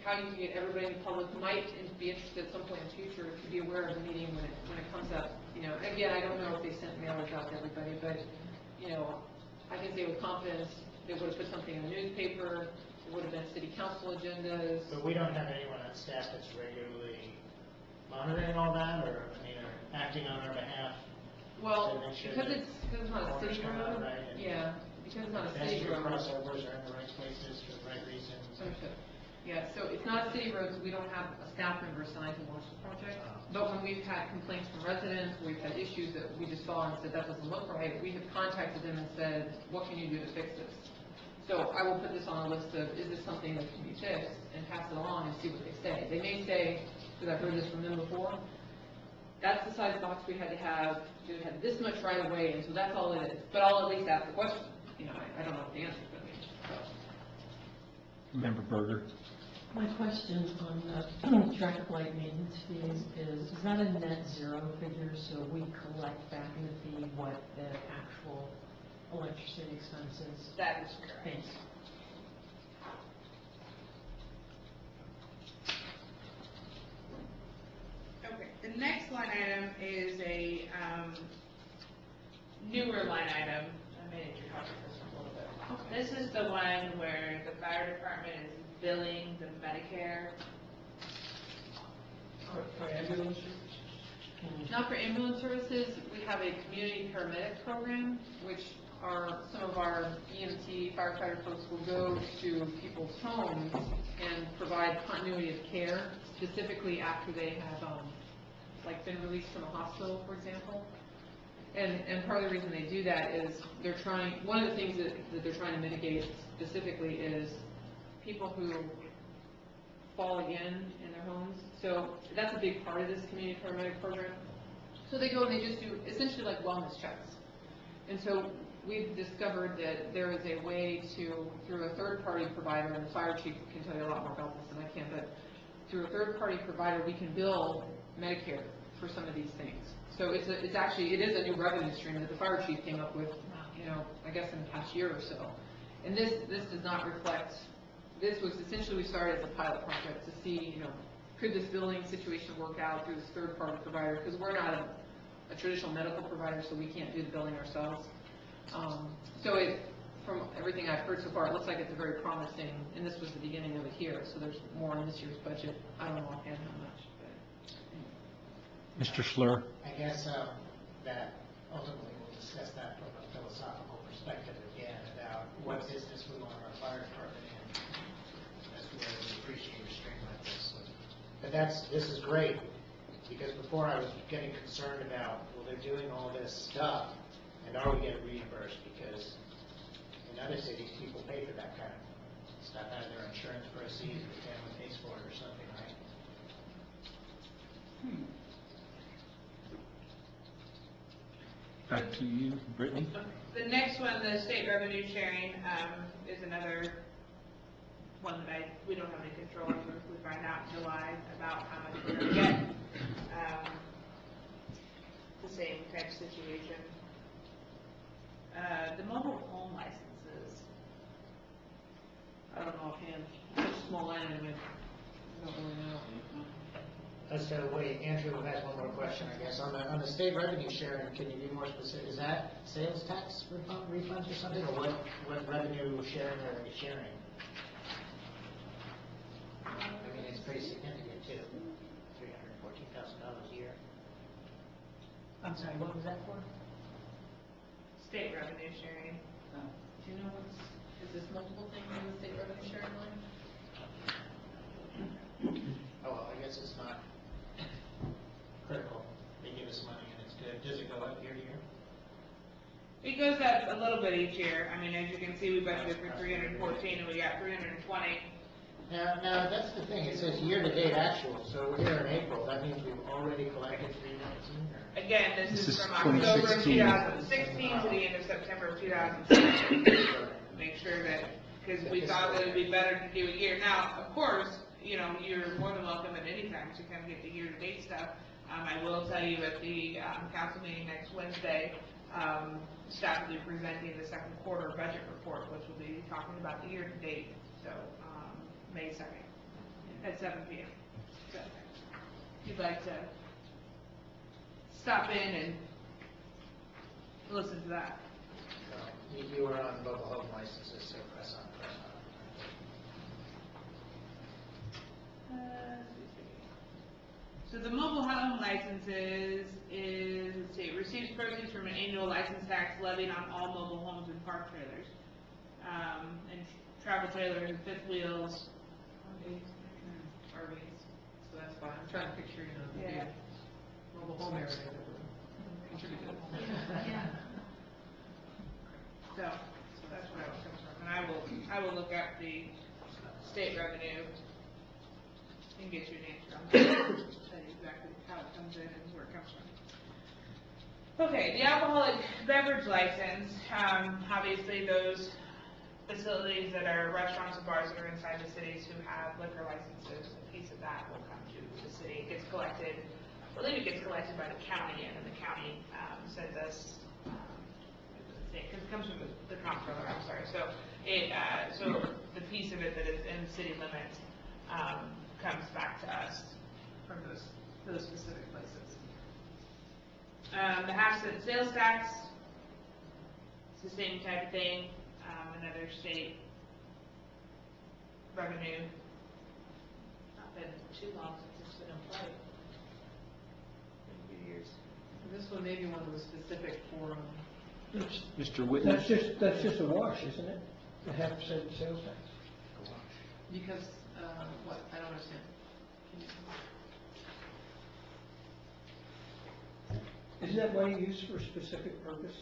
how you can get everybody in the public might be interested at some point in the future to be aware of the meeting when it comes up. Again, I don't know if they sent mailers out to everybody, but I can say with confidence they would have put something in the newspaper. It would have been city council agendas. But we don't have anyone on staff that's regularly monitoring all that, or acting on our behalf. Well, to make sure because that it's not a corners city come out road. right, and Yeah, because it's not a city pedestrian road. crossovers are in the right places for the right reasons. Understood. Yeah, so it's not a city road, so we don't have a staff member assigned to watch the project. But when we've had complaints from residents, we've had issues that we just saw and said that doesn't look right, we have contacted them and said, what can you do to fix this? So I will put this on a list of, is this something that can be fixed, and pass it along and see what they say. They may say, because I've heard this from them before, that's the size box we had to have, we had this much right away, and so that's all it is. But I'll at least ask the question. I don't know what the answer is going to be. So. Member Berger? My question on the traffic light maintenance fees is that a net zero figure, so we collect back in the fee what the actual electricity expense is? That is correct. Thanks. Okay, the next line item is a newer line item. I made you copy this one a little bit. This is the one where the fire department is billing the Medicare. For ambulance? Not for ambulance services, we have a community paramedic program, which are some of our EMT firefighter folks will go to people's homes and provide continuity of care, specifically after they have been released from a hospital, for example. And part of the reason they do that is one of the things that they're trying to mitigate specifically is people who fall again in their homes. So that's a big part of this community paramedic program. So they go and they just do essentially like wellness checks. And so we've discovered that there is a way to, through a third-party provider, and the fire chief can tell you a lot more about this than I can, but through a third-party provider, we can bill Medicare for some of these things. So it is a new revenue stream that the fire chief came up with, I guess in the past year or so. And this does not reflect. This was essentially, we started as a pilot project to see, could this billing situation work out through this third-party provider? Because we're not a traditional medical provider, so we can't do the billing ourselves. From everything I've heard so far, it looks like it's a very promising, and this was the beginning of it here, so there's more in this year's budget. I don't know offhand how much. Mr. Schlur? I guess that ultimately we'll discuss that from a philosophical perspective again about what business we want our fire department in. That's where we appreciate a stream like this. But this is great, because before I was getting concerned about, well, they're doing all this stuff, and are we getting reimbursed? Because in other cities, people pay for that kind of stuff out of their insurance proceeds, the family pays for it or something, right? Back to you, Brittany. The next one, the state revenue sharing, is another one that we don't have any control over. We find out in July about how much we're going to get. The same type of situation. The mobile home licenses. I don't know offhand. Such a small line, I don't really know. So wait, Andrew has one more question, I guess. On the state revenue sharing, can you be more specific? Is that sales tax refunds or something, or what revenue sharing are they sharing? I mean, it's pretty significant too, 300,000. I'm sorry, what was that for? State revenue sharing. Do you know is this multiple things in the state revenue sharing line? Oh, well, I guess it's not critical. They give us money and it's good. Does it go up year to year? It goes up a little bit each year. I mean, as you can see, we budgeted for 314 and we got 320. Now, that's the thing. It says year-to-date actual, so we're here in April. That means we've already collected 319 or? Again, this This is is from October of 2016. 2016 to the end of September of 2017. Make sure that, because we thought that it'd be better to do a year. Now, of course, you know, you're more than welcome at any time to come get the year-to-date stuff. I will tell you at the council meeting next Wednesday, staff will be presenting the second quarter budget report, which will be talking about the year-to-date, so May 2nd at 7 p.m. So if you'd like to stop in and listen to that. You were on mobile home licenses, so press on. So the mobile home licenses is, let's see, it receives proceeds from an annual license tax levied on all mobile homes and park trailers. And travel trailers and fifth wheels. RVs, so that's fine. I'm trying to picture, you know, the Yeah. big mobile home area that we're contributing. So that's where that comes from. And I will look at the state revenue and get you an answer on that. Tell you exactly how it comes in and where it comes from. Okay, the alcoholic beverage license, obviously those facilities that are restaurants and bars that are inside the cities who have liquor licenses, a piece of that will come to the city. It gets collected, I believe it gets collected by the county, and then the county sends us, because it comes from the comptroller, I'm sorry. So so the piece of it that is in city limits comes back to us from those specific places. The half-cent sales tax, it's the same type of thing. Another state revenue. Not been too long since it's been in play. Been a few years. This one maybe one that was specific for, Mr. Whitney? That's just a wash, isn't it? The 0.5% sales tax. because, what, I don't understand. Isn't that money used for a specific purpose?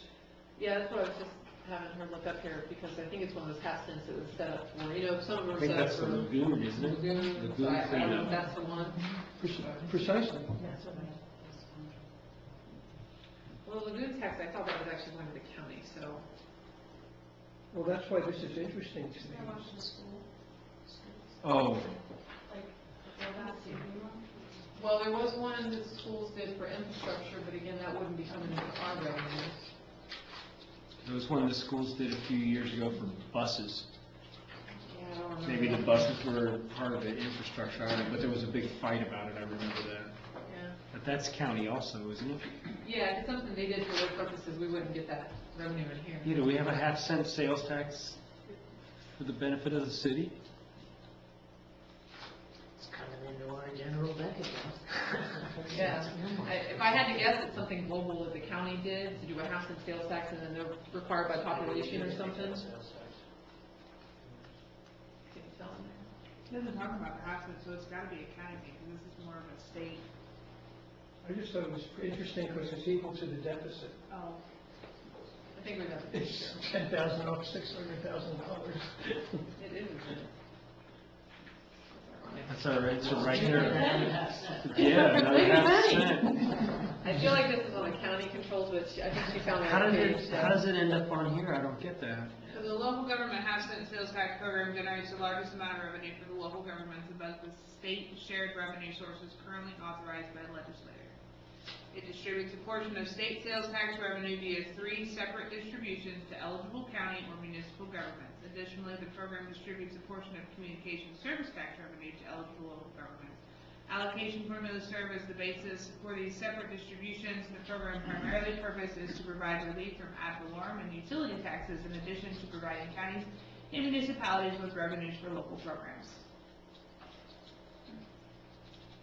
Yeah, that's what I was just having her look up here, because I think it's one of those half cents that was set up for, you know, some of them I are think set up that's for. the lagoon, isn't it? Lagoon, so Lagoon I don't know if cleanup. that's the one. Precisely. Well, lagoon tax, I thought that was actually going to the county, so. Well, that's why this is interesting to me. Oh, Well, there was one that schools did for infrastructure, but again, that wouldn't be coming into our revenues. there was one the schools did a few years ago for buses. Yeah, I don't remember. Maybe the buses were part of the infrastructure, I don't know, but there was a big fight about it, I remember that. Yeah, But that's county also, isn't it? yeah, if it's something they did for their purposes, we wouldn't get that revenue in here. You know, we have a 0.5 cent sales tax for the benefit of the city. It's coming into our general bank account. Yeah, if I had to guess, it's something global that the county did, to do a 0.5 cent sales tax, and then they're required by population or something. Can you tell them? It doesn't talk about the hospital, so it's gotta be a county thing, because this is more of a state. I just thought it was interesting because it's equal to the deficit. Oh. I think we'd have to. It's 10,000 off $600,000. It is, isn't it? That's all right, so right here. Look Yeah, at another that. 0.5 cent. I feel like this is on the county controls, but I think she found How that does page. how does it end up on here? I don't get that. So the local government half-cent sales tax program generates the largest amount of revenue for the local governments above the state shared revenue sources currently authorized by the legislature. It distributes a portion of state sales tax revenue via 3 separate distributions to eligible county or municipal governments. Additionally, the program distributes a portion of communication service tax revenue to eligible local governments. Allocation formulas serve as the basis for these separate distributions. The program primarily purpose is to provide relief from ad valorem and utility taxes, in addition to providing counties and municipalities with revenues for local programs.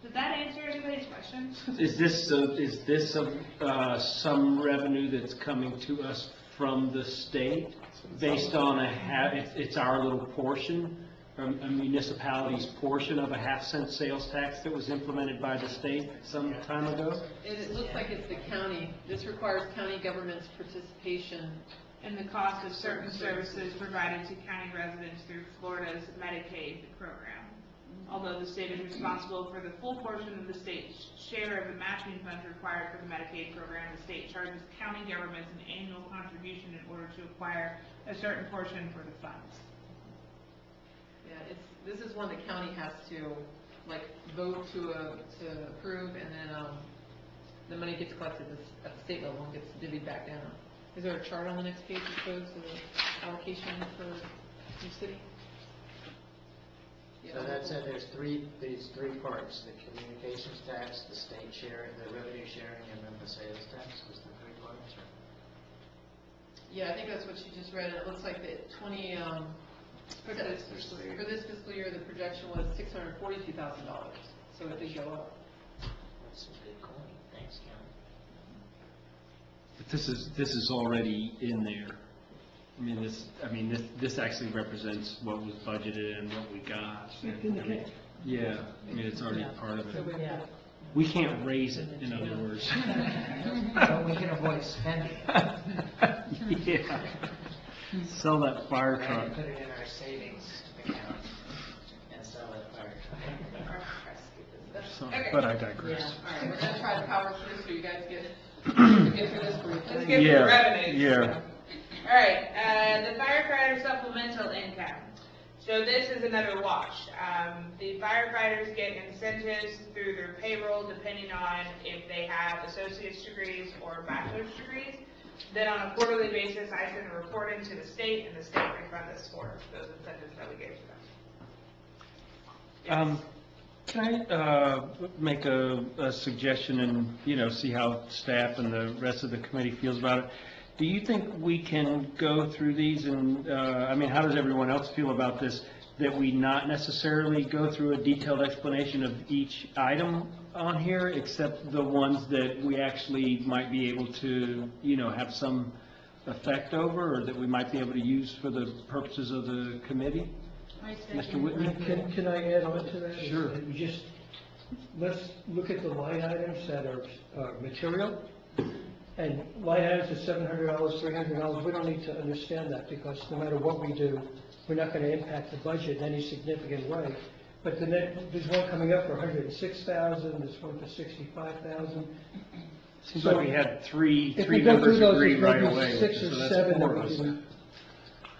Did that answer everybody's questions? Is this some revenue that's coming to us from the state based on it's our little portion, a municipality's portion of a half-cent sales tax that was implemented by the state some time ago? It looks like it's the county. This requires county government's participation. And the cost of certain services provided to county residents through Florida's Medicaid program. Although the state is responsible for the full portion of the state's share of the matching funds required for the Medicaid program, the state charges county governments an annual contribution in order to acquire a certain portion for the funds. Yeah, this is one the county has to, like, vote to approve, and then, the money gets collected at the state level and gets divvied back down. Is there a chart on the next page that shows the allocation for each city? So that said, these three parts, the communications tax, the state share, the revenue sharing, and then the sales tax was the three parts? Or? Yeah, I think that's what she just read. It looks like that for this fiscal year, the projection was $642,000, so it did go up. That's some big coin. Thanks, County. But this is already in there. This actually represents what was budgeted and what we got. Yeah, it's already part of it. Yeah. We can't raise it, in other words. But we can avoid spending it. Yeah. Sell that fire And truck. put it in our savings account and sell that fire truck. So, Okay. but I digress. All right, we're gonna try to power through so you guys get through this briefly. Let's get to the revenues. Yeah. All right, the firefighter supplemental income. So this is another wash. The firefighters get incentives through their payroll depending on if they have associate's degrees or bachelor's degrees. Then on a quarterly basis, I send a report into the state, and the state refunds us for those incentives that we gave to them. Can I make a suggestion and, see how staff and the rest of the committee feels about it? Do you think we can go through these and, how does everyone else feel about this? That we not necessarily go through a detailed explanation of each item on here, except the ones that we actually might be able to, have some effect over, or that we might be able to use for the purposes of the committee? Mr. Whitney? Can I add on to that? Sure. Let's look at the line items that are material. And line items of $700, $300, we don't need to understand that, because no matter what we do, we're not going to impact the budget in any significant way. But there's one coming up for $106,000, there's one for $65,000. Seems like we had three If we go through members those, agree there's right maybe away. 6 so or that's 7 four that of we us. can,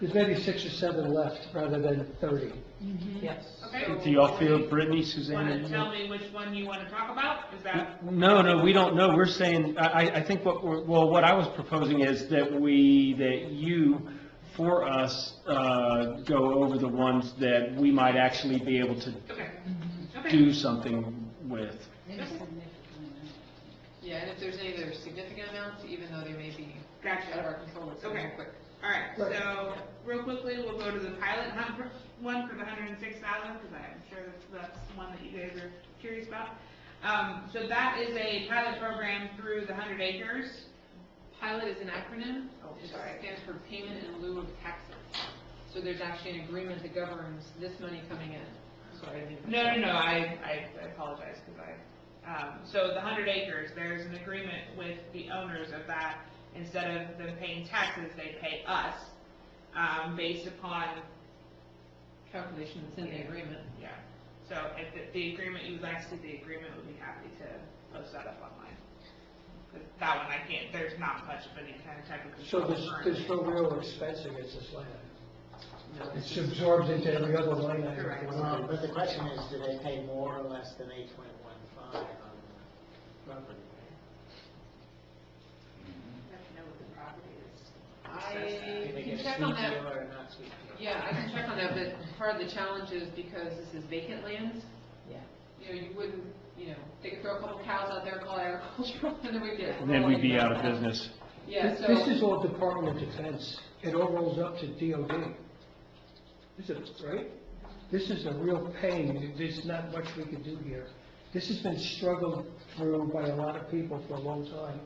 there's maybe 6 or 7 left rather than 30. Yes. Okay. Do y'all feel, Brittany, Want Suzanne? to tell me which one you want to talk about? Is that? No, we don't know. We're saying, I think what I was proposing is that you, for us, go over the ones that we might actually be able to Okay. Okay. do something with. Maybe significantly. Yeah, and if there's any that are significant amounts, even though they may be Gotcha. out of our control, let's go Okay. quick. All right, so real quickly, we'll go to the pilot hunt one for the $106,000, because I'm sure that's one that you guys are curious about. So that is a pilot program through the 100 acres. Pilot is an acronym. It sorry. stands for payment in lieu of taxes. So there's actually an agreement that governs this money coming in. Sorry, I didn't. No, I apologize, because so the 100 acres, there's an agreement with the owners of that. Instead of them paying taxes, they pay us, based upon, Calculation that's in the agreement. yeah. So if the agreement, you would like to see the agreement, we'd be happy to post that up online. 'Cause that one I can't, there's not much of any kind of technical. So there's no real expense against this line item. It's absorbed into every other line item. Correct. But the question is, do they pay more or less than 8.15 on the property? Know what the property is. I Do they can get a check sweet on that. deal or a not sweet deal? Yeah, I can check on that, but part of the challenge is because this is vacant lands. Yeah. You wouldn't, they could throw a couple cows out there, call it agricultural, and then we'd get. And then we'd be out of business. Yeah, so. This is all Department of Defense. It all rolls up to DOD. Is it, right? This is a real pain. There's not much we can do here. This has been struggled through by a lot of people for a long time,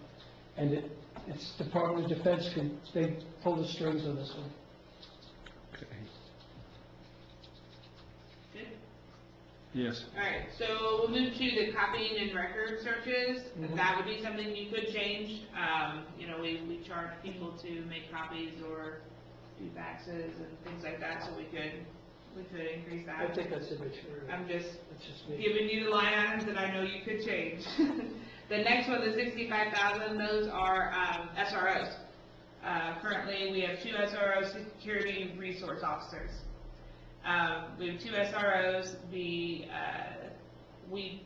and it's Department of Defense they pull the strings on this one. Okay. Good. Yes. All right, so we'll move to the copying and record searches. Mhm. That would be something you could change. You know, we charge people to make copies or do faxes and things like that, so we could increase that. I think that's immaterial. I'm just That's just me. giving you the line items that I know you could change. The next one, the 65,000, those are SROs. Currently, we have 2 SRO security resource officers. We have 2 SROs. We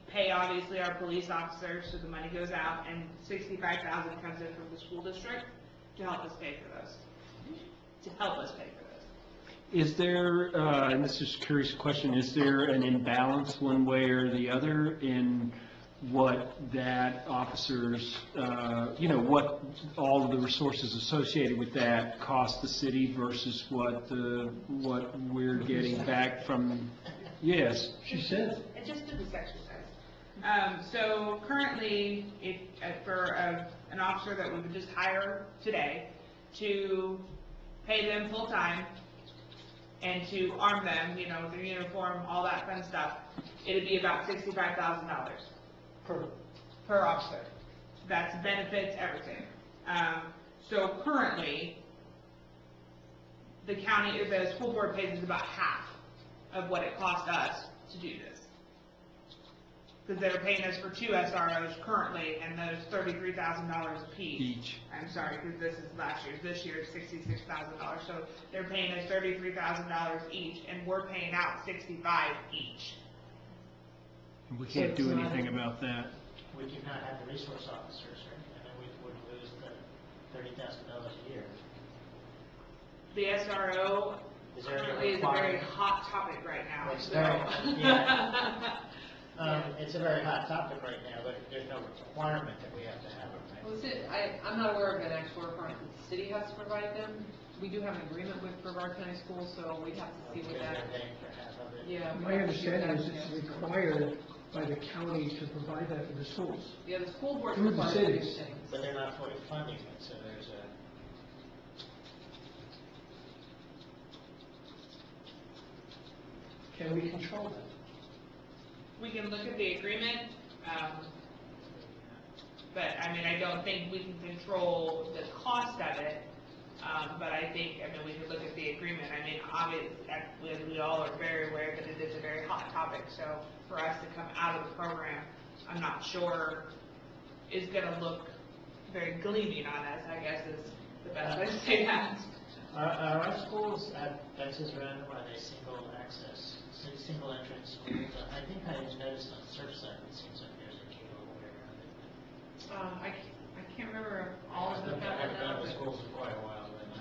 pay obviously our police officers, so the money goes out, and 65,000 comes in from the school district to help us pay for those. Is there, and this is a curious question, is there an imbalance one way or the other in what that officers, what all of the resources associated with that cost the city versus what we're getting back from, yes? She said. And just do this exercise. So currently, for an officer that we would just hire today, to pay them full-time and to arm them, with their uniform, all that fun stuff, it'd be about $65,000 per officer. That's benefits, everything. So currently, the school board pays us about half of what it cost us to do this. Because they're paying us for 2 SROs currently, and those $33,000 a piece. Each. I'm sorry, because this is last year's. This year's $66,000. So they're paying us $33,000 each, and we're paying out $65,000 each. We can't do anything about that. We do not have the resource officers, right? And then we would lose the $30,000 a year. The SRO Is there any currently is a very requirement? hot topic right now. It's so- very, yeah. It's a very hot topic right now, but there's no requirement that we have to have it, right? I'm not aware of an actual requirement that the city has to provide them. We do have an agreement with Brevard County Schools, so we'd have to see what Because that, they're paying for half of it. yeah. My understanding is it's required by the county to provide that for the schools. Yeah, the school board Through the requires these cities. things. But they're not fully funding it, so there's a, Can we control that? We can look at the agreement, but I don't think we can control the cost of it. But I think, we could look at the agreement. Obviously, as we all are very aware that it is a very hot topic, so for us to come out of the program, I'm not sure is gonna look very gleaming on us, I guess is the best way to say that. are our schools have fences around them, are they single access, single entrance schools? I think I noticed on Surfside, it seems like there's a gate all the way around it. I can't remember all of them. I haven't been to the schools in quite a while, but I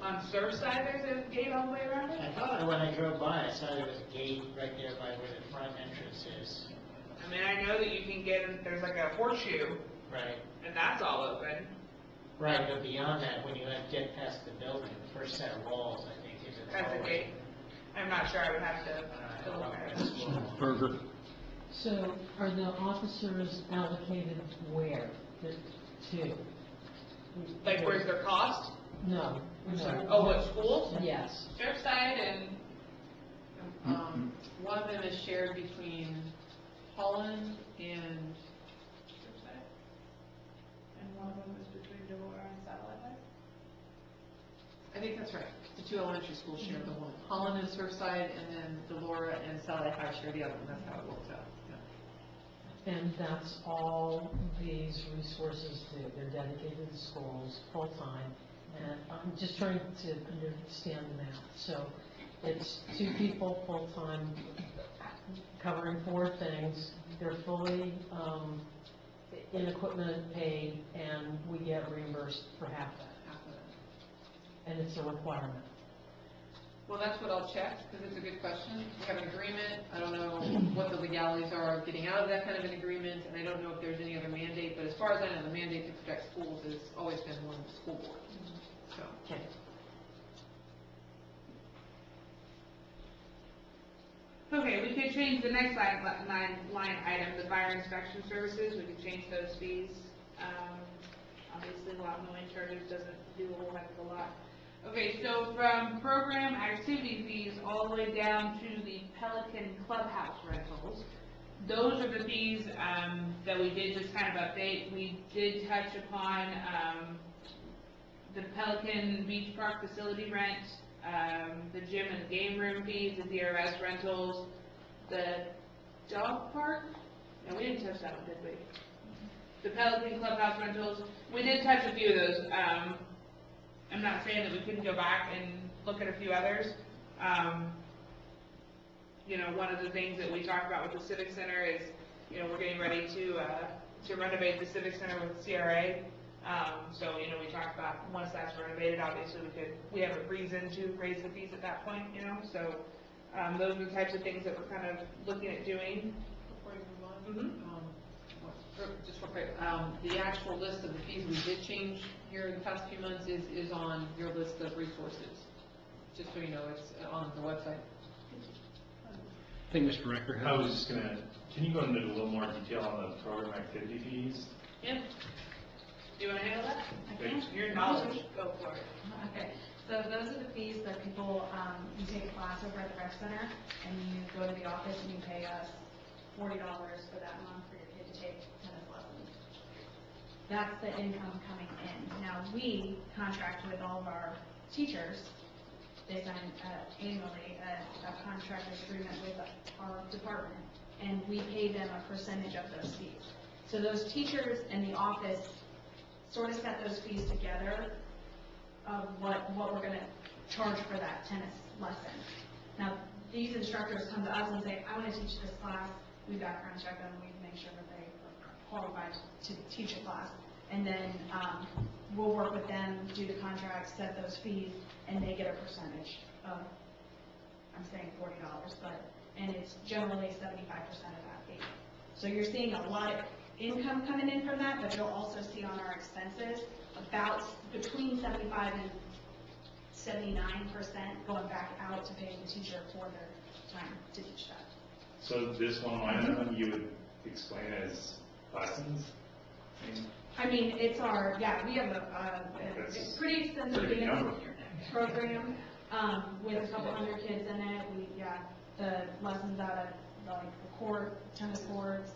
haven't On Surfside, there's a gate all the way around it? I thought when I drove by, I saw there was a gate right there by where the front entrance is. I know that you can there's like a horseshoe, Right. and that's all open. Right, but beyond that, when you get past the building, the first set of walls, I think, is a That's a gate. I'm not sure, I would have to look at it. Burger. So are the officers allocated where? To? Like, where's their cost? No. No. Oh, what, schools? Yes. Surfside and, One of them is shared between Holland and Surfside, and one of them is between Delora and Satellite High. I think that's right. The 2 elementary schools share the one. Holland and Surfside, and then Delora and Satellite High share the other one. That's how it works out. Yeah. And that's all these resources do. They're dedicated to schools, full-time. And I'm just trying to understand the math. So it's 2 people full-time covering 4 things. They're fully in equipment paid, and we get reimbursed for half that. And it's a requirement. Well, that's what I'll check, because it's a good question. We have an agreement. I don't know what the legalities are of getting out of that kind of an agreement, and I don't know if there's any other mandate, but as far as I know, the mandate to protect schools has always been one of the school board. So, Okay. Okay, we could change the next line item, the fire inspection services, we could change those fees. Obviously, lot mowing charges doesn't do a whole heck of a lot. Okay, so from program activity fees all the way down to the Pelican Clubhouse rentals, those are the fees, that we did just kind of update. We did touch upon, the Pelican Beach Park facility rent, the gym and game room fees, the DRS rentals, the dog park. No, we didn't touch that one, did we? The Pelican Clubhouse rentals, we did touch a few of those. I'm not saying that we couldn't go back and look at a few others. You know, one of the things that we talked about with the Civic Center is, you know, we're getting ready to renovate the Civic Center with CRA. So, you know, we talked about once that's renovated, obviously we have a reason to raise the fees at that point, you know, so, those are the types of things that we're kind of looking at doing. Before you move on, just real quick, the actual list of the fees we did change here in the past few months is on your list of resources. Just so you know, it's on the website. I think Mr. Recker I was just gonna, can you go into a little more detail on the program activity fees? Yeah. Do you want to handle that? Thanks. Your knowledge, go for it. Okay, so those are the fees that people, you take a class over at the rec center, and you go to the office and you pay us $40 for that month for your kid to take tennis lessons. That's the income coming in. Now, we contract with all of our teachers. They sign annually a contract agreement with our department, and we pay them a percentage of those fees. So those teachers in the office sort of set those fees together of what we're going to charge for that tennis lesson. Now, these instructors come to us and say, I want to teach this class. We've got a contract them, we make sure that they are qualified to teach a class. And then we'll work with them, do the contract, set those fees, and they get a percentage of, I'm saying $40, and it's generally 75% of that fee. So you're seeing a lot of income coming in from that, but you'll also see on our expenses about between 75 and 79% going back out to pay the teacher for their time to teach that. So this one line item you would explain as lessons? I mean, it's our, yeah, we have a pretty extensive dance program with a couple hundred kids in it. The lessons out of like the court, tennis courts,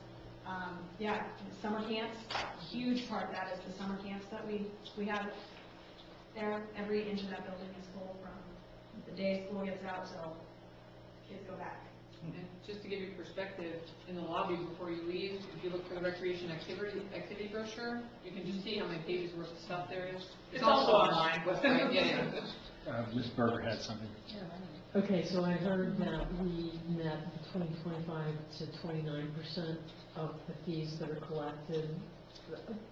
summer camps. Huge part of that is the summer camps that we have there. Every inch of that building is full from the day school gets out till kids go back. And just to give you perspective, in the lobby before you leave, if you look for the recreation activity brochure, you can just see how many pages worth of stuff there is. It's also online. Website, yeah. Ms. Berger had something. Okay, so I heard that we net between 25 to 29% of the fees that are collected.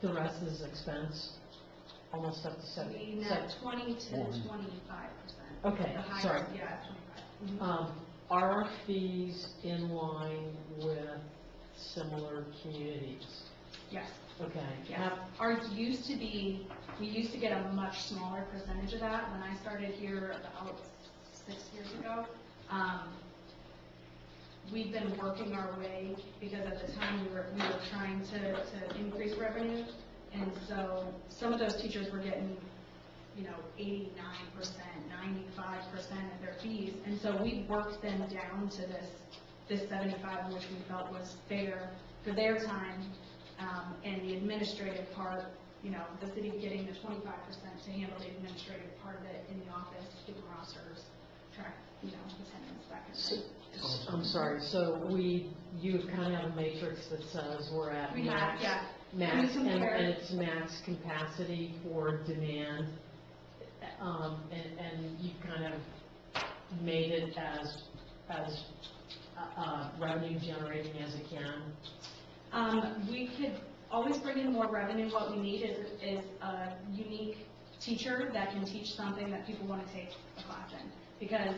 The rest is expense, almost up to 70. We net 20 to 25%. Okay, The highest, sorry. yeah, 25. Are our fees in line with similar communities? Yes. Okay. Yeah, ours used to be, we used to get a much smaller percentage of that. When I started here about 6 years ago, we've been working our way, because at the time we were trying to increase revenue, and so some of those teachers were getting, 89%, 95% of their fees, and so we worked them down to this 75, which we felt was fair for their time, and the administrative part, the city getting the 25% to handle the administrative part of it in the office, keeping rosters, track, attendance, that kind of thing. I'm sorry, so you kind of have a matrix that says we're at We have, max, yeah. max, And and compare- it's max capacity for demand, and you kind of made it as revenue generating as it can. We could always bring in more revenue. What we need is a unique teacher that can teach something that people want to take a class in. Because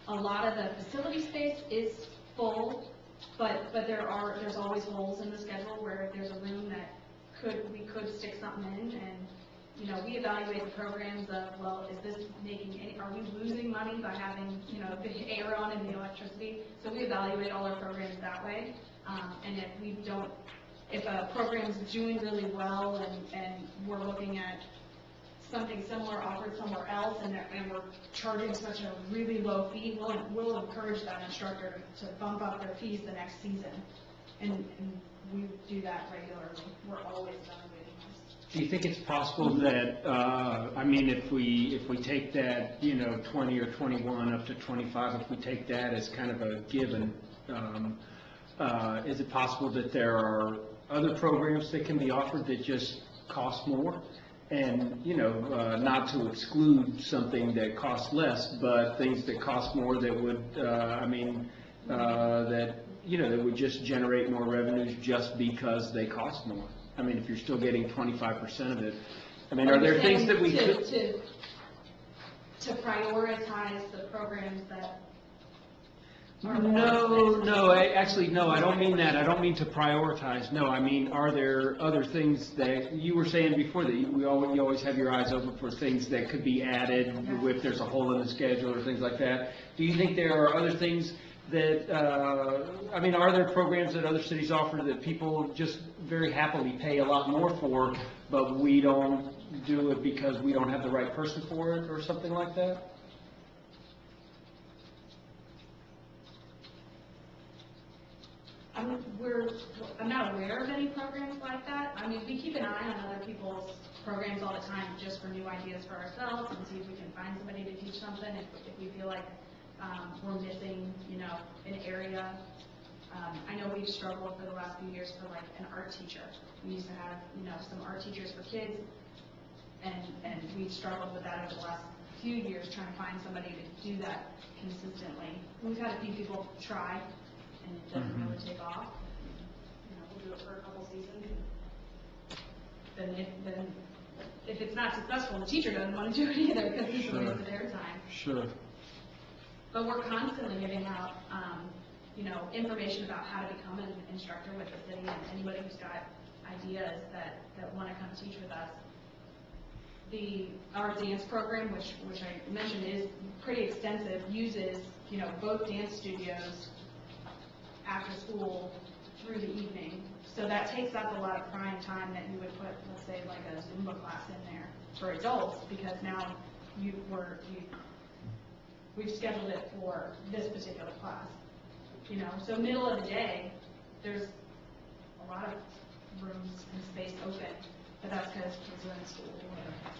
a lot of the facility space is full, but there's always holes in the schedule where if there's a room that we could stick something in, and you know, we evaluate the programs of, well, is this making any, are we losing money by having, you know, the air on and the electricity? So we evaluate all our programs that way. And if we don't, if a program's doing really well and we're looking at something similar offered somewhere else and we're charging such a really low fee, we'll encourage that instructor to bump up their fees the next season. And we do that regularly. We're always evaluating this. Do you think it's possible that, I mean, if we take that, you know, 20 or 21 up to 25, if we take that as kind of a given, is it possible that there are other programs that can be offered that just cost more? And, you know, not to exclude something that costs less, but things that cost more that would, that, you know, that would just generate more revenues just because they cost more. I mean, if you're still getting 25% of it, I mean, are there things that we could... To prioritize the programs that are No, actually, no, I don't mean that. I don't mean to prioritize. No, I mean, are there other things that, you were saying before that you always have your eyes open for things that could be added if there's a hole in the schedule or things like that. Do you think there are other things that, I mean, are there programs that other cities offer that people just very happily pay a lot more for, but we don't do it because we don't have the right person for it or something like that? I'm not aware of any programs like that. I mean, we keep an eye on other people's programs all the time just for new ideas for ourselves and see if we can find somebody to teach something, if we feel like we're missing, you know, an area. I know we've struggled for the last few years for like an art teacher. We used to have, you know, some art teachers for kids, and we've struggled with that over the last few years, trying to find somebody to do that consistently. We've had a few people try, and it doesn't really take off. You know, we'll do it for a couple seasons. Then if it's not successful, the teacher doesn't want to do it either because it's a waste of their time. Sure. But we're constantly giving out, you know, information about how to become an instructor with the city, and anybody who's got ideas that want to come teach with us. Our dance program, which I mentioned, is pretty extensive, uses, you know, both dance studios after school through the evening. So that takes up a lot of prime time that you would put, let's say, like a Zumba class in there for adults, because now we've scheduled it for this particular class. You know, so middle of the day, there's a lot of rooms and space open, but that's because kids are in school.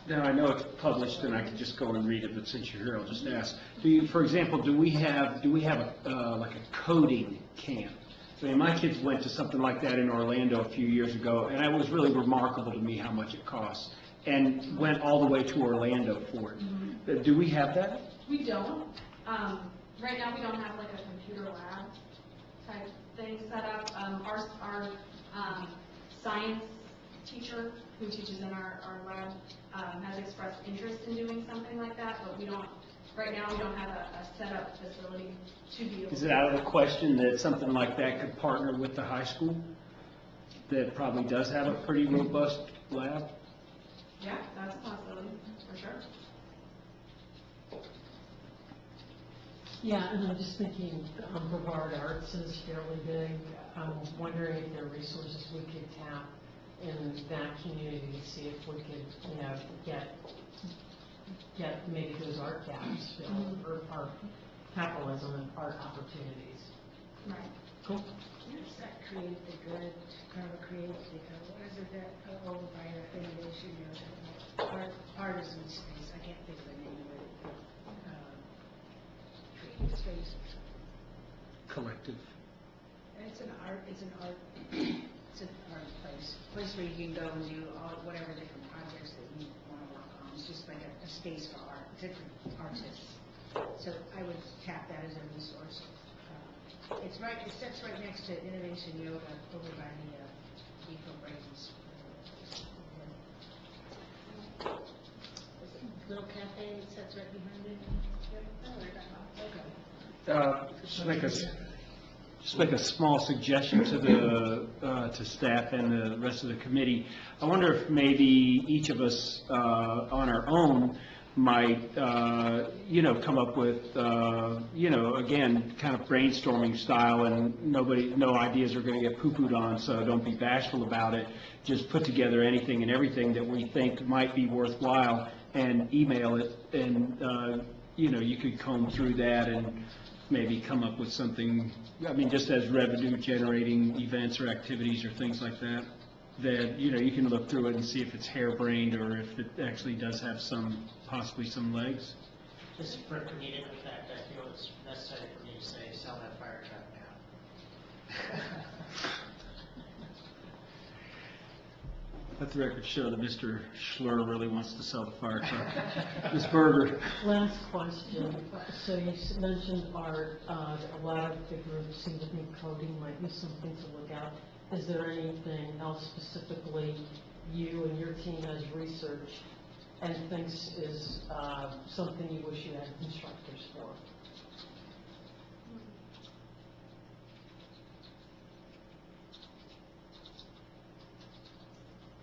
Now, I know it's published, and I can just go and read it, but since you're here, I'll just ask. For example, do we have like a coding camp? I mean, my kids went to something like that in Orlando a few years ago, and it was really remarkable to me how much it costs, and went all the way to Orlando for it. Mm-hmm. Do we have that? We don't. Right now, we don't have like a computer lab type thing set up. Our science teacher who teaches in our lab has expressed interest in doing something like that, but we don't. Right now, we don't have a set up facility to be able. Is it out of the question that something like that could partner with the high school that probably does have a pretty robust lab? Yeah, that's a possibility, for sure. Yeah, and I'm just thinking, Brevard Arts is fairly big. I'm wondering if there are resources we could tap in that community to see if we could, you know, get maybe those art gaps filled, or capitalize on art opportunities. Right. Cool. Does that create the good, kind of creates the, what is it that, over by innovation, you know, artisan space, I can't think of the name of it. Creative space or something. Collective. It's an art place where you can go and do whatever different projects that you want to work on. It's just like a space for art, different artists. So I would tap that as a resource. It sits right next to Innovation Yoga over by the Eco Brains. Little cafe sits right behind it. just make a small suggestion to the, to staff and the rest of the committee. I wonder if maybe each of us, on our own, might, come up with, again, kind of brainstorming style, and no ideas are going to get poo-pooed on, so don't be bashful about it. Just put together anything and everything that we think might be worthwhile and email it, and, you could comb through that and maybe come up with something, just as revenue-generating events or activities or things like that, that, you can look through it and see if it's harebrained or if it actually does have possibly some legs. Just for comedic effect, I feel it's necessary for me to say, sell that fire truck now. Let the record show that Mr. Schlur really wants to sell the fire truck. Ms. Berger? Last question. So you mentioned art. A lot of the groups seem to think coding might be something to look at. Is there anything else specifically you and your team has researched and thinks is something you wish you had instructors for?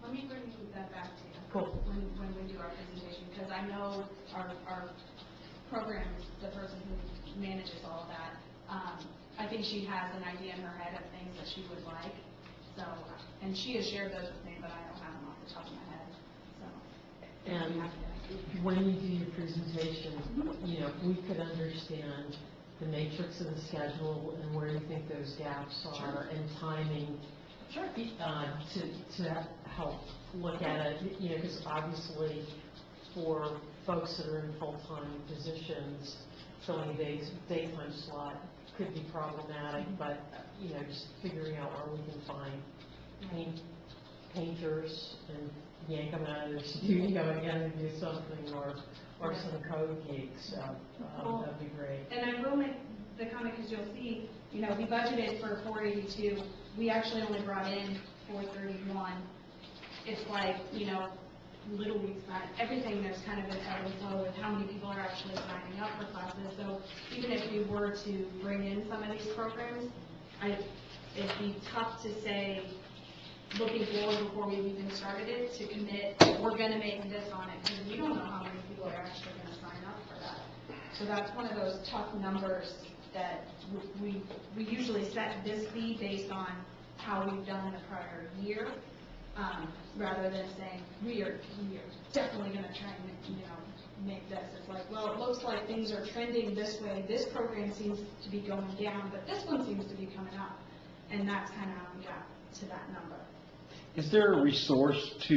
Let me bring that back to you. Cool. When we do our presentation, because I know our program, the person who manages all of that, I think she has an idea in her head of things that she would like. So, and she has shared those with me, but I don't have them off the top of my head. So, And when you do your presentation, we could understand the matrix of the schedule and where you think those gaps are and timing. Sure. To help look at it, because obviously for folks that are in full-time positions, filling a daytime slot could be problematic, but, just figuring out where we can find painters and yank them out of their studio again and do something, or some code geeks, so that'd be great. And I will make the comment, because you'll see, we budgeted for 482. We actually only brought in 431. It's like, little weeks back, everything there's kind of an ebb and flow with how many people are actually signing up for classes. So even if we were to bring in some of these programs, it'd be tough to say, looking forward before we even started it, to commit, we're going to make this on it, because we don't know how many people are actually going to sign up for that. So that's one of those tough numbers that we usually set this fee based on how we've done the prior year, rather than saying we are definitely going to try and make this. It's like, well, it looks like things are trending this way. This program seems to be going down, but this one seems to be coming up, and that's kind of how we got to that number. Is there a resource to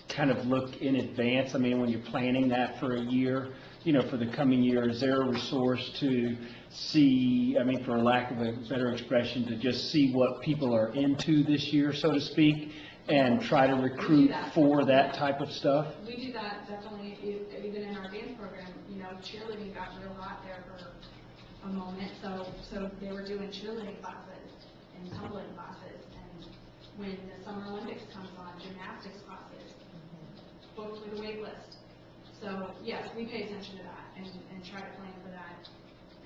kind of look in advance? When you're planning that for a year, for the coming year, is there a resource to see, for lack of a better expression, to just see what people are into this year, so to speak, and try to recruit for that type of stuff? We do that definitely, even in our dance program. Cheerleading got real hot there for a moment, so they were doing cheerleading classes and tumbling classes, and when the Summer Olympics comes on, gymnastics classes, booked with a wait list. So yes, we pay attention to that and try to plan for that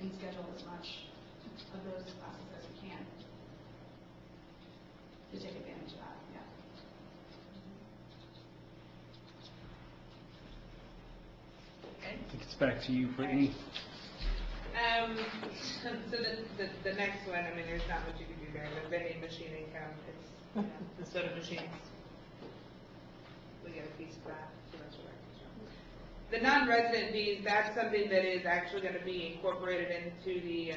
and schedule as much of those classes as we can to take advantage of that, yeah. Okay. I think it's back to you, Brittany. So the next one, there's not much you can do there. The vending machine income, it's the soda machines. We get a piece of that. So that's what I can show. The non-resident fees, that's something that is actually going to be incorporated into the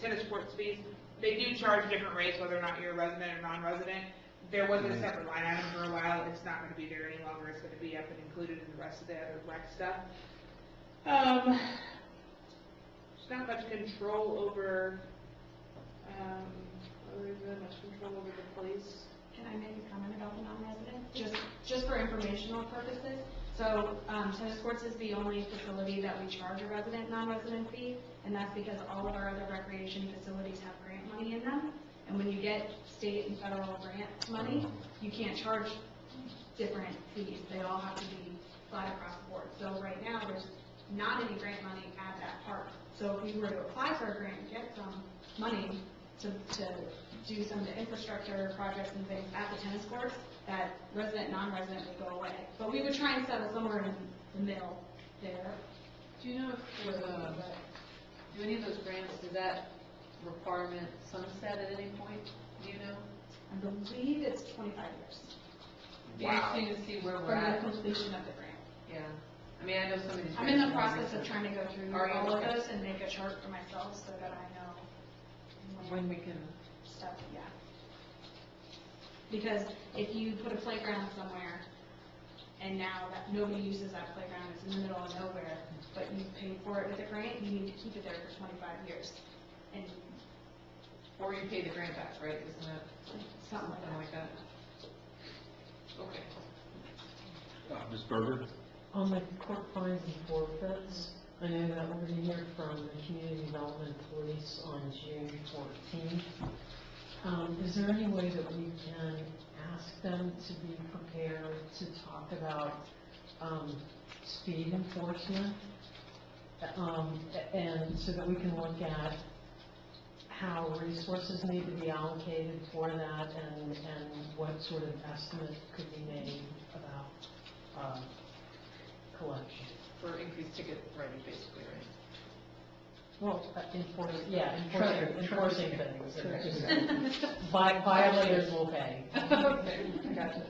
tennis courts fees. They do charge different rates whether or not you're a resident or non-resident. There was a separate line item for a while. It's not going to be there any longer. It's going to be up and included in the rest of the other rec stuff. There's not much control over, much control over the police. Can I make a comment about the non-resident? Just for informational purposes. So tennis courts is the only facility that we charge a resident, non-resident fee, and that's because all of our other recreation facilities have grant money in them. And when you get state and federal grant money, you can't charge different fees. They all have to be flat across the board. So right now, there's not any grant money at that park So if we were to apply for a grant and get some money to do some of the infrastructure projects and things at the tennis courts, that resident, non-resident would go away. But we would try and settle somewhere in the middle there. Do you know if, do any of those grants, does that requirement sunset at any point? Do you know? I believe it's 25 years Be interesting to see where we're from the at. completion of the grant. Yeah. I mean, I know some of these. I'm in the grants are process of trying to go through Are you? all of Okay. those and make a chart for myself so that I know when we can. stuff, yeah. Because if you put a playground somewhere, and now that nobody uses that playground, it's in the middle of nowhere, but you paid for it with a grant, you need to keep it there for 25 years. And Or you pay the grant back, right? Isn't that something like something that. like that? Okay. Ms. Berger? On the court fines and forfeits, I know that we're going to hear from the Community Development Police on June 14th. Is there any way that we can ask them to be prepared to talk about speed enforcement? And so that we can look at how resources need to be allocated for that and what sort of estimate could be made about collection. For increased ticket writing, basically, right? Well, enforcing things. And just violators will pay. Okay, I gotcha.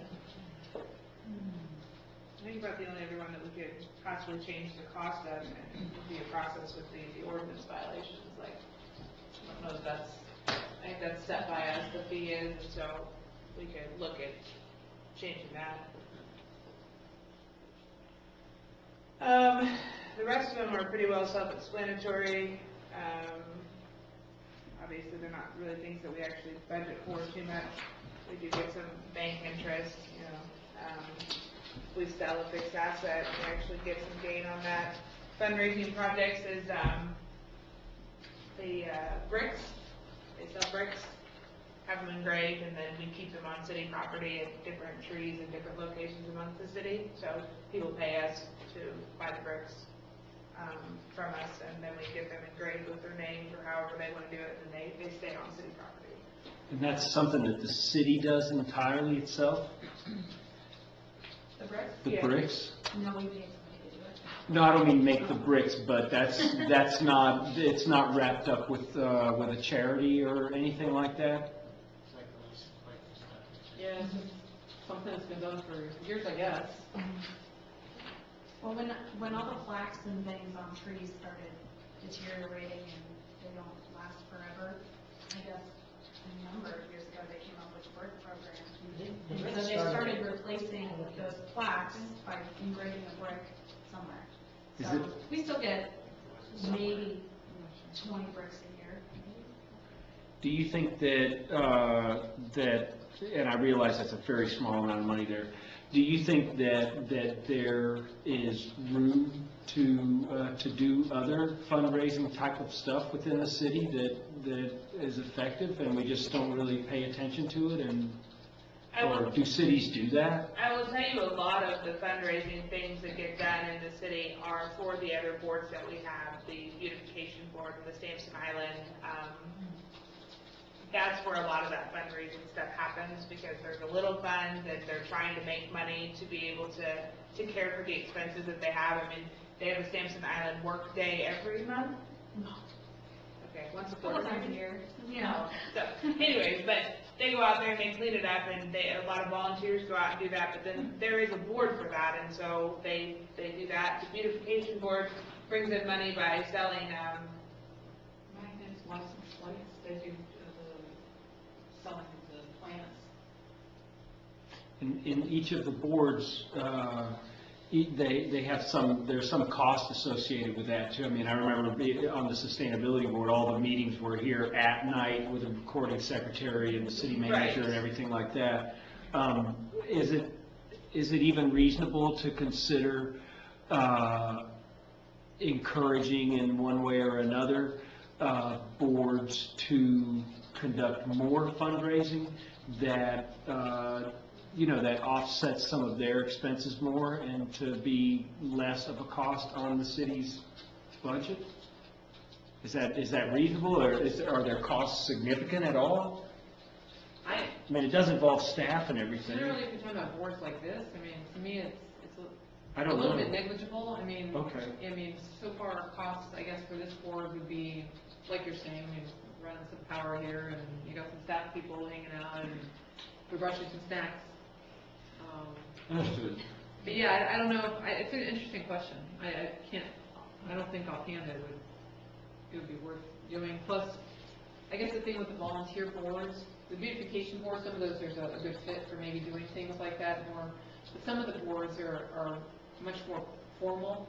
I think about the only other one that we could possibly change the cost of, and would be a process with the ordinance violations, like, I don't know if that's, I think that's set by us, the fee is, and so we could look at changing that. The rest of them are pretty well self-explanatory. Obviously, they're not really things that we actually budget for too much. We do get some bank interest, you know. If we sell a fixed asset, we actually get some gain on that. Fundraising projects is the bricks. They sell bricks, have them engraved, and then we keep them on city property at different trees and different locations amongst the city. So people pay us to buy the bricks from us, and then we get them engraved with their names or however they want to do it, and they stay on city property. And that's something that the city does entirely itself? The bricks? The Yeah. bricks? No, we pay somebody to do it. No, I don't mean make the bricks, but that's not, it's not wrapped up with a charity or anything like that? It's like a lease plate and stuff. Yeah, it's just something that's been done for years, I guess. Well, when all the plaques and things on trees started deteriorating and they don't last forever, I guess a number of years ago, they came up with a brick program. And so they started replacing those plaques by engraving a brick somewhere. Is So it- we still get maybe 20 bricks a year. Do you think that, and I realize that's a very small amount of money there, do you think that there is room to do other fundraising type of stuff within the city that is effective and we just don't really pay attention to it, and or do cities do that? I will tell you, a lot of the fundraising things that get done in the city are for the other boards that we have, the beautification board, the Sampson Island. That's where a lot of that fundraising stuff happens, because there's a little fund that they're trying to make money to be able to care for the expenses that they have. I mean, they have a Sampson Island work day every month? No. Okay, once a Couple quarter. times a year. Yeah. So, anyways, but they go out there and they clean it up, and a lot of volunteers go out and do that, but then there is a board for that, and so they do that. The beautification board brings in money by selling, Magnets, license plates, they do selling the plants. In each of the boards, they have there's some cost associated with that too. I mean, I remember on the sustainability board, all the meetings were here at night with a recording secretary and the city manager and everything like that. Is it even reasonable to consider encouraging in one way or another boards to conduct more fundraising that that offsets some of their expenses more and to be less of a cost on the city's budget? Is that reasonable, or are their costs significant at all? I, I mean, it does involve staff and everything. generally, if you're talking about boards like this, I mean, to me, it's I a don't little know. bit negligible. I mean, Okay. so far, our costs, I guess, for this board would be, like you're saying, I mean, running some power here, and you got some staff people hanging out, and we're rushing some snacks. Understood. But yeah, I don't know, it's an interesting question. I don't think offhand it would be worth doing. Plus, I guess the thing with the volunteer boards, the beautification board, some of those, there's a good fit for maybe doing things like that more. But some of the boards are much more formal,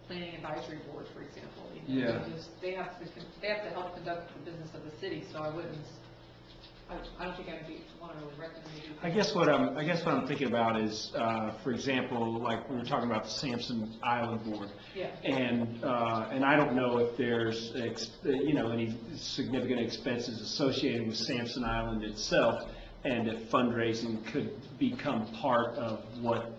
planning advisory board, for example. Yeah. They have to help conduct the business of the city, so I don't think I'd want to recommend you. I guess what I'm thinking about is, for example, like we were talking about the Sampson Island Board. Yeah. And I don't know if there's, any significant expenses associated with Sampson Island itself, and if fundraising could become part of what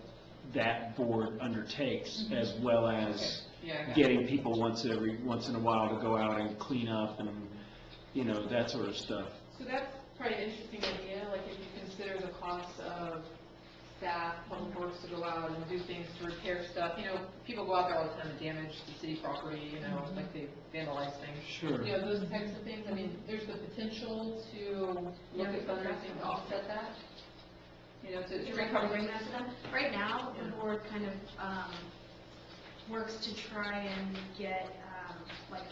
that board undertakes, as well as Okay. Yeah, I got it. getting people once in a while to go out and clean up and, that sort of stuff. So that's probably an interesting idea, like if you consider the cost of staff, public works to go out and do things to repair stuff. People go out there all the time and damage the city property, like they vandalize things. Sure. Those types of things. I mean, there's the potential to look at fundraising to offset that. To recover Bring that stuff. Right now, the board kind of works to try and get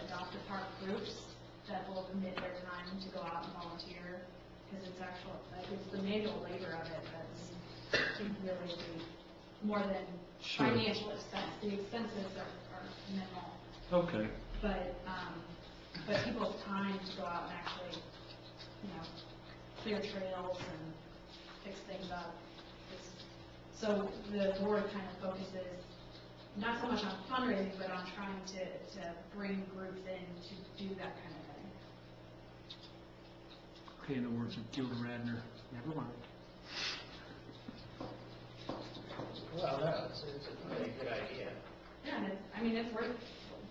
adopt a park groups that will commit their time to go out and volunteer, because it's the manual labor of it that's really more than Sure. financial expense. The expenses are minimal, Okay. but people's time to go out and actually, clear trails and fix things up. So the board kind of focuses not so much on fundraising, but on trying to bring groups in to do that kind of thing. Okay, in the words of Gilda Radner, never mind. Well, no, it's a really good idea. Yeah, and it's worth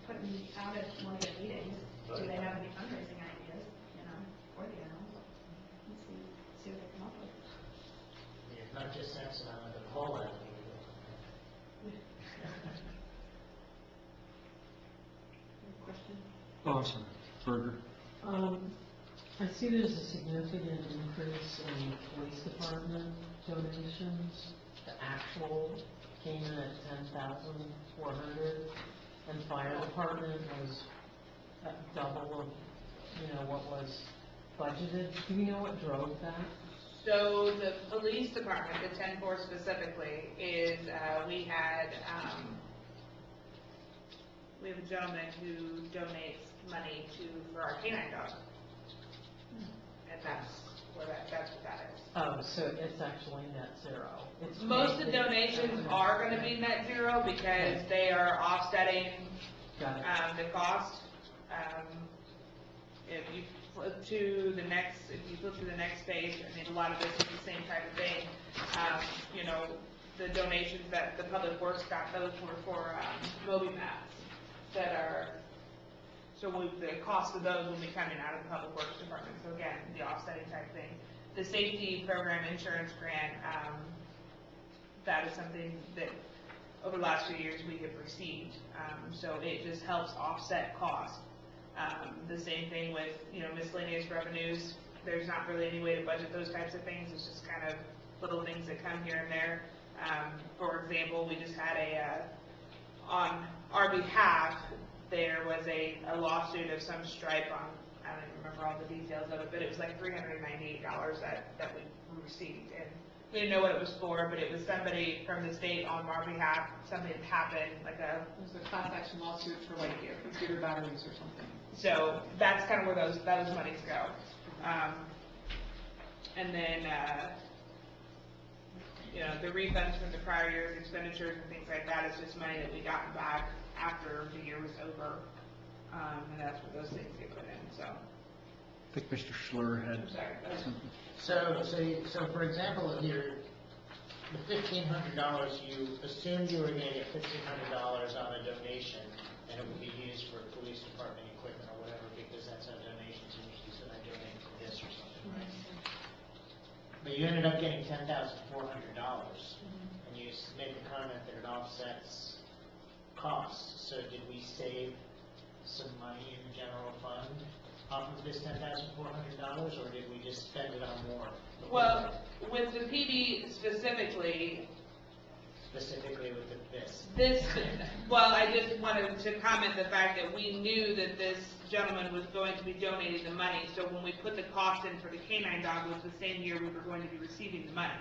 putting out at one of the meetings. Do they have any fundraising ideas, for the animals? And see what they come up with. It's not just Sampson Island, but the whole island. Question? Awesome. Berger? I see there's a significant increase in police department donations. The actual came in at 10,400, and fire department was at double of, what was budgeted. Do you know what drove that? So the police department, the 10-4 specifically, is, we have a gentleman who donates money for our canine dog. And that's what that is. Oh, so it's actually net zero. It's Most of the donations are going to be net zero because they are offsetting Got it. the cost. If you flip to the next page, I mean, a lot of this is the same type of thing. The donations that the public works got, those were for Moby mats that are. So the cost of those will be coming out of the public works department. So again, the offsetting type thing. The safety program insurance grant, that is something that over the last few years we have received. So it just helps offset costs. The same thing with, miscellaneous revenues. There's not really any way to budget those types of things. It's just kind of little things that come here and there. For example, we just had on our behalf, there was a lawsuit of some stripe on, I don't even remember all the details of it, but it was like $398 that we received. And we didn't know what it was for, but it was somebody from the state on our behalf, something had happened, It was a class action lawsuit for computer batteries or something. So that's kind of where those monies go. And then, the refunds from the prior year's expenditures and things like that is just money that we got back after the year was over. And that's where those things get put in, so. I think Mr. Schlur had I'm sorry. something. So for example, here, the $1,500, you assumed you were going to get $1,500 on a donation, and it would be used for police department equipment or whatever, because that's how donations are usually, so I donate to this or something, right? But you ended up getting $10,400, and you made the comment that it offsets costs. So did we save some money in the general fund off of this $10,400, or did we just spend it on more? Well, with the PD specifically, With this, well, I just wanted to comment the fact that we knew that this gentleman was going to be donating the money, so when we put the cost in for the canine dog, it was the same year we were going to be receiving the money.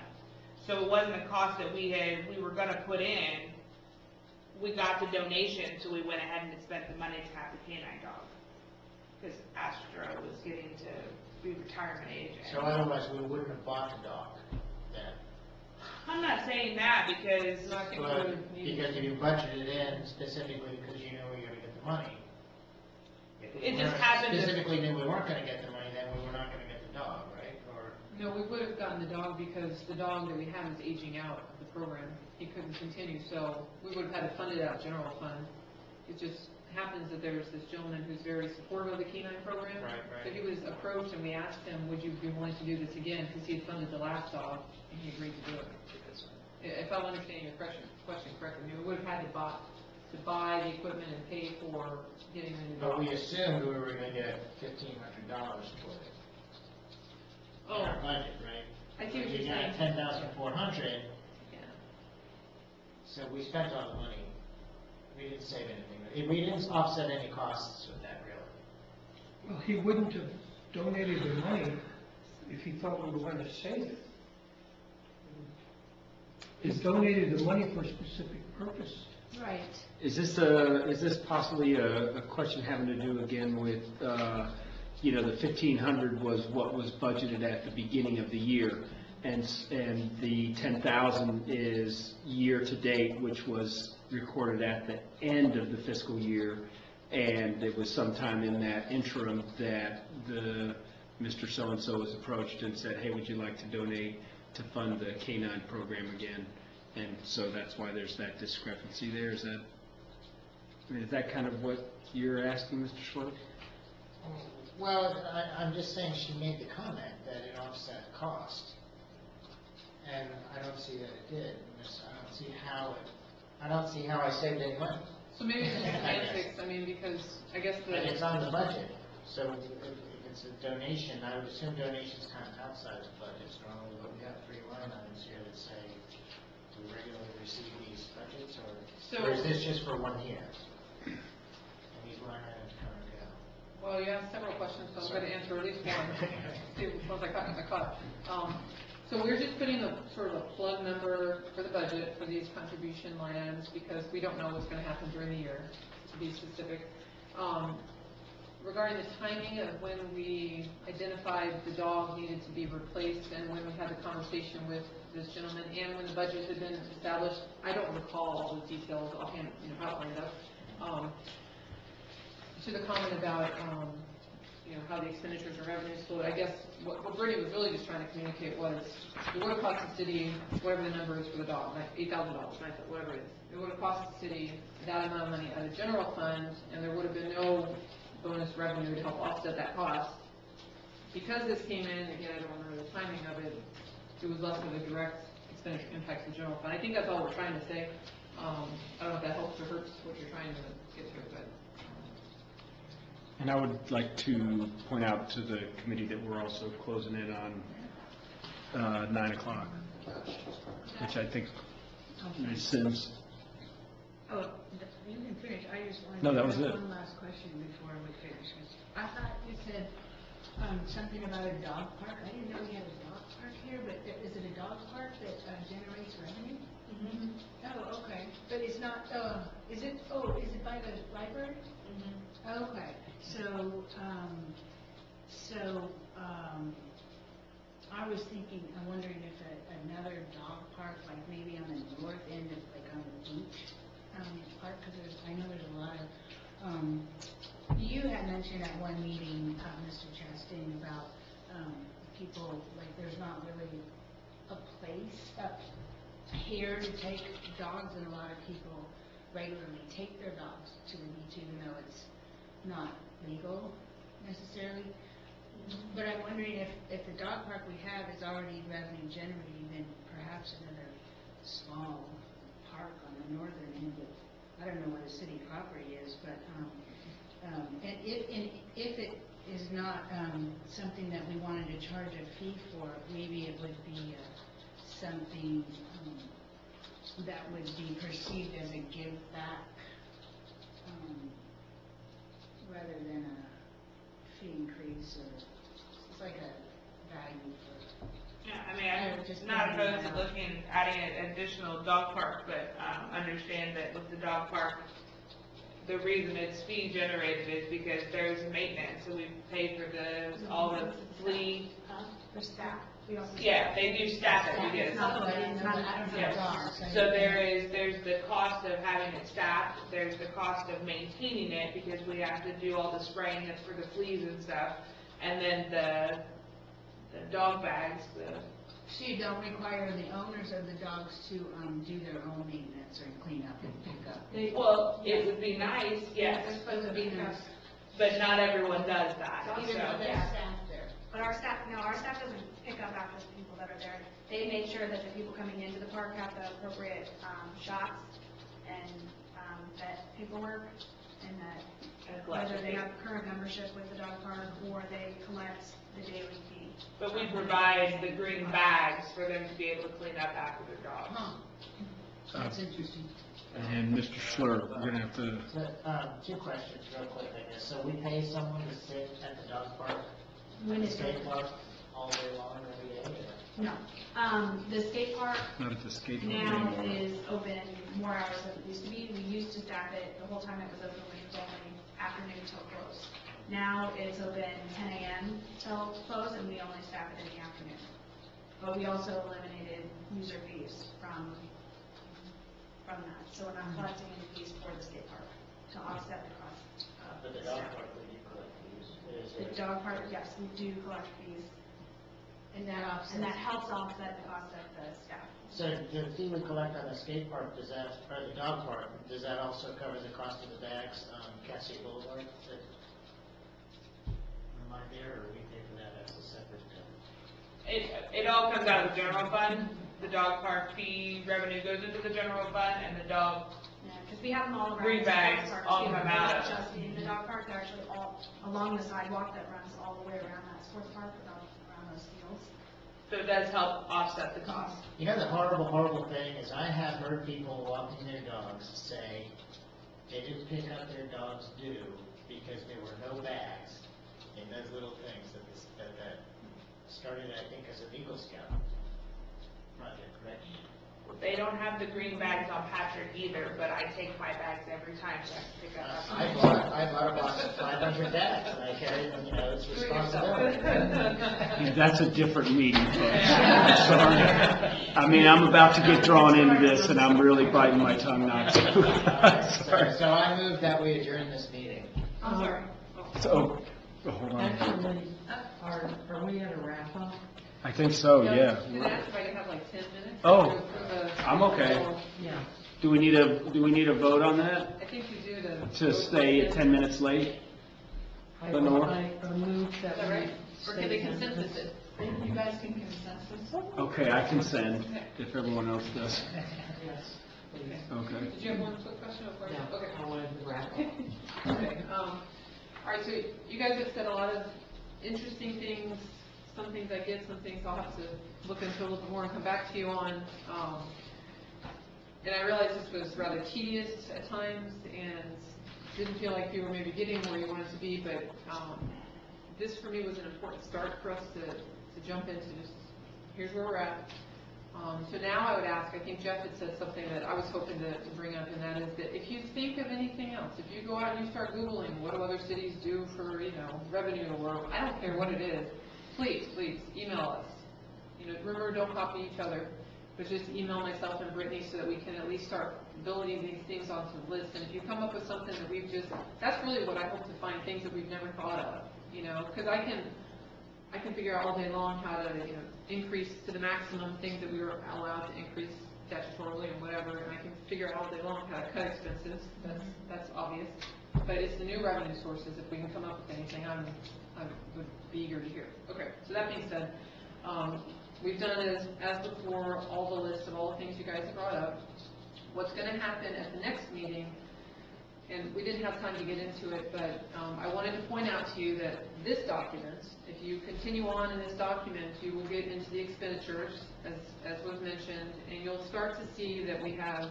So it wasn't a cost that we were gonna put in, we got the donation, so we went ahead and spent the money to have the canine dog. Because Astra was getting to be retirement age. So otherwise, we wouldn't have bought the dog then? I'm not saying that because Because if you budgeted in specifically because you knew we were gonna get the money. If we It just weren't- happened to- Specifically knew we weren't gonna get the money, then we were not gonna get the dog, right? Or, No, we would have gotten the dog because the dog that we have is aging out of the program. He couldn't continue, so we would have had to fund it out of general fund. It just happens that there's this gentleman who's very supportive of the canine program. Right. So he was approached and we asked him, would you be willing to do this again? Because he had funded the last dog and he agreed to do it. If I'm understanding your question correctly, we would have had to buy the equipment and pay for getting the new dog. but we assumed we were gonna get $1,500 for it. In our budget, right? I see what you're We got saying. $10,400, Yeah. so we spent all the money. We didn't save anything. We didn't offset any costs with that, really. Well, he wouldn't have donated the money if he thought we were going to save it. He donated the money for a specific purpose. Right. Is this possibly a question having to do again with, the 1,500 was what was budgeted at the beginning of the year, and the 10,000 is year-to-date, which was recorded at the end of the fiscal year, and it was sometime in that interim that Mr. So-and-so was approached and said, hey, would you like to donate to fund the canine program again? And so that's why there's that discrepancy there. Is that kind of what you're asking, Mr. Schwartz? Well, I'm just saying she made the comment that it offset cost. And I don't see that it did. I don't see how I saved any money. So maybe it's just semantics, because I guess And it's on the budget. So if it's a donation, I would assume donation's kind of outside the budget normally, but we have 3 line items here that say we regularly receive these budgets, or is this just for 1 year? And these line items come and go. Well, you asked several questions, so I'm going to answer at least one. See which ones I caught. So we're just putting a sort of a plug number for the budget for these contribution line items because we don't know what's going to happen during the year, to be specific. Regarding the timing of when we identified the dog needed to be replaced and when we had the conversation with this gentleman and when the budget had been established, I don't recall all the details offhand, outlined up. To the comment about, how the expenditures and revenues flowed, I guess what Brittany was really just trying to communicate was it would have cost the city whatever the number is for the dog, like $8,000, whatever it is. It would have cost the city that amount of money out of general fund, and there would have been no bonus revenue to help offset that cost. Because this came in, again, I don't remember the timing of it, it was less of a direct expenditure impact to the general fund. I think that's all we're trying to say. I don't know if that helps or hurts what you're trying to get to, but. And I would like to point out to the committee that we're also closing in on 9 o'clock, which I think Ms. Sims. Oh, you can finish. I just wanted No, to that was ask it. one last question before we finish. I thought you said something about a dog park. I didn't know we had a dog park here, but is it a dog park that generates revenue? Mhm. Oh, okay. But it's not, is it by the library? Mhm. Okay. I was thinking, I'm wondering if another dog park, like maybe on the north end of, like on the beach, park, because I know there's a lot of, you had mentioned at one meeting, Mr. Chastain, about, people, like there's not really a place up here to take dogs, and a lot of people regularly take their dogs to the beach, even though it's not legal necessarily. But I'm wondering if the dog park we have is already revenue generating, then perhaps another small park on the northern end of, I don't know what a city property is, but, and if it is not something that we wanted to charge a fee for, maybe it would be something that would be perceived as a give back rather than a fee increase, or it's like a value for. Yeah, I mean, I'm not opposed to adding an additional dog park, but understand that with the dog park, the reason it's fee generated is because there's maintenance, so we pay for all the flea. For staff. We also. Yeah, they do staff it because. Yeah. So there's the cost of having it staffed, there's the cost of maintaining it because we have to do all the spraying that's for the fleas and stuff, and then the dog bags, So you don't require the owners of the dogs to do their own maintenance or clean up and pick up? well, it would be nice, yes, They're supposed to be nice. but not everyone does that, Even so. though there's staff there. But our staff doesn't pick up after the people that are there. They make sure that the people coming into the park have the appropriate shots and vet paperwork, and that whether they have current membership with the dog park or they collect the daily fee. But we provide the green bags for them to be able to clean up after their dogs. That's interesting. And Mr. Schlur, we're gonna have to, Two questions real quick, I guess. So we pay someone to sit at the dog park, When the it's skate park, all day long, every day? Or? No. The skate park not at the skate park now anymore. is open more hours than it used to be. We used to staff it the whole time it was open, which was only afternoon till close. Now it's open 10 a.m. till close, and we only staff it in the afternoon. But we also eliminated user fees from that, so we're not collecting any fees for the skate park to offset the cost of But the the dog staff. park, we do collect fees. Is The there- dog park, yes, we do collect fees, And that offsets. and that helps offset the cost of the staff. So the fee we collect on the skate park, or the dog park, does that also cover the cost of the bags on Cassie Boulevard? Am I there, or we pay for that as a separate? It all comes out of the general fund. The dog park fee revenue goes into the general fund, and the dog, Yeah, because we have them all around. Green the bags, park, all too. come They're out not of- just in the dog park, they're actually all along the sidewalk that runs all the way around that sports park, around those fields. so it does help offset the cost. You know, the horrible, horrible thing is I have heard people walking their dogs say they didn't pick up their dog's due because there were no bags in those little things that started, I think, as an Eagle Scout project, right? They don't have the green bags on Patrick either, but I take my bags every time to pick up. I bought a box of 500 bags, and I carry them, it's responsibility. That's a different meeting, folks. I'm sorry. I mean, I'm about to get drawn into this, and I'm really biting my tongue not to. Sorry. So I move that we adjourn this meeting. I'm sorry. So, hold on. Actually, are we at a wrap up? I think so, Did yeah. ask if I could have like 10 minutes? Oh, to approve a- I'm okay. Yeah. Do we need a vote on that? I think you do To stay 10 minutes late? Lenore? I move Is that that we right? Or can they stay 10 consensus minutes. it? You guys can consensus? Okay, I can send, if everyone else does. Yes, please. Okay. Did you have one quick question or question? No, Okay. I wanted to wrap up. Okay, all right, so you guys have said a lot of interesting things, some things I get, some things I'll have to look into a little bit more and come back to you on. And I realize this was rather tedious at times and didn't feel like you were maybe getting where you wanted to be, but this for me was an important start for us to jump into just, here's where we're at. So now I would ask, I think Jeff had said something that I was hoping to bring up, and that is that if you think of anything else, if you go out and you start Googling, what do other cities do for, revenue, or I don't care what it is, please email us. Remember, don't copy each other, but just email myself and Brittany so that we can at least start building these things onto the list. And if you come up with something that that's really what I hope to find, things that we've never thought of, because I can figure out all day long how to, increase to the maximum things that we were allowed to increase statutorily and whatever, and I can figure out all day long how to cut expenses, that's obvious. But it's the new revenue sources, if we can come up with anything, I would be eager to hear. Okay, so that being said, we've done as before, all the lists of all the things you guys have brought up. What's going to happen at the next meeting, and we didn't have time to get into it, but I wanted to point out to you that this document, if you continue on in this document, you will get into the expenditures, as was mentioned, and you'll start to see that we have,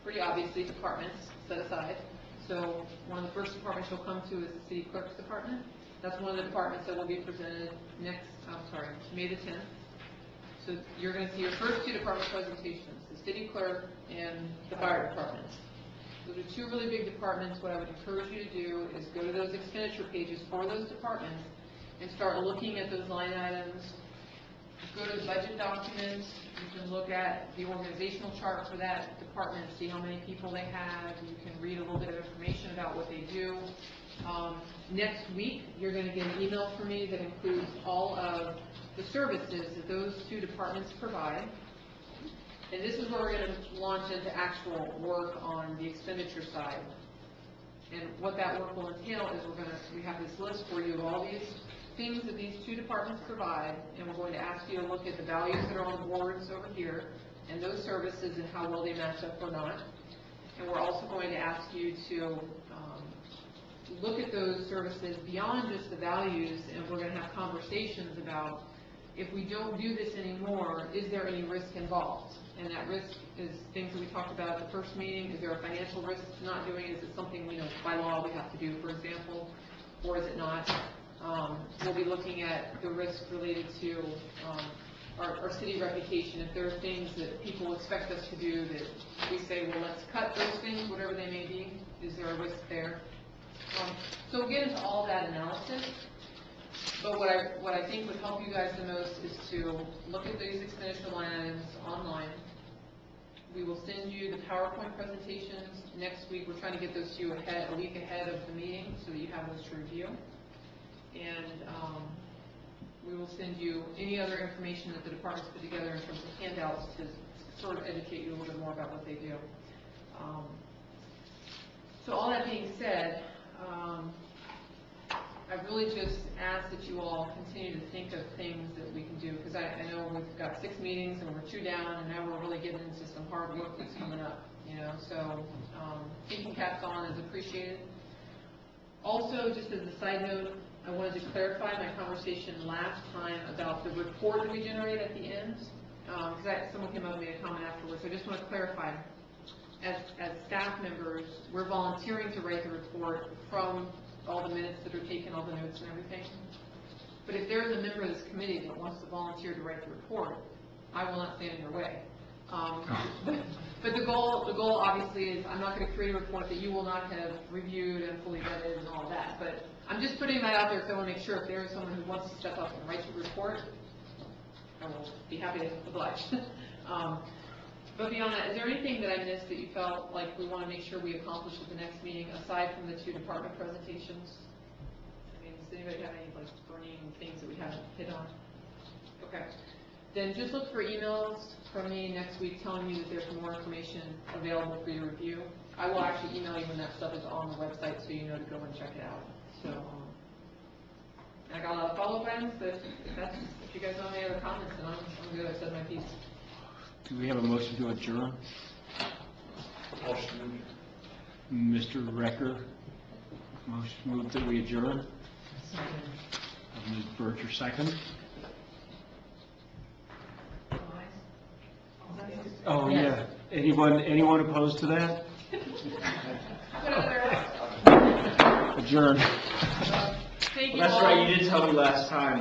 pretty obviously, departments set aside. So one of the first departments you'll come to is the city clerk's department. That's one of the departments that will be presented May the 10th. So you're going to see your first two department presentations, the city clerk and the fire department. Those are two really big departments. What I would encourage you to do is go to those expenditure pages for those departments and start looking at those line items. Go to the budget documents. You can look at the organizational chart for that department, see how many people they have. You can read a little bit of information about what they do. Next week, you're going to get an email from me that includes all of the services that those two departments provide. And this is where we're going to launch into actual work on the expenditure side. And what that work will entail is we have this list for you of all these things that these two departments provide, and we're going to ask you to look at the values that are on the boards over here, and those services and how well they match up or not. And we're also going to ask you to look at those services beyond just the values, and we're going to have conversations about, if we don't do this anymore, is there any risk involved? And that risk is things that we talked about at the first meeting. Is there a financial risk to not doing it? Is it something, by law we have to do, for example, or is it not? We'll be looking at the risk related to our city reputation. If there are things that people expect us to do that we say, well, let's cut those things, whatever they may be, is there a risk there? So we'll get into all that analysis. But what I think would help you guys the most is to look at these expenditure line items online. We will send you the PowerPoint presentations next week. We're trying to get those to you a week ahead of the meeting so that you have those to review. And we will send you any other information that the departments put together in terms of handouts to sort of educate you a little bit more about what they do. So all that being said, I really just ask that you all continue to think of things that we can do, because I know we've got 6 meetings and we're 2 down, and now we're really getting into some hard work that's coming up, so thinking caps on is appreciated. Also, just as a side note, I wanted to clarify my conversation last time about the report that we generate at the end, because someone came up and made a comment afterwards, so I just want to clarify. As staff members, we're volunteering to write the report from all the minutes that are taken, all the notes and everything. But if there's a member of this committee that wants to volunteer to write the report, I will not stand in your way. But the goal obviously is I'm not going to create a report that you will not have reviewed and fully vetted and all that. But I'm just putting that out there because I want to make sure if there is someone who wants to step up and write the report, I will be happy to oblige. But beyond that, is there anything that I missed that you felt like we want to make sure we accomplish at the next meeting, aside from the 2 department presentations? I mean, does anybody have any burning things that we haven't hit on? Okay. Then just look for emails from me next week telling you that there's more information available for your review. I will actually email you when that stuff is on the website so you know to go and check it out. So I got a lot of follow-up items, but if you guys don't have any other comments, then I'm good. I said my piece. Do we have a motion to adjourn? Mr. Recker, motion moved that we adjourn. Ms. Berger, second. Oh, yeah. Anyone opposed to that? Adjourn. Thank you That's all. right, you did tell me last time.